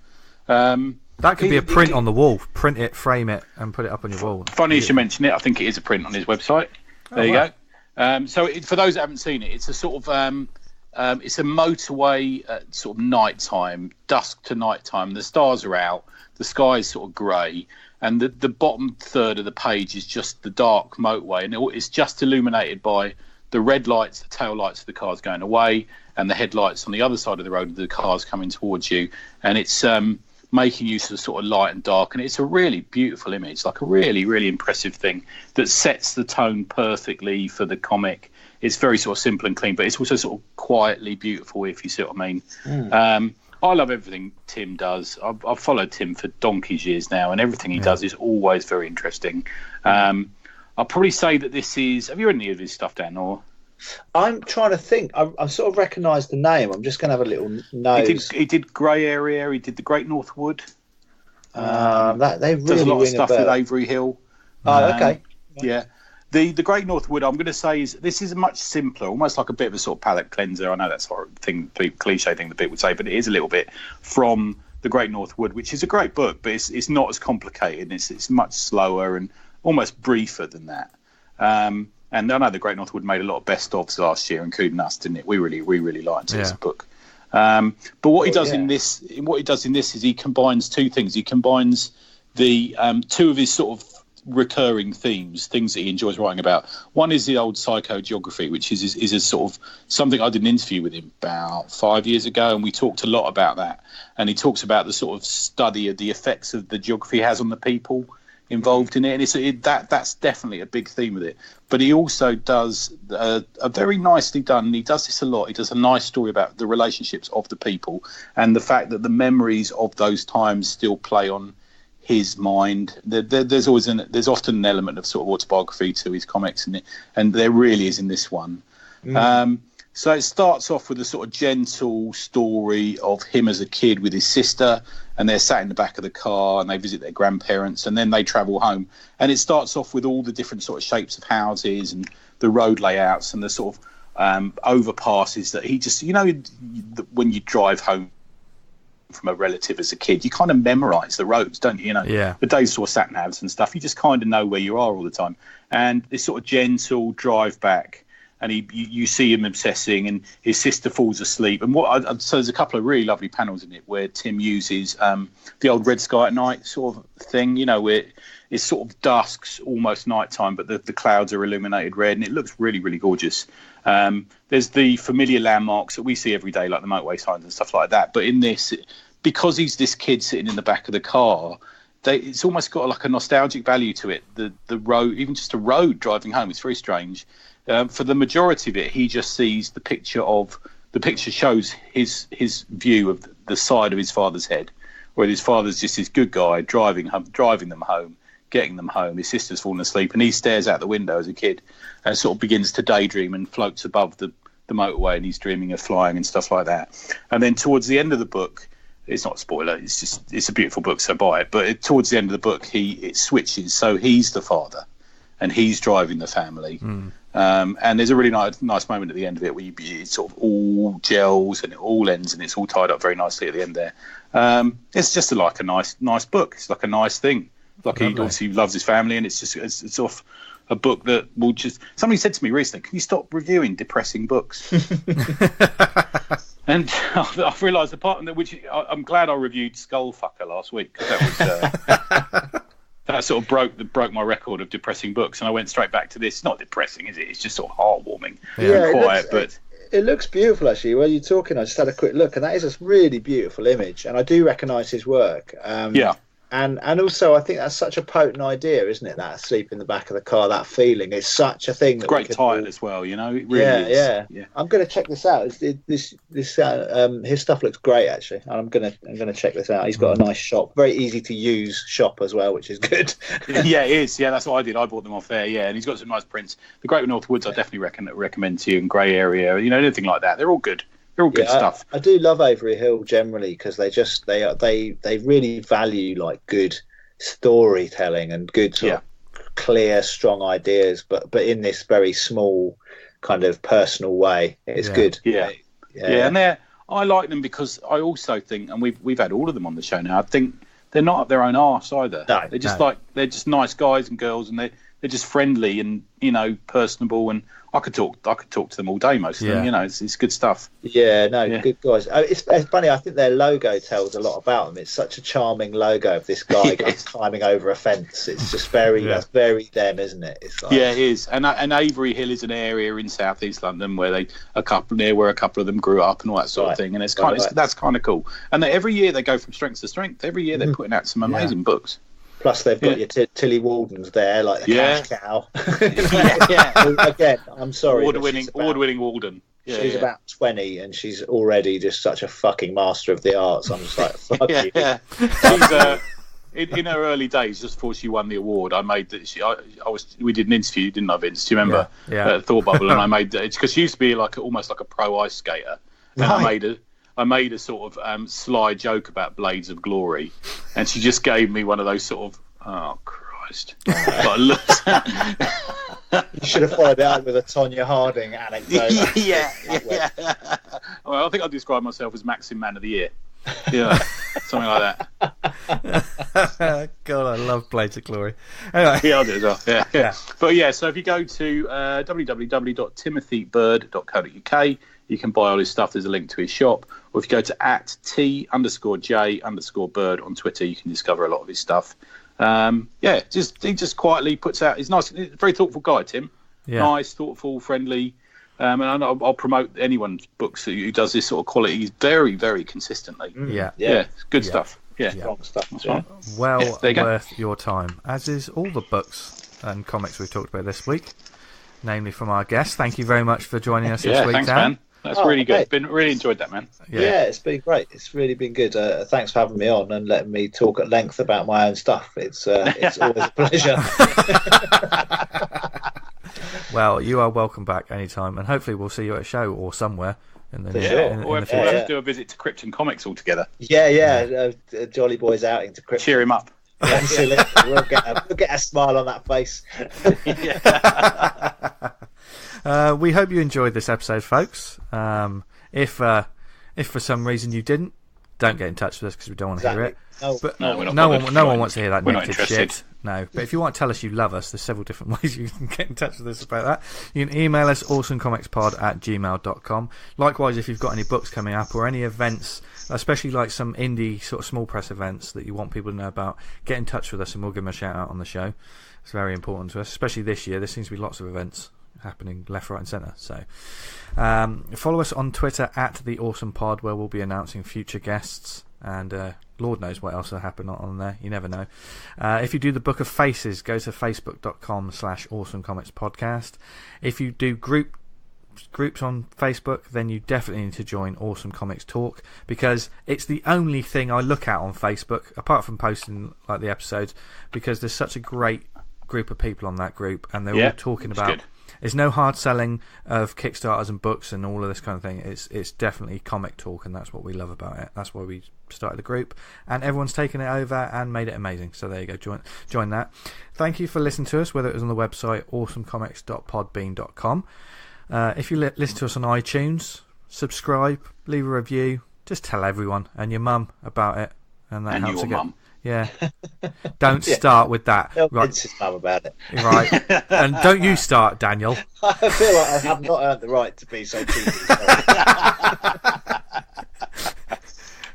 Speaker 1: That could be a print on the wall. Print it, frame it, and put it up on your wall.
Speaker 2: Funny you should mention it. I think it is a print on his website. There you go. So for those that haven't seen it, it's a sort of it's a motorway at sort of night time, dusk to night time. The stars are out. The sky is sort of grey, and the bottom third of the page is just the dark motorway, and it's just illuminated by the red lights, the tail lights of the cars going away, and the headlights on the other side of the road of the cars coming towards you, and it's making use of sort of light and dark, and it's a really beautiful image, like a really, really impressive thing that sets the tone perfectly for the comic. It's very sort of simple and clean, but it's also sort of quietly beautiful, if you see what I mean. I love everything Tim does. I've followed Tim for donkey's years now, and everything he does is always very interesting. I'll probably say that this is... Have you read any of his stuff, Dan? Or
Speaker 3: I'm trying to think. I sort of recognise the name. I'm just going to have a little nose.
Speaker 2: He did Grey Area. He did The Great North Wood.
Speaker 3: That they really
Speaker 2: does a lot of stuff with Avery Hill.
Speaker 3: Oh, okay.
Speaker 2: Yeah. The Great North Wood, I'm going to say, this is much simpler, almost like a bit of a sort of palate cleanser. I know that's a cliche thing that people would say, but it is a little bit from The Great North Wood, which is a great book, but it's not as complicated. It's much slower and almost briefer than that. And I know The Great North Wood made a lot of best-ofs last year, including us, didn't it? We really liked it as a book. But what he does in this is he combines two things. He combines the two of his sort of recurring things that he enjoys writing about. One is the old psychogeography, which is a sort of something I did an interview with him about 5 years ago, and we talked a lot about that. And he talks about the sort of study of the effects of the geography has on the people involved in it, and that's definitely a big theme with it. But he also does a very nicely done, and he does this a lot, he does a nice story about the relationships of the people and the fact that the memories of those times still play on his mind. There's often an element of sort of autobiography to his comics, and there really is in this one. So it starts off with a sort of gentle story of him as a kid with his sister, and they're sat in the back of the car and they visit their grandparents, and then they travel home. And it starts off with all the different sort of shapes of houses and the road layouts and the sort of overpasses that he just, when you drive home from a relative as a kid, you kind of memorise the roads, don't you? You know,
Speaker 1: Yeah.
Speaker 2: the days before sat navs and stuff, you just kind of know where you are all the time. And this sort of gentle drive back, and you see him obsessing, and his sister falls asleep. And so there's a couple of really lovely panels in it where Tim uses the old Red Sky at Night sort of thing, you know, where it's sort of dusk's almost nighttime, but the clouds are illuminated red, and it looks really, really gorgeous. There's the familiar landmarks that we see every day, like the motorway signs and stuff like that. But in this, because he's this kid sitting in the back of the car, it's almost got like a nostalgic value to it. The road, even just a road driving home, it's very strange. For the majority of it, he just sees the picture shows his view of the side of his father's head, where his father's just this good guy driving them home, getting them home. His sister's fallen asleep, and he stares out the window as a kid and sort of begins to daydream and floats above the motorway, and he's dreaming of flying and stuff like that. And then towards the end of the book, it's not a spoiler, it's a beautiful book, so buy it. But towards the end of the book, it switches, so he's the father and he's driving the family. And there's a really nice moment at the end of it where it sort of all gels and it all ends, and it's all tied up very nicely at the end there. It's just like a nice book. It's like a nice thing. Like he obviously loves his family, and it's sort of a book that will just. Somebody said to me recently, "Can you stop reviewing depressing books?" And I've realised the part which I'm glad I reviewed Skullfucker last week, because that was that sort of broke my record of depressing books, and I went straight back to this. It's not depressing, is it? It's just sort of heartwarming and quiet,
Speaker 3: It looks beautiful, actually. While you're talking, I just had a quick look, and that is a really beautiful image, and I do recognise his work. And also, I think that's such a potent idea, isn't it? That sleep in the back of the car, that feeling. It's such a thing.
Speaker 2: Great title as well, you know. It really is.
Speaker 3: Yeah. I'm going to check this out. His stuff looks great, actually. And I'm going to check this out. He's got a nice shop, very easy to use shop as well, which is good.
Speaker 2: Yeah, it is. Yeah, that's what I did. I bought them off there. Yeah, and he's got some nice prints. The Great North Woods, I definitely recommend to you. And Grey Area, you know, anything like that. They're all good. They're all good stuff.
Speaker 3: I do love Avery Hill generally, because they really value like good storytelling and good sort of clear, strong ideas, but in this very small kind of personal way. It's good.
Speaker 2: Yeah, and I like them because I also think, and we've had all of them on the show now, I think they're not up their own arse either.
Speaker 3: No,
Speaker 2: they're just nice guys and girls, and they're just friendly and, you know, personable, and I could talk to them all day, most of them. You know, it's good stuff.
Speaker 3: Good guys. It's funny. I think their logo tells a lot about them. It's such a charming logo of this guy climbing over a fence. It's just that's very them, isn't it? It's like,
Speaker 2: it is. And Avery Hill is an area in South East London where a couple of them grew up and all that sort of thing. And it's that's kind of cool. And every year they go from strength to strength. Every year they're putting out some amazing books.
Speaker 3: Plus, they've got your Tilly Waldens there, like the cash cow. Again, I'm sorry.
Speaker 2: Award-winning Walden.
Speaker 3: She's about 20, and she's already just such a fucking master of the arts. I'm just like, fuck you.
Speaker 2: Yeah. She's, in her early days, just before she won the award, I made that. We did an interview, didn't I, Vince? Do you remember? At Thought Bubble, and I made it's because she used to be almost like a pro ice skater, and I made a sort of sly joke about Blades of Glory, and she just gave me one of those sort of, oh Christ. You
Speaker 3: should have followed it up with a Tonya Harding anecdote.
Speaker 2: Well, I think I'd describe myself as Maxim Man of the Year. Yeah, something like that.
Speaker 1: God, I love Blades of Glory. Anyway.
Speaker 2: Yeah, I do as well. Yeah. But so if you go to www.timothybird.co.uk, you can buy all his stuff. There's a link to his shop. Or if you go to @T_J_bird on Twitter, you can discover a lot of his stuff. He just quietly puts out. He's nice, very thoughtful guy, Tim. Nice, thoughtful, friendly. And I'll promote anyone's books who does this sort of quality very, very consistently. Good stuff.
Speaker 3: Strong stuff.
Speaker 1: Well worth your time, as is all the books and comics we've talked about this week, namely from our guests. Thank you very much for joining us this week,
Speaker 2: thanks, Dan. Man. That's really good. Really enjoyed that, man.
Speaker 3: Yeah, it's been great. It's really been good. Thanks for having me on and letting me talk at length about my own stuff. It's always a pleasure.
Speaker 1: Well, you are welcome back anytime, and hopefully we'll see you at a show or somewhere in the
Speaker 2: or if we'll have to do a visit to Krypton Comics all together.
Speaker 3: A Jolly Boys outing to Krypton.
Speaker 2: Cheer him up.
Speaker 3: Absolutely. We'll get a smile on that face.
Speaker 1: We hope you enjoyed this episode, folks. If for some reason you didn't, don't get in touch with us because we don't want to hear it.
Speaker 3: No,
Speaker 1: but
Speaker 2: no, we're not
Speaker 1: no one wants to hear that
Speaker 2: we're not
Speaker 1: negative
Speaker 2: interested.
Speaker 1: shit. No, but if you want to tell us you love us, there's several different ways you can get in touch with us about that. You can email us awesomecomicspod@gmail.com. Likewise, if you've got any books coming up or any events, especially like some indie sort of small press events that you want people to know about, get in touch with us and we'll give them a shout out on the show. It's very important to us, especially this year. There seems to be lots of events happening left, right and centre. So follow us on Twitter @TheAwesomePod, where we'll be announcing future guests, and Lord knows what else will happen on there. You never know. If you do the Book of Faces, go to facebook.com/awesomecomicspodcast. If you do groups on Facebook, then you definitely need to join Awesome Comics Talk, because it's the only thing I look at on Facebook apart from posting like the episodes, because there's such a great group of people on that group, and they're all talking about
Speaker 2: good.
Speaker 1: There's no hard selling of Kickstarters and books and all of this kind of thing. It's definitely comic talk, and that's what we love about it. That's why we started the group, and everyone's taken it over and made it amazing. So there you go, join that. Thank you for listening to us, whether it was on the website awesomecomics.podbean.com. If you listen to us on iTunes, subscribe, leave a review, just tell everyone and your mum about it, and that helps
Speaker 2: your
Speaker 1: again.
Speaker 2: mum.
Speaker 1: Yeah. Don't start with that.
Speaker 3: Tell
Speaker 1: Right.
Speaker 3: Vince's mum about it.
Speaker 1: Right. And don't you start, Daniel.
Speaker 3: I feel like I have not earned the right to be so cheeky.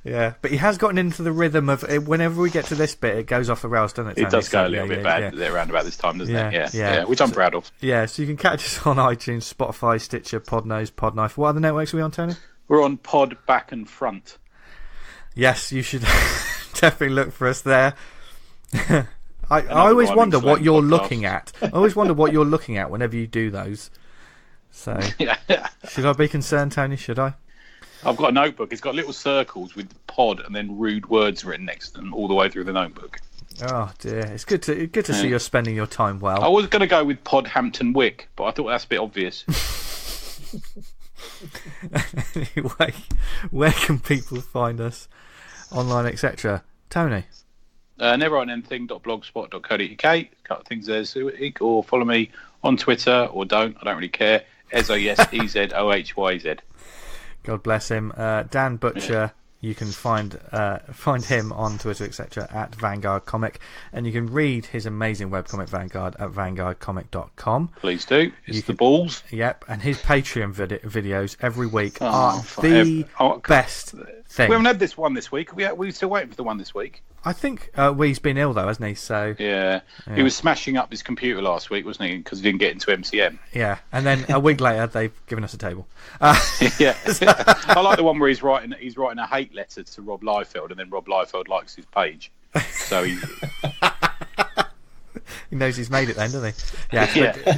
Speaker 1: Yeah, but he has gotten into the rhythm of whenever we get to this bit, it goes off the rails, doesn't it?
Speaker 2: It does go a little
Speaker 1: yeah,
Speaker 2: bit bad around about this time, doesn't it?
Speaker 1: Yeah.
Speaker 2: Yeah, which I'm proud of.
Speaker 1: Yeah, so you can catch us on iTunes, Spotify, Stitcher, Podnose, Podknife. What other networks are we on, Tony?
Speaker 2: We're on Pod Back and Front.
Speaker 1: Yes, you should definitely look for us there. I always wonder what you're looking at. I always wonder what you're looking at whenever you do those. So, should I be concerned, Tony? Should I?
Speaker 2: I've got a notebook. It's got little circles with pod and then rude words written next to them all the way through the notebook.
Speaker 1: Oh dear, it's good to see you're spending your time well.
Speaker 2: I was going to go with Pod Hampton Wick, but I thought that's a bit obvious.
Speaker 1: Anyway, where can people find us online, etc.? Tony?
Speaker 2: neverwriteanything.blogspot.co.uk. A couple of things there this week, or follow me on Twitter, or don't. I don't really care. EZOYZ.
Speaker 1: God bless him. Dan Butcher, you can find him on Twitter, etc. @Vanguard Comic, and you can read his amazing webcomic Vanguard at vanguardcomic.com.
Speaker 2: Please do. It's the balls.
Speaker 1: Yep, and his Patreon videos every week are the best thing.
Speaker 2: We haven't had this one this week. We're still waiting for the one this week.
Speaker 1: I think he's been ill though, hasn't he? So
Speaker 2: yeah, he was smashing up his computer last week, wasn't he? Because he didn't get into MCM.
Speaker 1: Yeah, and then a week later they've given us a table.
Speaker 2: Yeah, I like the one where he's writing a hate letter to Rob Liefeld, and then Rob Liefeld likes his page. So he
Speaker 1: knows he's made it then, doesn't he?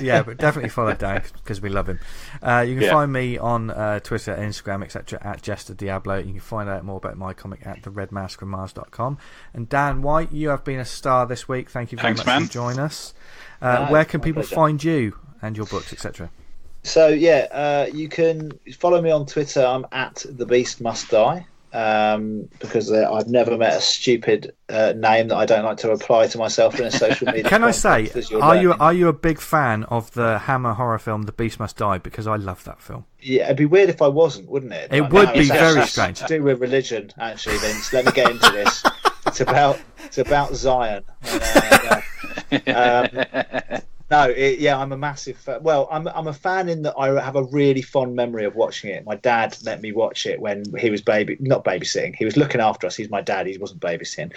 Speaker 1: Yeah, but definitely follow Dan because we love him. You can find me on Twitter, Instagram, etc. @JesterDiablo. You can find out more about my comic at theredmaskfrommars.com. And Dan White, you have been a star this week. Thank you very much for joining us. Where can people find you and your books, etc.?
Speaker 3: So you can follow me on Twitter. I'm @TheBeastMustDie. Because I've never met a stupid name that I don't like to apply to myself in a social media.
Speaker 1: Can I say, are you a big fan of the Hammer horror film The Beast Must Die? Because I love that film.
Speaker 3: Yeah, it'd be weird if I wasn't, wouldn't it?
Speaker 1: It would be very strange.
Speaker 3: To do with religion, actually, Vince. Let me get into this. It's about Zion. I'm a massive fan. Well, I'm a fan in that I have a really fond memory of watching it. My dad let me watch it when he was not babysitting. He was looking after us. He's my dad. He wasn't babysitting.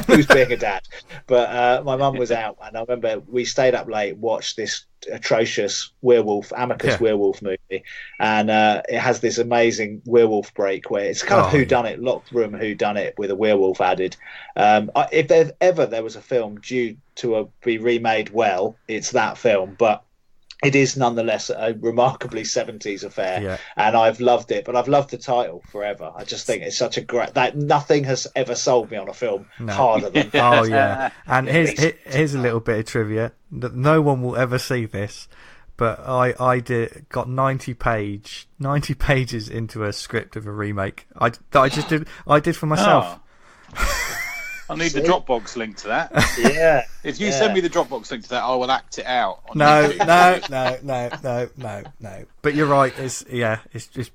Speaker 3: He was being a dad. But my mum was out, and I remember we stayed up late, watched this atrocious amicus werewolf movie, and it has this amazing werewolf break where it's kind of whodunit, locked room whodunit with a werewolf added. If there was a film due to be remade well, it's that film, but it is nonetheless a remarkably 70s affair, and I've loved it. But I've loved the title forever. I just think it's such a great that nothing has ever sold me on a film harder than
Speaker 1: Oh yeah. And here's a little bit of trivia that no one will ever see this, but I got 90 pages into a script of a remake. I did for myself.
Speaker 2: I need the Dropbox link to that.
Speaker 3: Yeah.
Speaker 2: If you send me the Dropbox link to that, I will act it out. On
Speaker 1: No.
Speaker 2: YouTube.
Speaker 1: But you're right. It's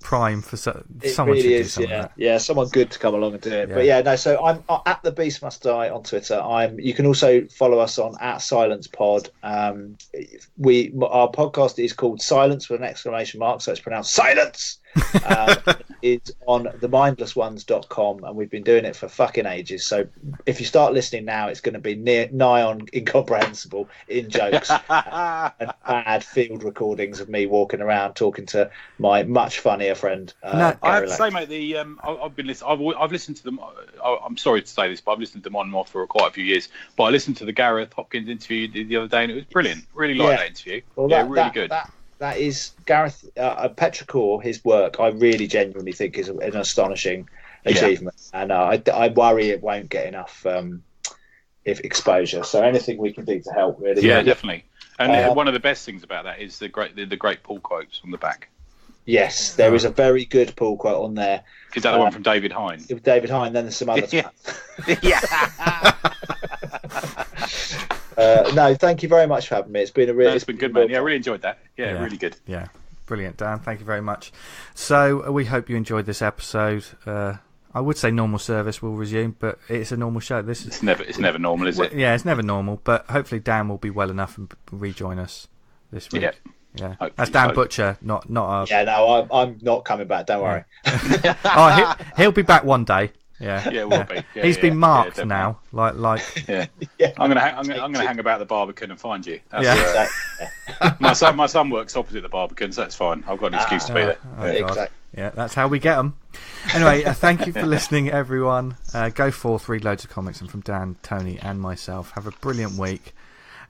Speaker 1: prime for someone
Speaker 3: really
Speaker 1: should do
Speaker 3: is,
Speaker 1: something like that.
Speaker 3: Yeah, someone good to come along and do it.
Speaker 1: Yeah.
Speaker 3: But yeah, no. So I'm at the Beast Must Die on Twitter. You can also follow us on @SilencePod. Our podcast is called Silence with an exclamation mark, so it's pronounced Silence. It's on themindlessones.com, and we've been doing it for fucking ages. So if you start listening now, it's going to be nigh on incomprehensible in jokes and bad field recordings of me walking around talking to my much funnier friend.
Speaker 2: I have to say, mate, I've been listening. I've listened to them. I'm sorry to say this, but I've listened to them on and off for quite a few years. But I listened to the Gareth Hopkins interview the other day, and it was brilliant. Really liked that interview.
Speaker 3: Well,
Speaker 2: really good.
Speaker 3: That is Gareth Petrichor. His work, I really genuinely think, is an astonishing achievement, and I worry it won't get enough exposure. So anything we can do to help, really.
Speaker 2: Yeah, definitely. And one of the best things about that is the great pull quotes on the back.
Speaker 3: Yes, there is a very good pull quote on there.
Speaker 2: Is that the one from David Hine?
Speaker 3: David Hine, then there's some others.
Speaker 2: Yeah.
Speaker 3: No, thank you very much for having me. It's been
Speaker 2: it's been good, man. Yeah, I really enjoyed that. Yeah, really good.
Speaker 1: Yeah, brilliant, Dan. Thank you very much. So we hope you enjoyed this episode. I would say normal service will resume, but it's a normal show. It's
Speaker 2: never normal, is it?
Speaker 1: Yeah, it's never normal. But hopefully Dan will be well enough and rejoin us this week. Yeah. That's Dan Butcher, not our...
Speaker 3: Yeah, no, I'm not coming back. Don't worry.
Speaker 1: He'll be back one day. Yeah,
Speaker 2: will be. Yeah,
Speaker 1: he's been marked now. Like.
Speaker 2: Yeah. I'm gonna hang about the Barbican and find you. That's my son works opposite the Barbican, so that's fine. I've got an excuse to be there.
Speaker 3: Exactly.
Speaker 1: Yeah, that's how we get them. Anyway, thank you for listening, everyone. Go forth, read loads of comics, and from Dan, Tony, and myself, have a brilliant week.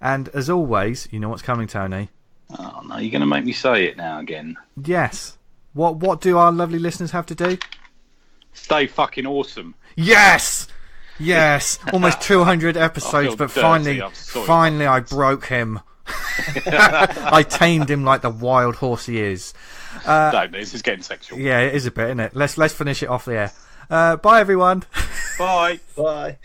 Speaker 1: And as always, you know what's coming, Tony.
Speaker 2: Oh no, you're gonna make me say it now again.
Speaker 1: Yes. What do our lovely listeners have to do?
Speaker 2: Stay fucking awesome.
Speaker 1: Yes! Almost 200 episodes, but finally I broke him. I tamed him like the wild horse he is.
Speaker 2: No, this is getting sexual.
Speaker 1: Yeah, it is a bit, isn't it? Let's finish it off the air. Bye, everyone.
Speaker 2: Bye.
Speaker 3: Bye.